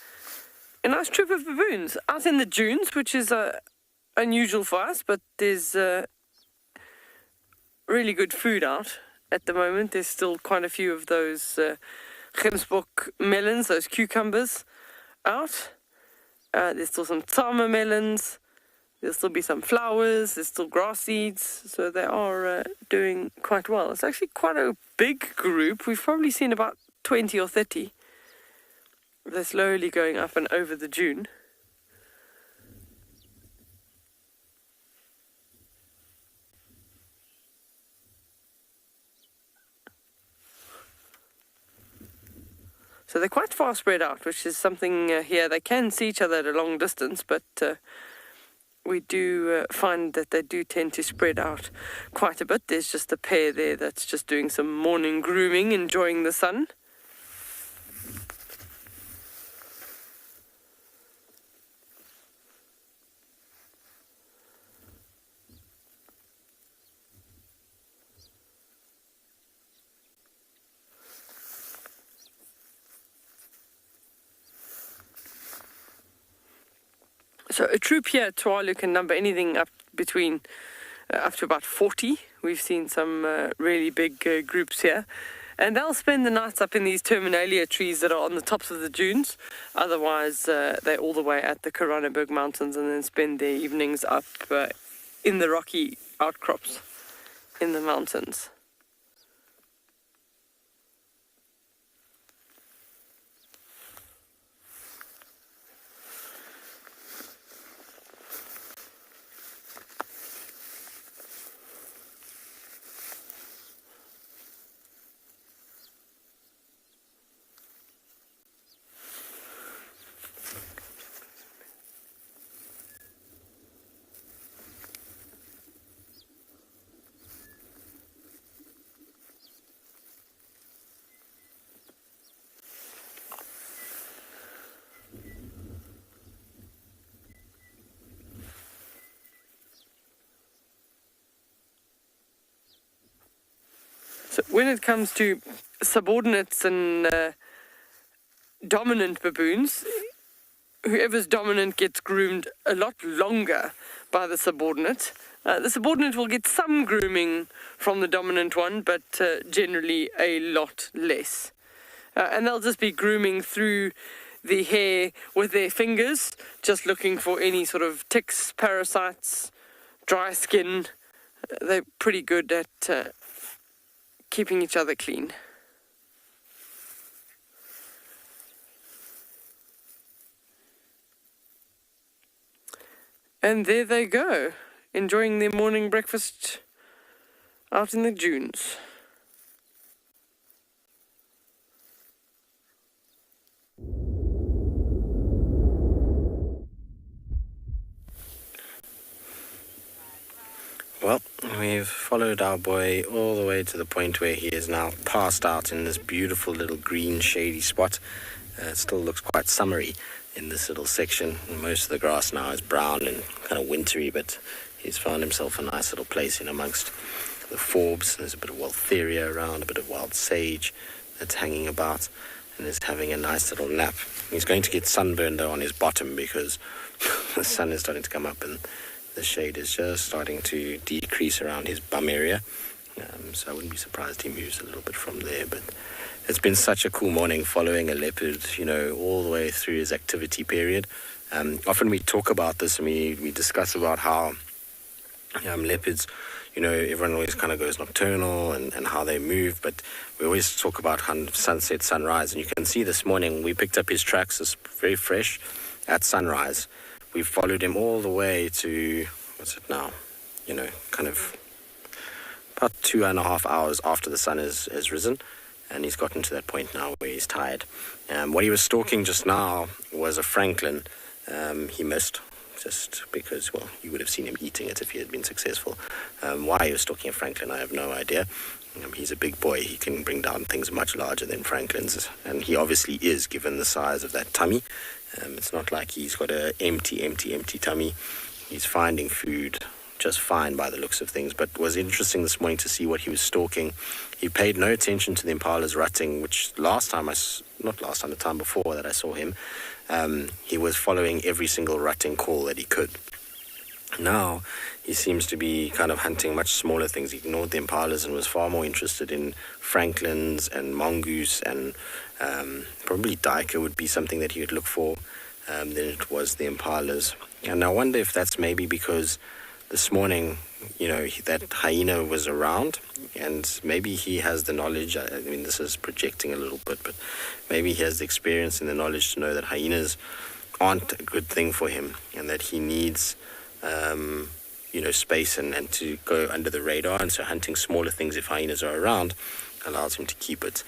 nice troop of baboons out in the dunes, which is unusual for us, but there's really good food out at the moment. There's still quite a few of those Gemsbok melons, those cucumbers out. There's still some tama melons. There'll still be some flowers. There's still grass seeds. So they are doing quite well. It's actually quite a big group. We've probably seen about 20 or 30. They're slowly going up and over the dune. So they're quite far spread out, which is something here. They can see each other at a long distance, but we do find that they do tend to spread out quite a bit. There's just a pair there that's just doing some morning grooming, enjoying the sun. So a troop here at Tswalu can number anything up between up to about 40. We've seen some really big groups here. And they'll spend the nights up in these terminalia trees that are on the tops of the dunes. Otherwise, they're all the way at the Koranenberg Mountains and then spend their evenings up in the rocky outcrops in the mountains. So when it comes to subordinates and dominant baboons, whoever's dominant gets groomed a lot longer by the subordinate. The subordinate will get some grooming from the dominant one, but generally a lot less. And they'll just be grooming through the hair with their fingers, just looking for any sort of ticks, parasites, dry skin. They're pretty good at keeping each other clean. And there they go, enjoying their morning breakfast out in the dunes. Well, we've followed our boy all the way to the point where he is now passed out in this beautiful little green shady spot. It still looks quite summery in this little section. Most of the grass now is brown and kind of wintry, but he's found himself a nice little place in amongst the forbs. There's a bit of witheria around, a bit of wild sage that's hanging about, and is having a nice little nap. He's going to get sunburned though on his bottom because the sun is starting to come up and the shade is just starting to decrease around his bum area. So I wouldn't be surprised he moves a little bit from there. But it's been such a cool morning following a leopard, all the way through his activity period. Often we talk about this and we discuss about how leopards, everyone always kind of goes nocturnal and how they move. But we always talk about sunset, sunrise. And you can see this morning we picked up his tracks, it's very fresh, at sunrise. We've followed him all the way to, what's it now, kind of about 2.5 hours after the sun has risen, and he's gotten to that point now where he's tired. What he was stalking just now was a francolin. He missed, just because, well, you would have seen him eating it if he had been successful. Why he was stalking a francolin, I have no idea. He's a big boy. He can bring down things much larger than francolins, and he obviously is, given the size of that tummy. It's not like he's got an empty tummy. He's finding food just fine by the looks of things, but was interesting this morning to see what he was stalking. He paid no attention to the impalas rutting, which the time before that I saw him, he was following every single rutting call that he could. Now he seems to be kind of hunting much smaller things. He ignored the impalas and was far more interested in francolins and mongoose, and probably duiker would be something that he would look for than it was the impalas. And I wonder if that's maybe because this morning, that hyena was around, and maybe he has the knowledge. I mean, this is projecting a little bit, but maybe he has the experience and the knowledge to know that hyenas aren't a good thing for him, and that he needs space and to go under the radar. And so hunting smaller things, if hyenas are around, allows him to keep it.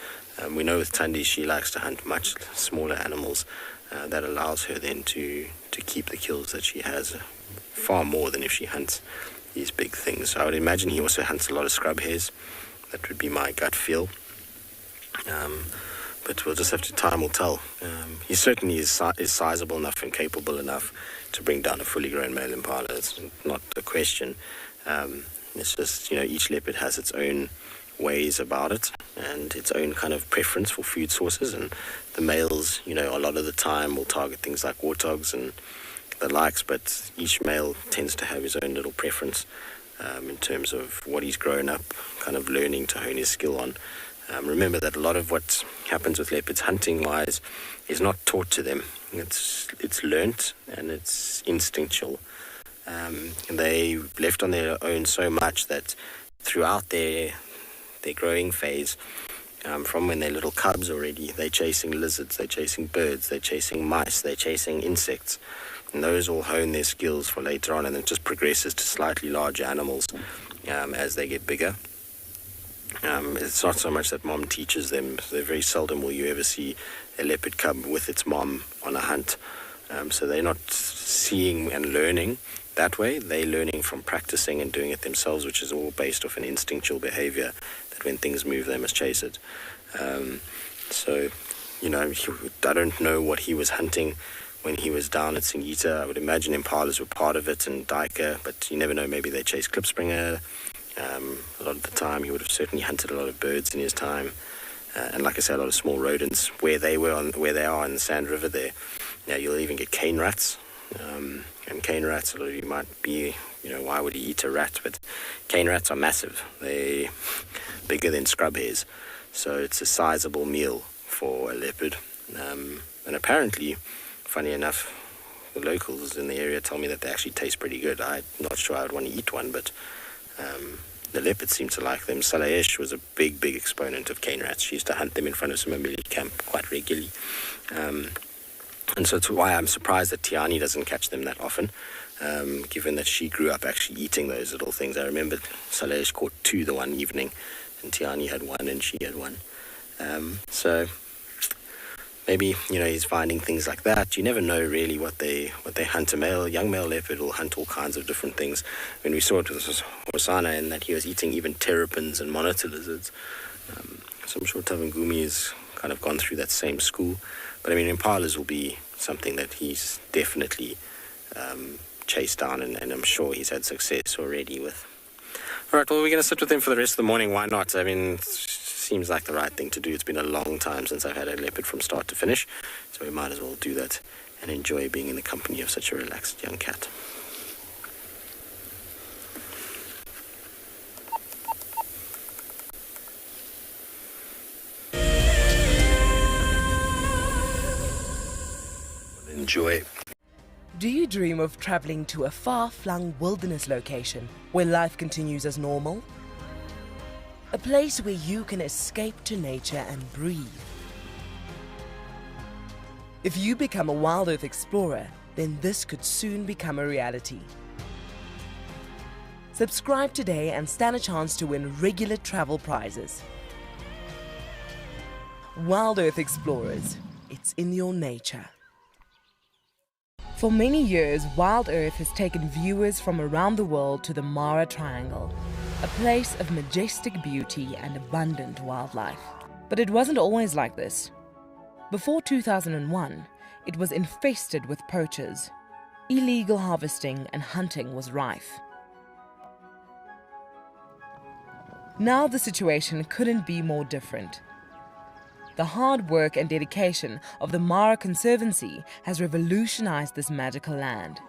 We know with Thandi, she likes to hunt much smaller animals. That allows her then to keep the kills that she has, far more than if she hunts these big things. So I would imagine he also hunts a lot of scrub hares. That would be my gut feel. But we'll just have to, time will tell. He certainly is sizable enough and capable enough to bring down a fully grown male impala. It's not a question. It's just, each leopard has its own ways about it and its own kind of preference for food sources, and the males, a lot of the time will target things like warthogs and the likes, but each male tends to have his own little preference in terms of what he's grown up kind of learning to hone his skill on. Remember that a lot of what happens with leopards hunting-wise is not taught to them. It's learnt and it's instinctual. And they left on their own so much that throughout their growing phase, from when they're little cubs already, they're chasing lizards, they're chasing birds, they're chasing mice, they're chasing insects. And those all hone their skills for later on, and it just progresses to slightly larger animals as they get bigger. It's not so much that mom teaches them. Very seldom will you ever see a leopard cub with its mom on a hunt. So they're not seeing and learning that way. They're learning from practicing and doing it themselves, which is all based off an instinctual behavior that when things move, they must chase it. I don't know what he was hunting when he was down at Singita. I would imagine impalas were part of it and duiker, but you never know, maybe they chase klipspringer. A lot of the time he would have certainly hunted a lot of birds in his time, and like I said, a lot of small rodents where they are in the Sand River there. Now you'll even get cane rats, and cane rats, a lot of you might be, why would he eat a rat? But cane rats are massive. They're bigger than scrub hares, so it's a sizable meal for a leopard. And apparently, funny enough, the locals in the area tell me that they actually taste pretty good. I'm not sure I would want to eat one, but the leopards seem to like them. Salayesh was a big exponent of cane rats. She used to hunt them in front of Simambili camp quite regularly. And so it's why I'm surprised that Tiani doesn't catch them that often, given that she grew up actually eating those little things. I remember Salayesh caught 2 the one evening, and Tiani had 1 and she had 1. So maybe, he's finding things like that. You never know really what they hunt. A young male leopard will hunt all kinds of different things. When we saw it with Hosana, in that he was eating even terrapins and monitor lizards. So I'm sure Tavangumi has kind of gone through that same school. But impalas will be something that he's definitely chased down, and I'm sure he's had success already with. All right, well, we're going to sit with him for the rest of the morning. Why not? Seems like the right thing to do. It's been a long time since I've had a leopard from start to finish, so we might as well do that and enjoy being in the company of such a relaxed young cat. Enjoy. Do you dream of traveling to a far-flung wilderness location where life continues as normal? A place where you can escape to nature and breathe. If you become a Wild Earth explorer, then this could soon become a reality. Subscribe today and stand a chance to win regular travel prizes. Wild Earth Explorers, it's in your nature. For many years, Wild Earth has taken viewers from around the world to the Mara Triangle, a place of majestic beauty and abundant wildlife. But it wasn't always like this. Before 2001, it was infested with poachers. Illegal harvesting and hunting was rife. Now the situation couldn't be more different. The hard work and dedication of the Mara Conservancy has revolutionized this magical land.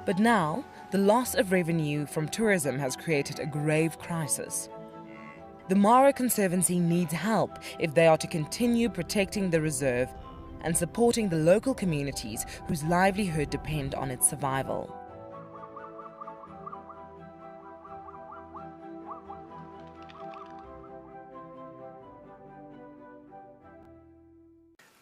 But now, the loss of revenue from tourism has created a grave crisis. The Mara Conservancy needs help if they are to continue protecting the reserve and supporting the local communities whose livelihood depend on its survival.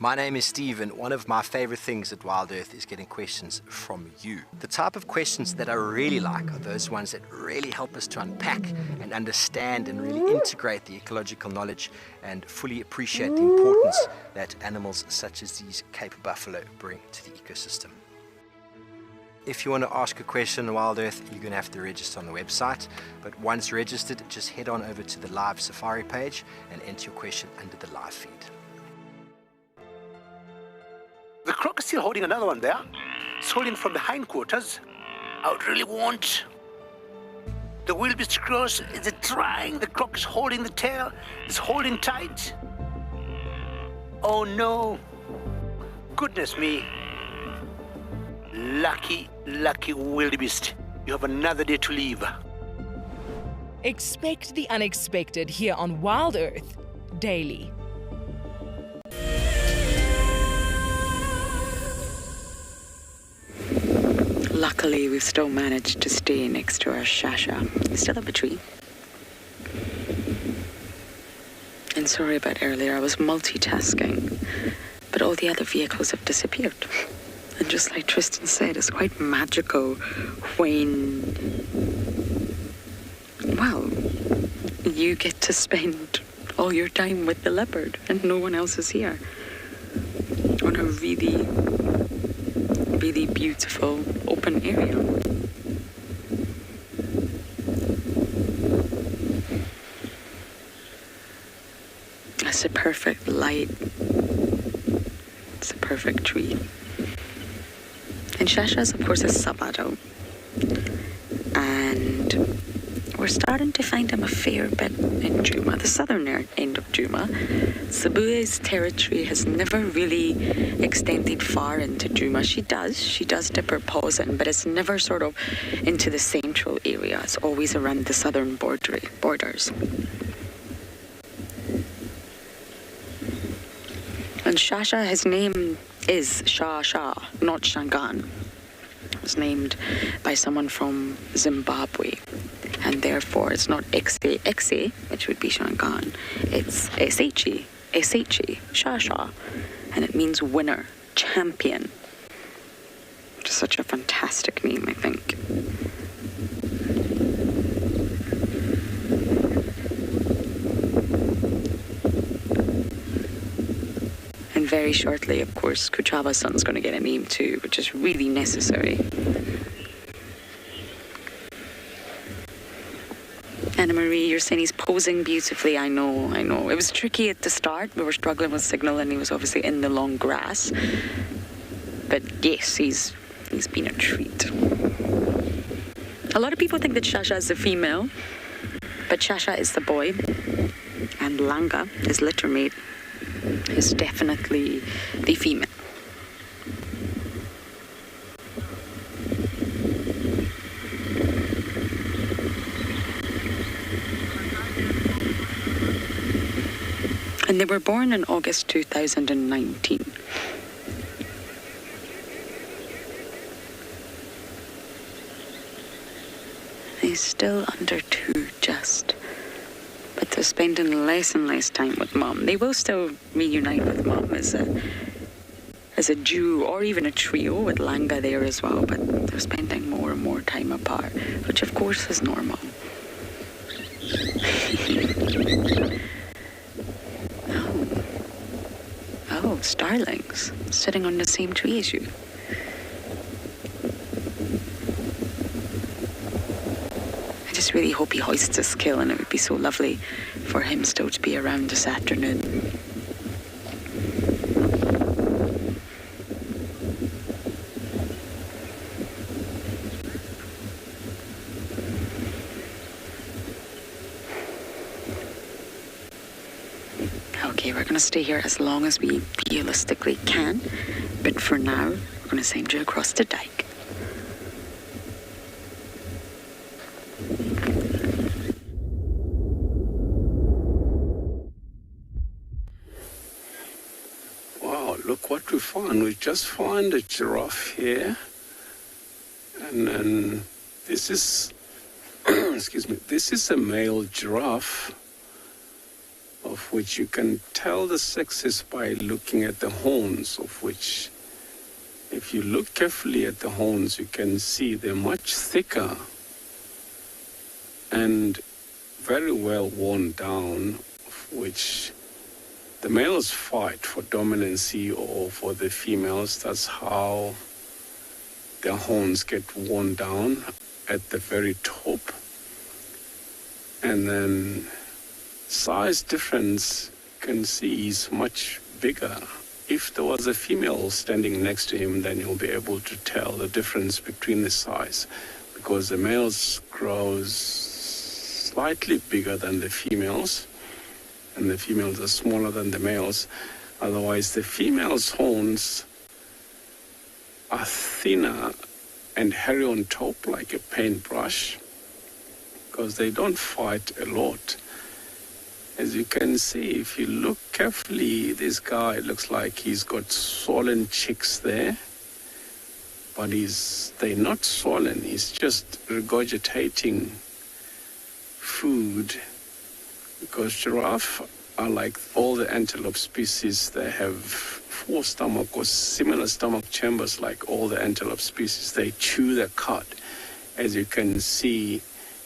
My name is Steve, and one of my favorite things at Wild Earth is getting questions from you. The type of questions that I really like are those ones that really help us to unpack and understand and really integrate the ecological knowledge and fully appreciate the importance that animals such as these Cape buffalo bring to the ecosystem. If you want to ask a question on Wild Earth, you're going to have to register on the website. But once registered, just head on over to the live safari page and enter your question under the live feed. The croc is still holding another one there. It's holding from the hindquarters. I would really want. The wildebeest cross is trying. The croc is holding the tail. It's holding tight. Oh no. Goodness me. Lucky wildebeest. You have another day to live. Expect the unexpected here on Wild Earth daily. Luckily, we've still managed to stay next to our Shasha. Still up a tree. And sorry about earlier, I was multitasking, but all the other vehicles have disappeared. And just like Tristan said, it's quite magical when, well, you get to spend all your time with the leopard and no one else is here. On a really beautiful open area. It's a perfect light. It's a perfect tree. And Shasha is, of course, a sub-adult. And we're starting to find him a fair bit in Djuma, the southern end of Djuma. Sabue's territory has never really extended far into Djuma. She does dip her paws in, but it's never sort of into the central area. It's always around the southern borders. And Shasha, his name is Shasha, not Shangan. It was named by someone from Zimbabwe. And therefore, it's not Exe, which would be Shangan. It's Esechi, Shasha. And it means winner, champion. Which is such a fantastic name, I think. And very shortly, of course, Kuchava's son's going to get a name too, which is really necessary. Anna Marie, you're saying he's posing beautifully. I know. It was tricky at the start. We were struggling with signal and he was obviously in the long grass. But yes, he's been a treat. A lot of people think that Shasha is the female, but Shasha is the boy. And Langa, his littermate, is definitely the female. And they were born in August 2019. He's still under 2 just. But they're spending less and less time with Mom. They will still reunite with Mom as a duo or even a trio with Langa there as well, but they're spending more and more time apart, which of course is normal. Oh, starlings sitting on the same tree as you. I just really hope he hoists his kill, and it would be so lovely for him still to be around this afternoon. Okay, we're going to stay here as long as we realistically can, but for now, we're going to send you across the dike. Wow, look what we found. We just found a giraffe here. And then this is, excuse me, this is a male giraffe, of which you can tell the sexes by looking at the horns, of which, if you look carefully at the horns, you can see they're much thicker and very well worn down, of which the males fight for dominancy or for the females. That's how their horns get worn down at the very top. And then size difference, you can see he's much bigger. If there was a female standing next to him, then you'll be able to tell the difference between the size, because the males grow slightly bigger than the females, and the females are smaller than the males. Otherwise, the female's horns are thinner and hairy on top like a paintbrush, because they don't fight a lot. As you can see, if you look carefully, this guy looks like he's got swollen cheeks there, but they're not swollen, he's just regurgitating food, because giraffe are like all the antelope species. They have four stomach or similar stomach chambers like all the antelope species. They chew the cud. As you can see,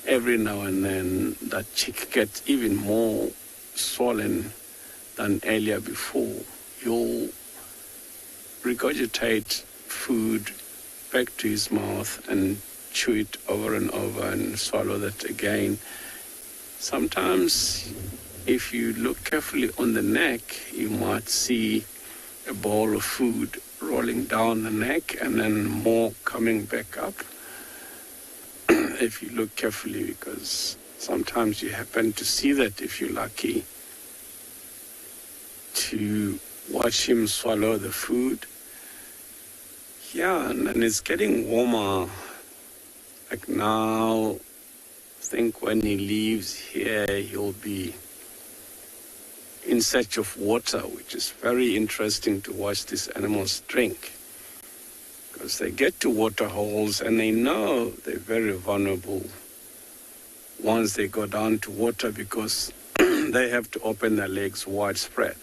every now and then that cheek gets even more swollen than earlier before. You'll regurgitate food back to his mouth and chew it over and over and swallow that again. Sometimes, if you look carefully on the neck, you might see a bowl of food rolling down the neck and then more coming back up. If you look carefully, because sometimes you happen to see that if you're lucky to watch him swallow the food. Yeah, and then it's getting warmer. Like now, I think when he leaves here, he'll be in search of water, which is very interesting to watch these animals drink. Because they get to water holes and they know they're very vulnerable once they go down to water, because they have to open their legs widespread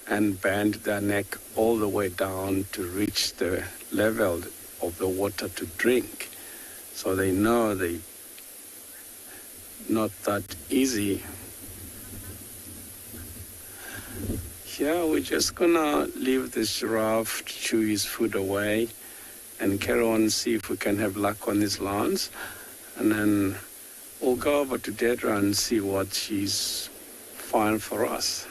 and bend their neck all the way down to reach the level of the water to drink. So they know they're not that easy. Yeah, we're just gonna leave this giraffe to chew his food away and carry on, see if we can have luck on his lawns. And then we'll go over to Dedra and see what she's found for us.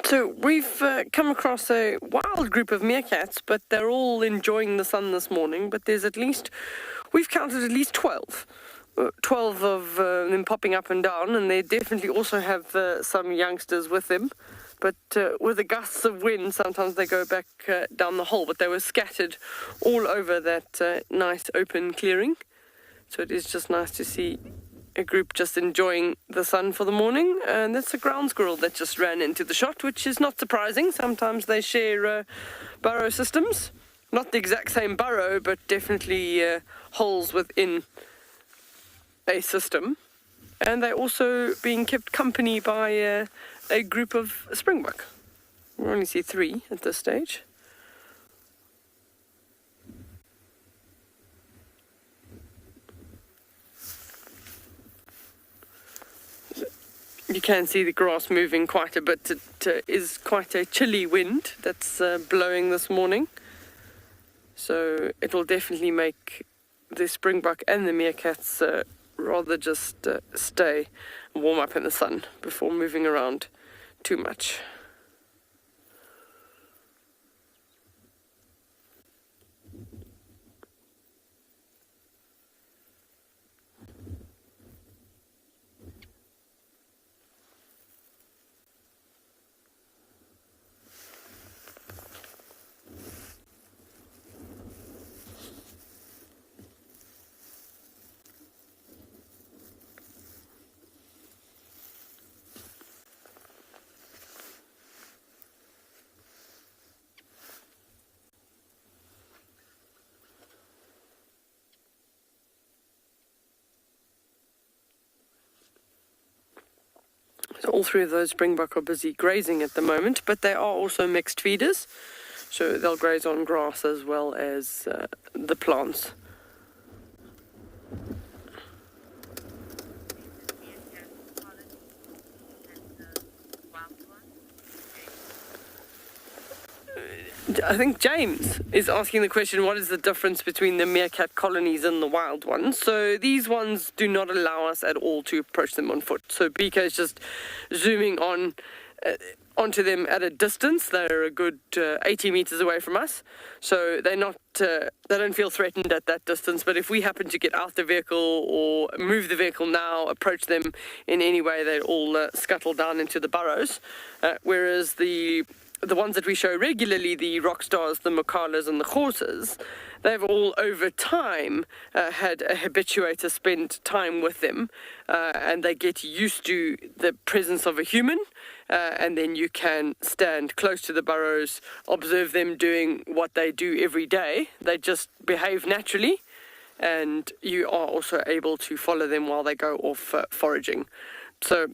So we've come across a wild group of meerkats, but they're all enjoying the sun this morning. But we've counted at least 12. 12 of them popping up and down, and they definitely also have some youngsters with them. But with the gusts of wind, sometimes they go back down the hole. But they were scattered all over that nice open clearing. So it is just nice to see a group just enjoying the sun for the morning. And that's a ground squirrel that just ran into the shot, which is not surprising. Sometimes they share burrow systems. Not the exact same burrow, but definitely holes within a system. And they're also being kept company by a group of springbok. We only see 3 at this stage. You can see the grass moving quite a bit. It is quite a chilly wind that's blowing this morning. So it'll definitely make the springbok and the meerkats rather just stay and warm up in the sun before moving around too much. So all three of those springbok are busy grazing at the moment, but they are also mixed feeders. So they'll graze on grass as well as the plants. I think James is asking the question, what is the difference between the meerkat colonies and the wild ones? So these ones do not allow us at all to approach them on foot. So BK is just zooming on onto them at a distance. They're a good 80 meters away from us. So they're not, they don't feel threatened at that distance. But if we happen to get out the vehicle or move the vehicle now, approach them in any way, they'd all scuttle down into the burrows. Whereas the ones that we show regularly, the rock stars, the mokalas and the horses, they've all over time had a habituator spend time with them, and they get used to the presence of a human, and then you can stand close to the burrows, observe them doing what they do every day. They just behave naturally, and you are also able to follow them while they go off foraging. So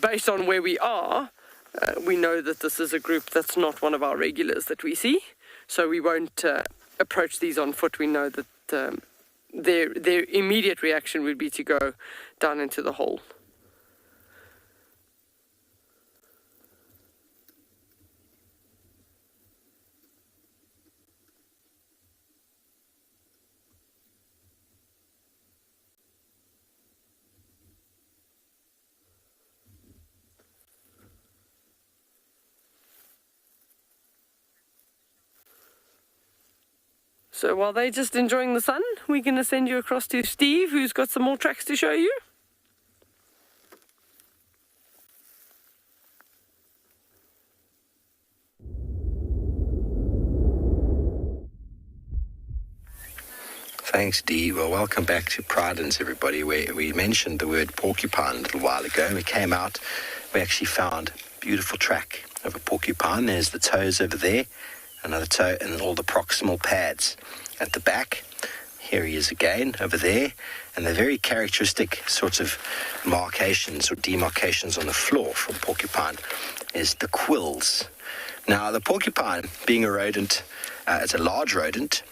based on where we are, we know that this is a group that's not one of our regulars that we see, so we won't approach these on foot. We know that their immediate reaction would be to go down into the hole. So while they're just enjoying the sun, we're going to send you across to Steve, who's got some more tracks to show you. Thanks, Dee. Well, welcome back to Pridens, everybody, where we mentioned the word porcupine a little while ago. We came out, we actually found a beautiful track of a porcupine. There's the toes over there, another toe, and all the proximal pads at the back. Here he is again over there, and the very characteristic sorts of marcations or demarcations on the floor from porcupine is the quills. Now, the porcupine, being a rodent, it's a large rodent.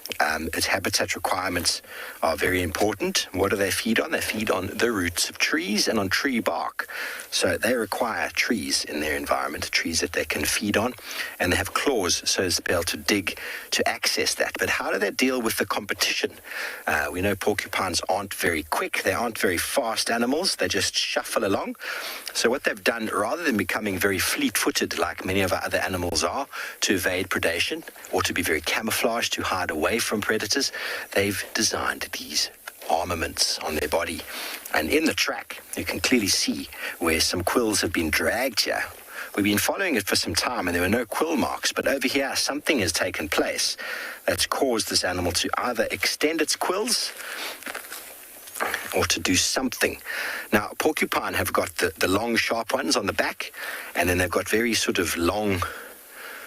Its habitat requirements are very important. What do they feed on? They feed on the roots of trees and on tree bark. So they require trees in their environment, trees that they can feed on, and they have claws so as to be able to dig to access that. But how do they deal with the competition? We know porcupines aren't very quick. They aren't very fast animals. They just shuffle along. So what they've done, rather than becoming very fleet-footed like many of our other animals are, to evade predation or to be very camouflaged, to hide away from predators, they've designed these armaments on their body. And in the track, you can clearly see where some quills have been dragged here. We've been following it for some time and there were no quill marks, but over here something has taken place that's caused this animal to either extend its quills or to do something. Now, porcupine have got the long, sharp ones on the back, and then they've got very sort of long,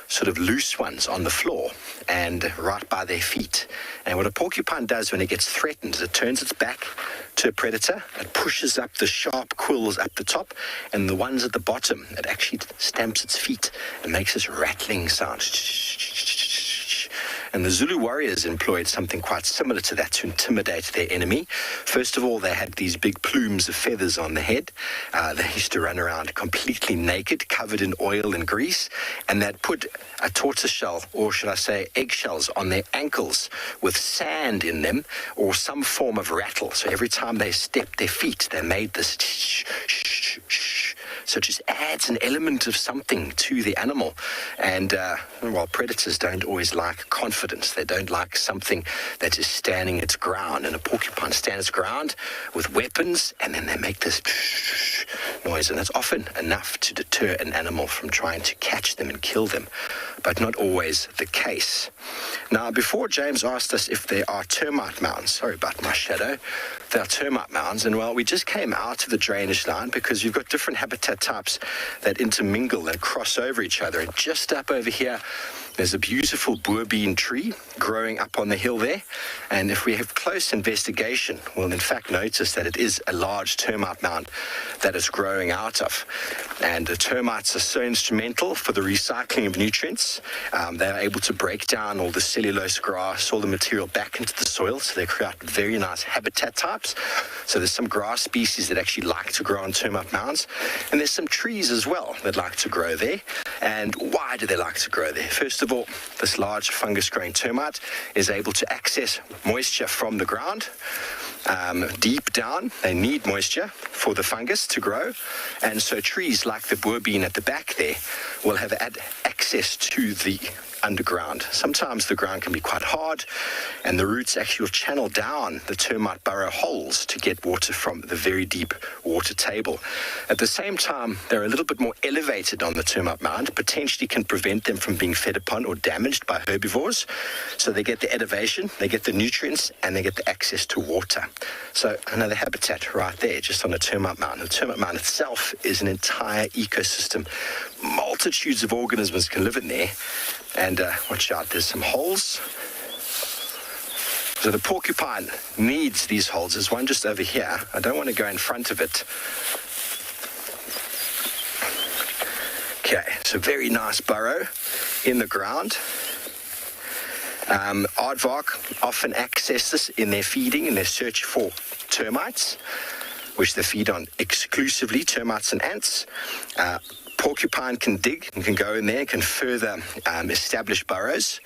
sort of loose ones on the floor and right by their feet. And what a porcupine does when it gets threatened is it turns its back to a predator, it pushes up the sharp quills up the top, and the ones at the bottom, it actually stamps its feet and makes this rattling sound. And the Zulu warriors employed something quite similar to that to intimidate their enemy. First of all, they had these big plumes of feathers on the head. They used to run around completely naked, covered in oil and grease, and they'd put a tortoise shell, or should I say eggshells, on their ankles with sand in them or some form of rattle. So every time they stepped their feet, they made this so it just adds an element of something to the animal. And while predators don't always like confidence, they don't like something that is standing its ground. And a porcupine stands its ground with weapons, and then they make this noise. And it's often enough to deter an animal from trying to catch them and kill them, but not always the case. Now, before James asked us if there are termite mounds, sorry about my shadow, there are termite mounds, and well, we just came out of the drainage line because you've got different habitat types that intermingle and cross over each other. And just up over here there's a beautiful boerbean tree growing up on the hill there. And if we have close investigation, we'll in fact notice that it is a large termite mound that it's growing out of. And the termites are so instrumental for the recycling of nutrients. They are able to break down all the cellulose grass, all the material back into the soil, so they create very nice habitat types. So there's some grass species that actually like to grow on termite mounds, and there's some trees as well that like to grow there. And why do they like to grow there? First of all, this large fungus-growing termite is able to access moisture from the ground. Deep down, they need moisture for the fungus to grow, and so trees like the boerbean at the back there will have access to the underground. Sometimes the ground can be quite hard, and the roots actually will channel down the termite burrow holes to get water from the very deep water table. At the same time, they're a little bit more elevated on the termite mound, potentially can prevent them from being fed upon or damaged by herbivores. So they get the elevation, they get the nutrients, and they get the access to water. So another habitat right there, just on a termite mound. The termite mound itself is an entire ecosystem. Multitudes of organisms can live in there. And watch out, there's some holes. So the porcupine needs these holes. There's one just over here. I don't want to go in front of it. Okay, so very nice burrow in the ground. Aardvark often access this in their feeding, in their search for termites, which they feed on exclusively, termites and ants. Porcupine can dig and can go in there, can further establish burrows.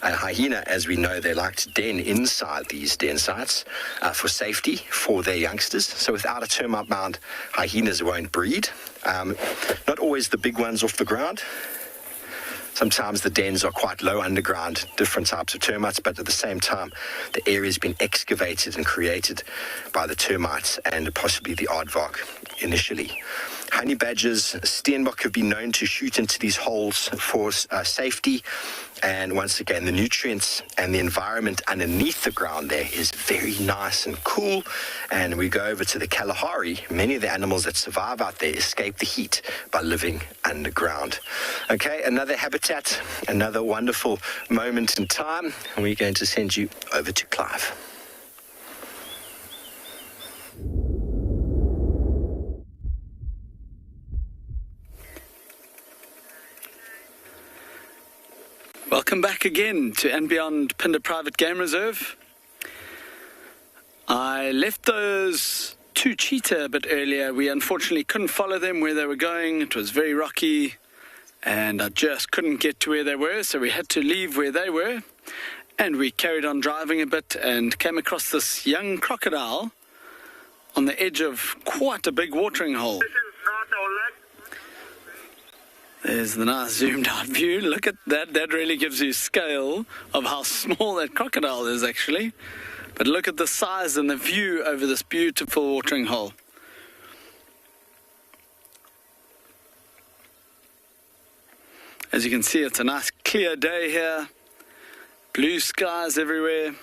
Hyena, as we know, they like to den inside these den sites for safety for their youngsters. So without a termite mound, hyenas won't breed. Not always the big ones off the ground. Sometimes the dens are quite low underground, different types of termites, but at the same time, the area's been excavated and created by the termites and possibly the aardvark initially. Honey badgers, steenbok have been known to shoot into these holes for safety. And once again, the nutrients and the environment underneath the ground there is very nice and cool. And we go over to the Kalahari. Many of the animals that survive out there escape the heat by living underground. Okay, another habitat, another wonderful moment in time. And we're going to send you over to Clive. Welcome back again to and Beyond Phinda Private Game Reserve. I left those two cheetah a bit earlier. We unfortunately couldn't follow them where they were going. It was very rocky and I just couldn't get to where they were, so we had to leave where they were. And we carried on driving a bit and came across this young crocodile on the edge of quite a big watering hole. There's the nice zoomed out view. Look at that. That really gives you scale of how small that crocodile is actually. But look at the size and the view over this beautiful watering hole. As you can see, it's a nice clear day here. Blue skies everywhere.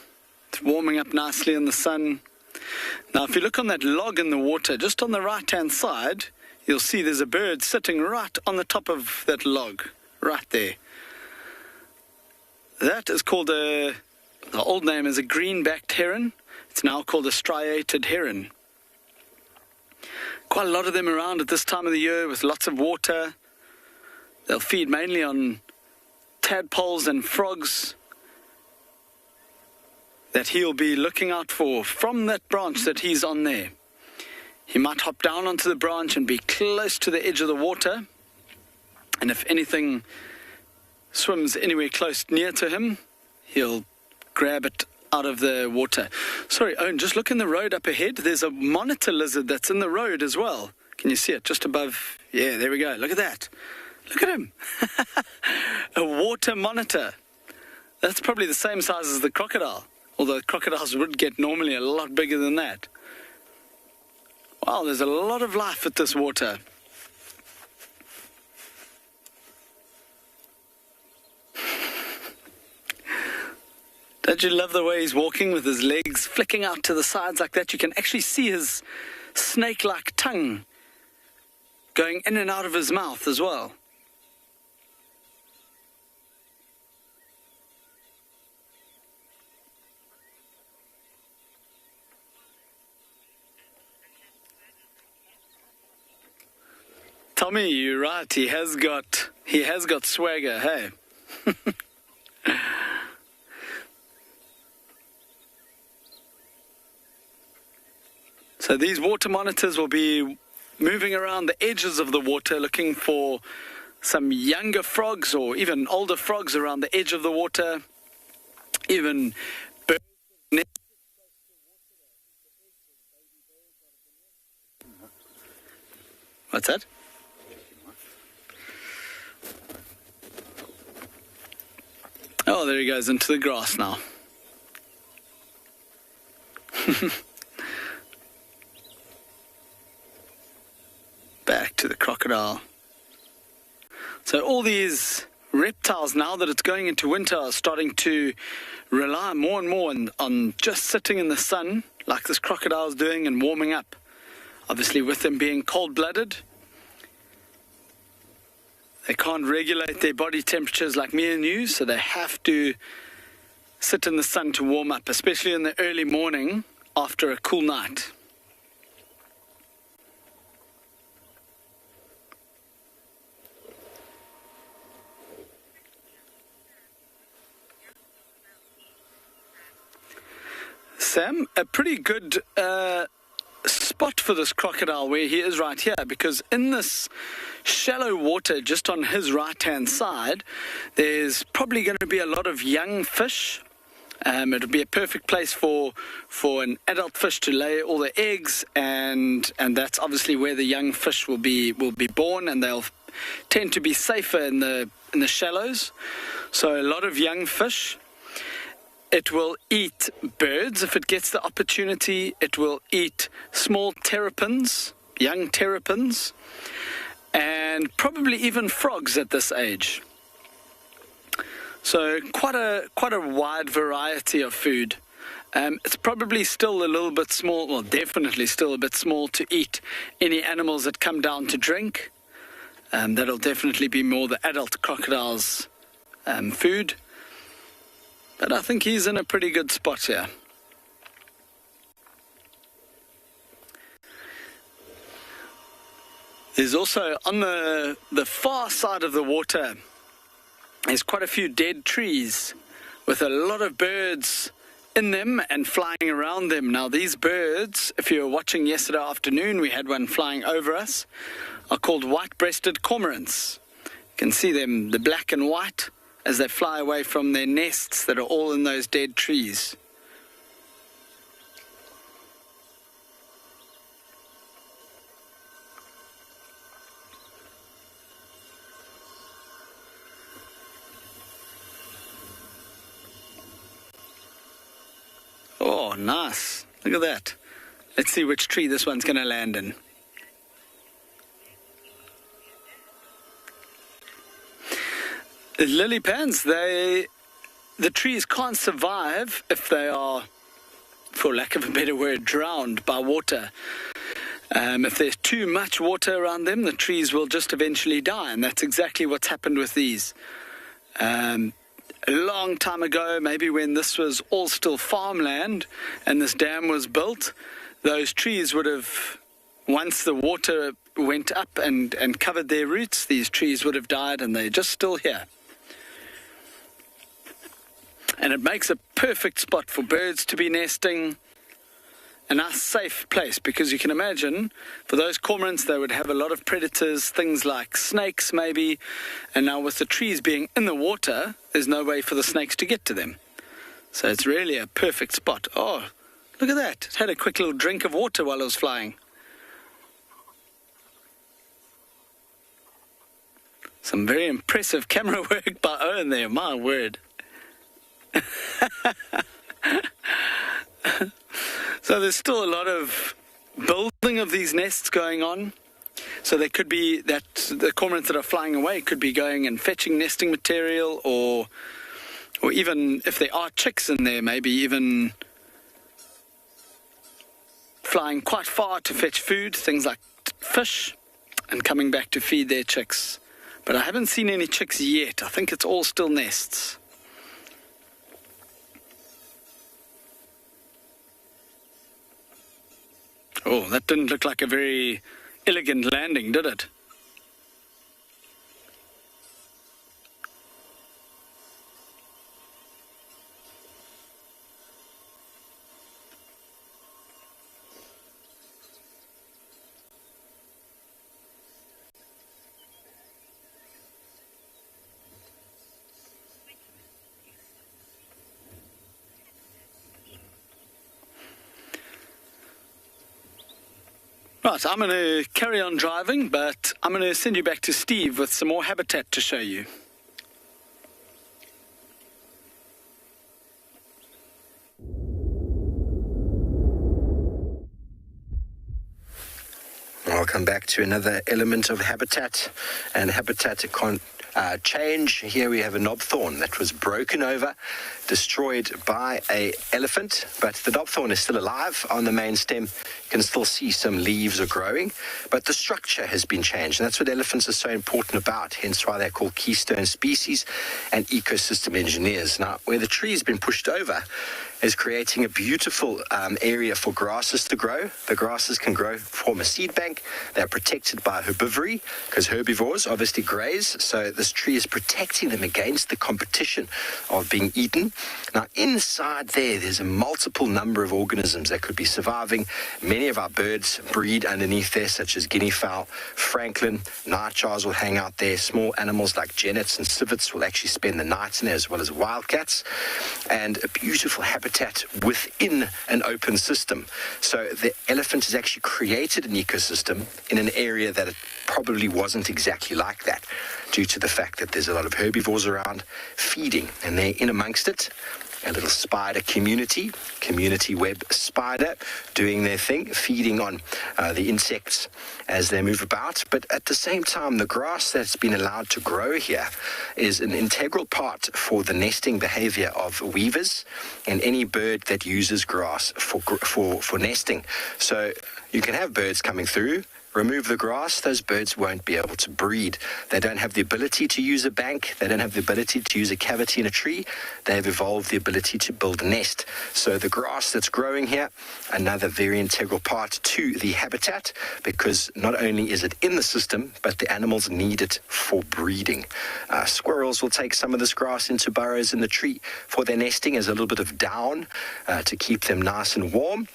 It's warming up nicely in the sun. Now if you look on that log in the water, just on the right hand side, you'll see there's a bird sitting right on the top of that log, right there. That is called the old name is a green-backed heron. It's now called a striated heron. Quite a lot of them around at this time of the year with lots of water. They'll feed mainly on tadpoles and frogs that he'll be looking out for from that branch that he's on there. He might hop down onto the branch and be close to the edge of the water. And if anything swims anywhere close near to him, he'll grab it out of the water. Sorry, Owen, just look in the road up ahead. There's a monitor lizard that's in the road as well. Can you see it just above? Yeah, there we go. Look at that. Look at him. A water monitor. That's probably the same size as the crocodile, although crocodiles would get normally a lot bigger than that. Wow, there's a lot of life at this water. Don't you love the way he's walking with his legs flicking out to the sides like that? You can actually see his snake-like tongue going in and out of his mouth as well. Tommy, you're right. He has got swagger, hey? So these water monitors will be moving around the edges of the water looking for some younger frogs or even older frogs around the edge of the water. Even birds. What's that? Oh, there he goes into the grass now. Back to the crocodile. So all these reptiles, now that it's going into winter, are starting to rely more and more on just sitting in the sun, like this crocodile is doing, and warming up. Obviously, with them being cold-blooded, they can't regulate their body temperatures like me and you, so they have to sit in the sun to warm up, especially in the early morning after a cool night. Sam, a pretty good spot for this crocodile where he is right here, because in this shallow water just on his right-hand side, there's probably going to be a lot of young fish. It'll be a perfect place for an adult fish to lay all the eggs, and that's obviously where the young fish will be born, and they'll tend to be safer in the shallows. So a lot of young fish. It will eat birds if it gets the opportunity. It will eat small terrapins, young terrapins, and probably even frogs at this age. So quite a wide variety of food. It's probably still a little bit small, well, definitely still a bit small to eat any animals that come down to drink. That'll definitely be more the adult crocodile's food. But I think he's in a pretty good spot here. There's also, on the far side of the water, there's quite a few dead trees with a lot of birds in them and flying around them. Now these birds, if you were watching yesterday afternoon, we had one flying over us, are called white-breasted cormorants. You can see them, the black and white, as they fly away from their nests that are all in those dead trees. Oh, nice. Look at that. Let's see which tree this one's going to land in. The lily pads, the trees can't survive if they are, for lack of a better word, drowned by water. If there's too much water around them, the trees will just eventually die, and that's exactly what's happened with these. A long time ago, maybe when this was all still farmland and this dam was built, those trees would have, once the water went up and covered their roots, these trees would have died, and they're just still here. And it makes a perfect spot for birds to be nesting, a nice safe place, because you can imagine for those cormorants they would have a lot of predators, things like snakes maybe, and now with the trees being in the water, there's no way for the snakes to get to them. So it's really a perfect spot. Oh, look at that. It had a quick little drink of water while it was flying. Some very impressive camera work by Owen there, my word. So there's still a lot of building of these nests going on. So they could be that the cormorants that are flying away could be going and fetching nesting material, or even if there are chicks in there, maybe even flying quite far to fetch food, things like fish, and coming back to feed their chicks. But I haven't seen any chicks yet. I think it's all still nests. Oh, that didn't look like a very elegant landing, did it? Right, I'm going to carry on driving, but I'm going to send you back to Steve with some more habitat to show you. Welcome back to another element of habitat and habitat change. Here we have a knobthorn that was broken over, destroyed by an elephant, but the knobthorn is still alive on the main stem. You can still see some leaves are growing, but the structure has been changed, and that's what elephants are so important about, hence why they're called keystone species and ecosystem engineers. Now, where the tree has been pushed over is creating a beautiful area for grasses to grow. The grasses can grow, form a seed bank. They're protected by herbivory, because herbivores obviously graze, so this tree is protecting them against the competition of being eaten. Now, inside there's a multiple number of organisms that could be surviving. Many of our birds breed underneath there, such as guinea fowl, francolin, nightjars will hang out there. Small animals like genets and civets will actually spend the night in there, as well as wildcats. And a beautiful habitat within an open system. So the elephant has actually created an ecosystem in an area that it probably wasn't exactly like that, due to the fact that there's a lot of herbivores around feeding, and they're in amongst it. A little spider community web spider doing their thing, feeding on the insects as they move about. But at the same time, the grass that's been allowed to grow here is an integral part for the nesting behavior of weavers and any bird that uses grass for nesting. So you can have birds coming through. Remove the grass, those birds won't be able to breed. They don't have the ability to use a bank. They don't have the ability to use a cavity in a tree. They have evolved the ability to build a nest. So the grass that's growing here, another very integral part to the habitat, because not only is it in the system, but the animals need it for breeding. Squirrels will take some of this grass into burrows in the tree for their nesting as a little bit of down to keep them nice and warm.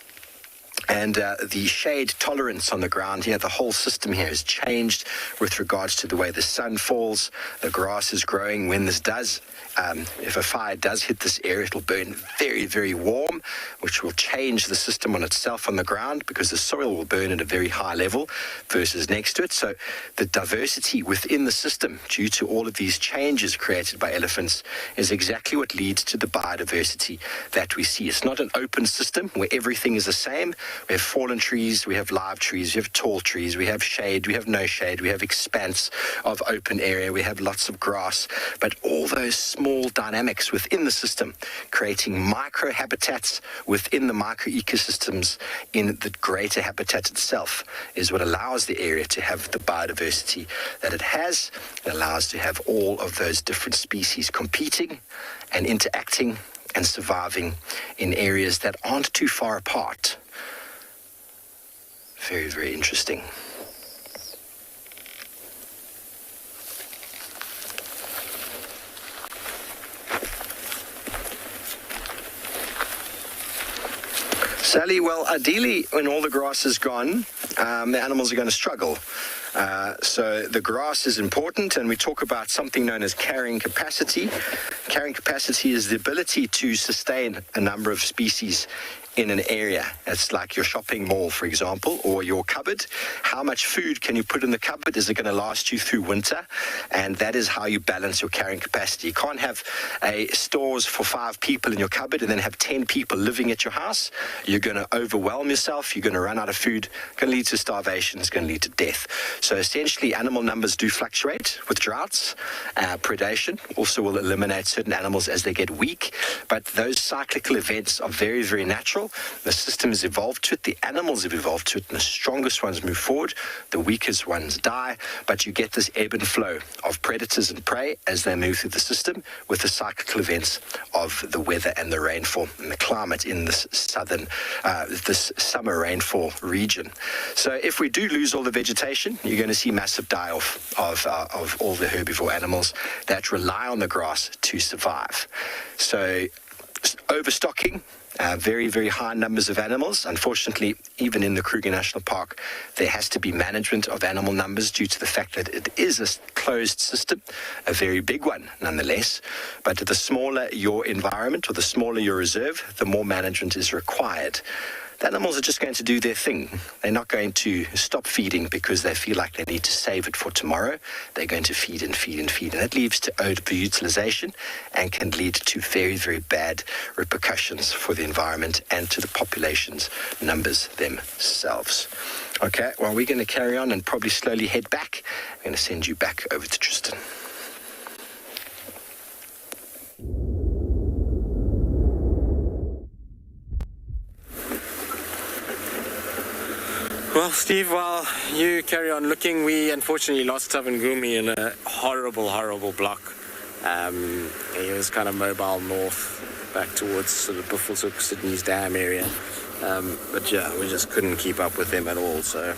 And the shade tolerance on the ground here, the whole system here has changed with regards to the way the sun falls. The grass is growing when this does. If a fire does hit this area, it'll burn very, very warm, which will change the system on itself on the ground, because the soil will burn at a very high level versus next to it. So the diversity within the system, due to all of these changes created by elephants, is exactly what leads to the biodiversity that we see. It's not an open system where everything is the same. We have fallen trees, we have live trees, we have tall trees, we have shade, we have no shade, we have expanse of open area, we have lots of grass. But all those small dynamics within the system, creating micro habitats within the micro ecosystems in the greater habitat itself, is what allows the area to have the biodiversity that it has. It allows to have all of those different species competing and interacting and surviving in areas that aren't too far apart. Very, very interesting. Sally, well, ideally, when all the grass is gone, the animals are going to struggle. So the grass is important, and we talk about something known as carrying capacity. Carrying capacity is the ability to sustain a number of species in an area. It's like your shopping mall, for example, or your cupboard. How much food can you put in the cupboard? Is it going to last you through winter? And that is how you balance your carrying capacity. You can't have stores for 5 people in your cupboard and then have 10 people living at your house. You're going to overwhelm yourself. You're going to run out of food. It's going to lead to starvation. It's going to lead to death. So essentially, animal numbers do fluctuate with droughts. Predation also will eliminate certain animals as they get weak. But those cyclical events are very, very natural. The system has evolved to it, the animals have evolved to it, and the strongest ones move forward, the weakest ones die, but you get this ebb and flow of predators and prey as they move through the system, with the cyclical events of the weather and the rainfall and the climate in this this summer rainfall region. So if we do lose all the vegetation, you're going to see massive die-off of all the herbivore animals that rely on the grass to survive. So overstocking, very, very high numbers of animals. Unfortunately, even in the Kruger National Park, there has to be management of animal numbers due to the fact that it is a closed system, a very big one nonetheless. But the smaller your environment or the smaller your reserve, the more management is required. the animals are just going to do their thing. They're not going to stop feeding because they feel like they need to save it for tomorrow. They're going to feed and feed and feed. And that leads to overutilization and can lead to very, very bad repercussions for the environment and to the population's numbers themselves. Okay, well, we're going to carry on and probably slowly head back. I'm going to send you back over to Tristan. Well, Steve, while you carry on looking, we unfortunately lost Tavangumi in a horrible, horrible block. He was kind of mobile north, back towards sort of Buffelshoek, Sydney's Dam area. But yeah, we just couldn't keep up with him at all. So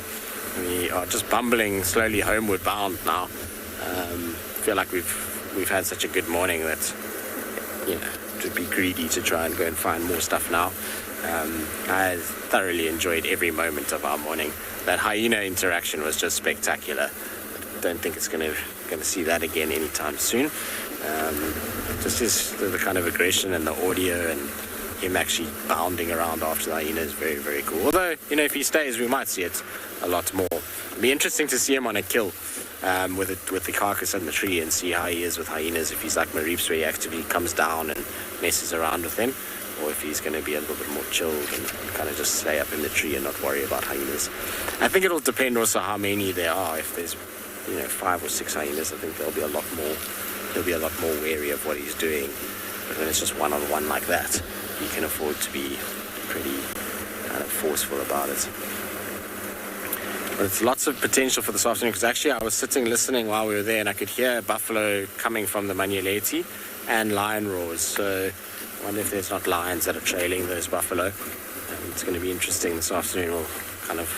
we are just bumbling slowly homeward bound now. Feel like we've had such a good morning that, you know, to be greedy to try and go and find more stuff now. I thoroughly enjoyed every moment of our morning. That hyena interaction was just spectacular. I don't think it's going to see that again anytime soon. Just the kind of aggression and the audio and him actually bounding around after the hyena is very, very cool. Although, you know, if he stays, we might see it a lot more. It'd be interesting to see him on a kill with the carcass on the tree and see how he is with hyenas. If he's like Marips, where he actively comes down and messes around with them, or if he's going to be a little bit more chilled and kind of just stay up in the tree and not worry about hyenas. I think it'll depend also how many there are. If there's, 5 or 6 hyenas, I think he'll be a lot more wary of what he's doing. But when it's just one-on-one like that, he can afford to be pretty kind of forceful about it. But it's lots of potential for this afternoon, because actually I was sitting listening while we were there and I could hear buffalo coming from the Manyeleti and lion roars. So I wonder if there's not lions that are trailing those buffalo. It's going to be interesting this afternoon. We'll kind of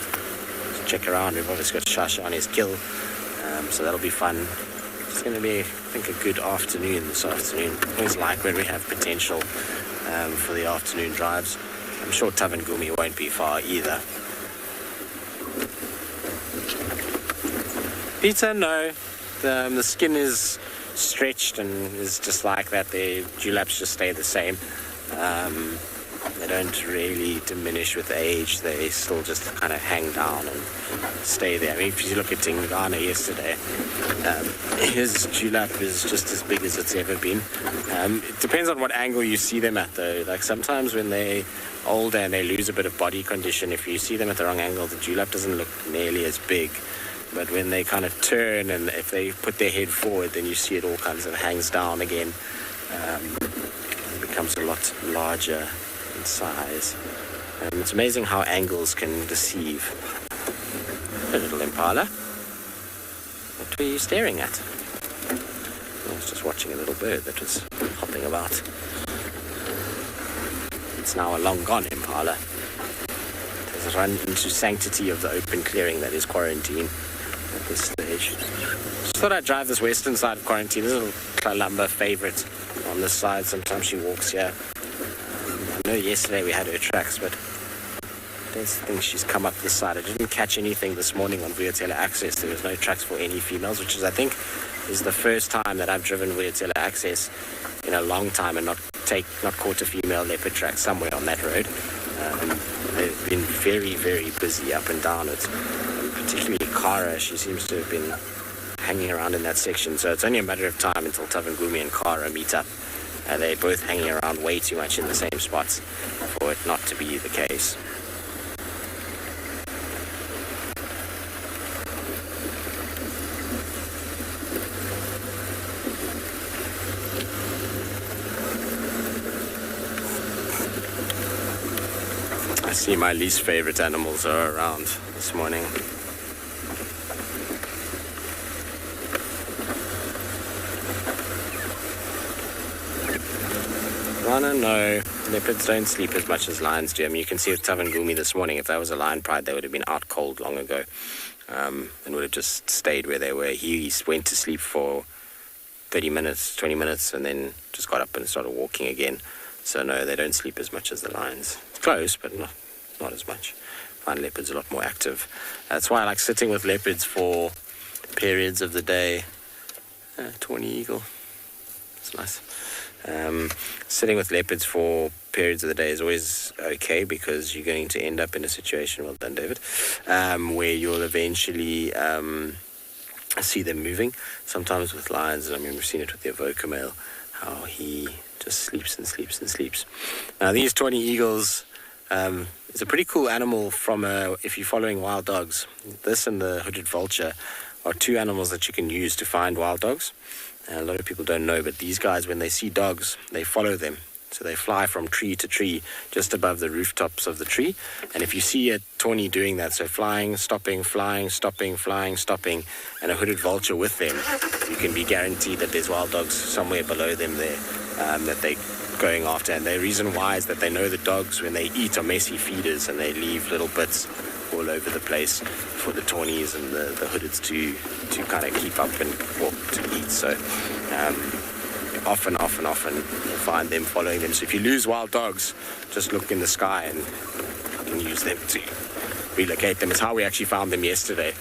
check around. We've obviously got Shasha on his kill, so that'll be fun. It's going to be, I think, a good afternoon this afternoon. I always like when we have potential for the afternoon drives. I'm sure Tavangumi won't be far either. Peter, no. The skin is stretched and is just like that. Their dewlaps just stay the same. They don't really diminish with age. They still just kind of hang down and stay there. I mean, if you look at Tingana yesterday, his dewlap is just as big as it's ever been. It depends on what angle you see them at, though. Like sometimes when they're older and they lose a bit of body condition, if you see them at the wrong angle, the dewlap doesn't look nearly as big. But when they kind of turn and if they put their head forward, then you see it all kinds of hangs down again. It becomes a lot larger in size. It's amazing how angles can deceive. A little impala. What were you staring at? I was just watching a little bird that was hopping about. It's now a long gone impala. It has run into sanctity of the open clearing that is quarantine at this stage. Just thought I'd drive this western side of quarantine. This is a little Kalamba favourite on this side. Sometimes she walks here. I know yesterday we had her tracks, but I don't think she's come up this side. I didn't catch anything this morning on Vuyatela Access. There was no tracks for any females, which is, I think, is the first time that I've driven Vuyatela Access in a long time and not caught a female leopard track somewhere on that road. They've been very, very busy up and down it. Particularly Kara, she seems to have been hanging around in that section. So it's only a matter of time until Tavangumi and Kara meet up. They're both hanging around way too much in the same spots for it not to be the case. I see my least favorite animals are around this morning. No, leopards don't sleep as much as lions do. I mean, you can see with Tavangumi this morning, if that was a lion pride, they would have been out cold long ago and would have just stayed where they were. He went to sleep for 30 minutes, 20 minutes, and then just got up and started walking again. So no, they don't sleep as much as the lions. It's close, but not as much. I find leopards a lot more active. That's why I like sitting with leopards for periods of the day. Tawny eagle. It's nice. Sitting with leopards for periods of the day is always okay, because you're going to end up in a situation, well done David, where you'll eventually see them moving. Sometimes with lions, I mean, we've seen it with the Avoca male, how he just sleeps and sleeps and sleeps. Now these tawny eagles, it's a pretty cool animal if you're following wild dogs. This and the hooded vulture are two animals that you can use to find wild dogs. A lot of people don't know, but these guys, when they see dogs, they follow them. So they fly from tree to tree, just above the rooftops of the tree. And if you see a tawny doing that, so flying, stopping, flying, stopping, flying, stopping, and a hooded vulture with them, you can be guaranteed that there's wild dogs somewhere below them there that they're going after. And the reason why is that they know the dogs, when they eat, are messy feeders, and they leave little bits all over the place for the tawnies and the hoodeds to kind of keep up and walk to eat. So often you'll find them following them. So if you lose wild dogs, just look in the sky and you can use them to relocate them. It's how we actually found them yesterday.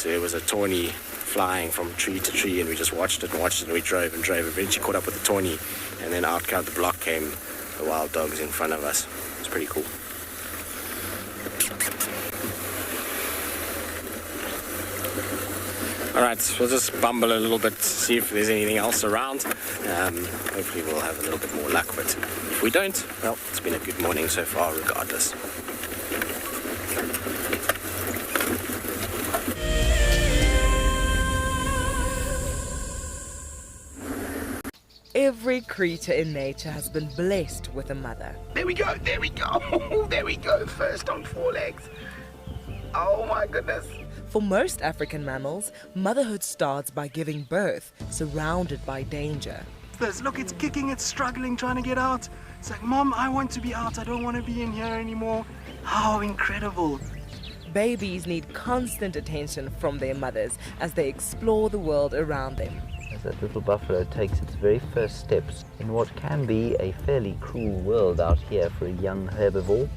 There was a tawny flying from tree to tree, and we just watched it, and we drove and drove. Eventually caught up with the tawny, and then out the block came the wild dogs in front of us. It's pretty cool. All right, we'll just bumble a little bit, see if there's anything else around. Hopefully we'll have a little bit more luck, but if we don't, well, it's been a good morning so far regardless. Every creature in nature has been blessed with a mother. There we go, there we go, there we go, first on 4 legs. Oh my goodness. For most African mammals, motherhood starts by giving birth, surrounded by danger. Look, it's kicking, it's struggling, trying to get out. It's like, Mom, I want to be out. I don't want to be in here anymore. How incredible. Babies need constant attention from their mothers as they explore the world around them. As that little buffalo takes its very first steps in what can be a fairly cruel world out here for a young herbivore.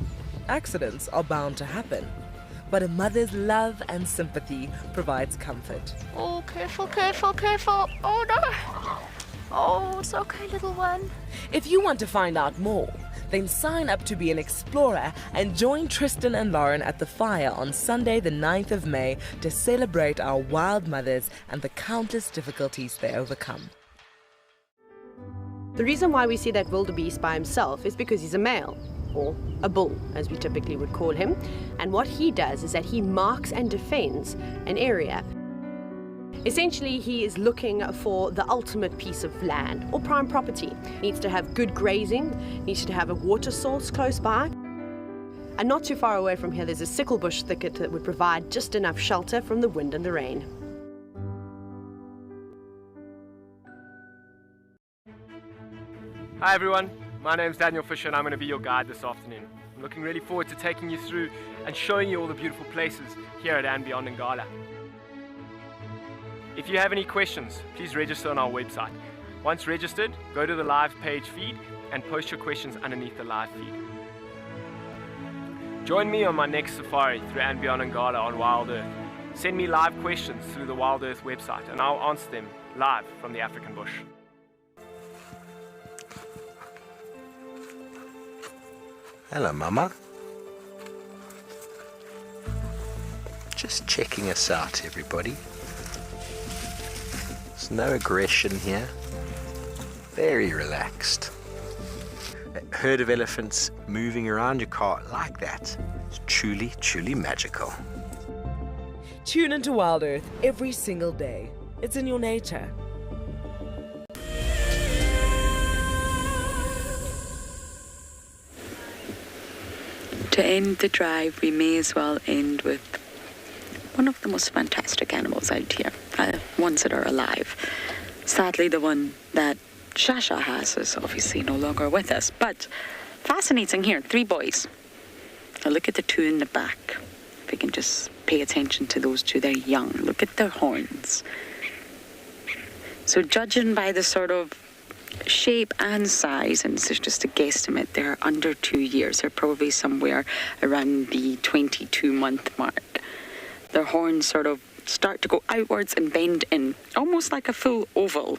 Accidents are bound to happen, but a mother's love and sympathy provides comfort. Oh, careful, careful, careful. Oh no. Oh, it's okay, little one. If you want to find out more, then sign up to be an explorer and join Tristan and Lauren at the fire on Sunday the 9th of May to celebrate our wild mothers and the countless difficulties they overcome. The reason why we see that wildebeest by himself is because he's a male, or a bull, as we typically would call him. And what he does is that he marks and defends an area. Essentially, he is looking for the ultimate piece of land or prime property. Needs to have good grazing, needs to have a water source close by. And not too far away from here, there's a sickle bush thicket that would provide just enough shelter from the wind and the rain. Hi everyone, my name's Daniel Fisher and I'm going to be your guide this afternoon. I'm looking really forward to taking you through and showing you all the beautiful places here at And Beyond Ngala. If you have any questions, please register on our website. Once registered, go to the live page feed and post your questions underneath the live feed. Join me on my next safari through And Beyond Ngala on Wild Earth. Send me live questions through the Wild Earth website and I'll answer them live from the African bush. Hello, Mama. Just checking us out, everybody. There's no aggression here. Very relaxed. A herd of elephants moving around your car like that is truly, truly magical. Tune into Wild Earth every single day. It's in your nature. To end the drive, we may as well end with one of the most fantastic animals out here, ones that are alive. Sadly, the one that Shasha has is obviously no longer with us, but fascinating here, 3 boys. Now look at the 2 in the back. If we can just pay attention to those 2, they're young. Look at their horns. So judging by the sort of shape and size, and this is just a guesstimate, they're under 2 years. They're probably somewhere around the 22-month mark. Their horns sort of start to go outwards and bend in, almost like a full oval.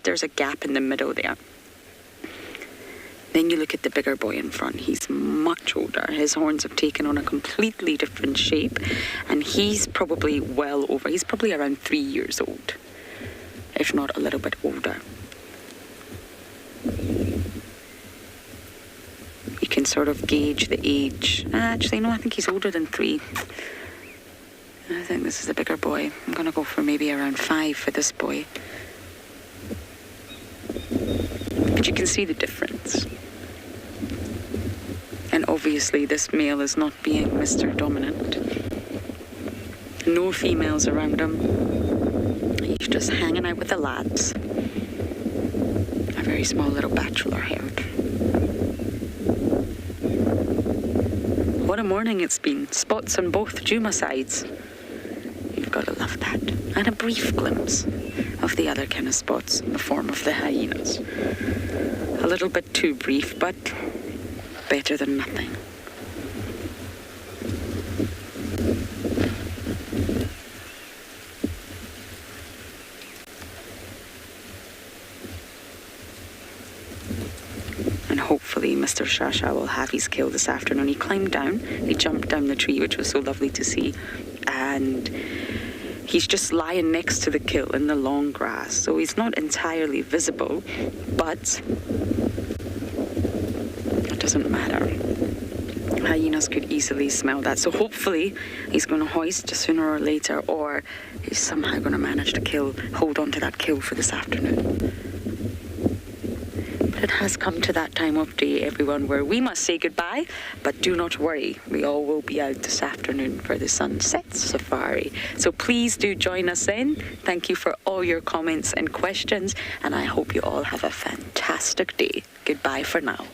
There's a gap in the middle there. Then you look at the bigger boy in front. He's much older. His horns have taken on a completely different shape, and he's probably he's probably around 3 years old, if not a little bit older. You can sort of gauge the age. Actually, no, I think he's older than 3. I think this is a bigger boy. I'm going to go for maybe around 5 for this boy. But you can see the difference. And obviously this male is not being Mr. Dominant. No females around him. He's just hanging out with the lads. A very small little bachelor herd. What a morning it's been. Spots on both Juma sides. You've got to love that. And a brief glimpse of the other kind of spots in the form of the hyenas. A little bit too brief, but better than nothing. And hopefully Mr. Shasha will have his kill this afternoon. He climbed down, he jumped down the tree, which was so lovely to see, and he's just lying next to the kill in the long grass, so he's not entirely visible, but it doesn't matter. Hyenas could easily smell that, so hopefully he's going to hoist sooner or later, or he's somehow going to manage to hold on to that kill for this afternoon. But it has come to that time of day, everyone, where we must say goodbye, but do not worry, we all will be out this afternoon for the sunset safari. So please do join us then. Thank you for all your comments and questions, and I hope you all have a fantastic day. Goodbye for now.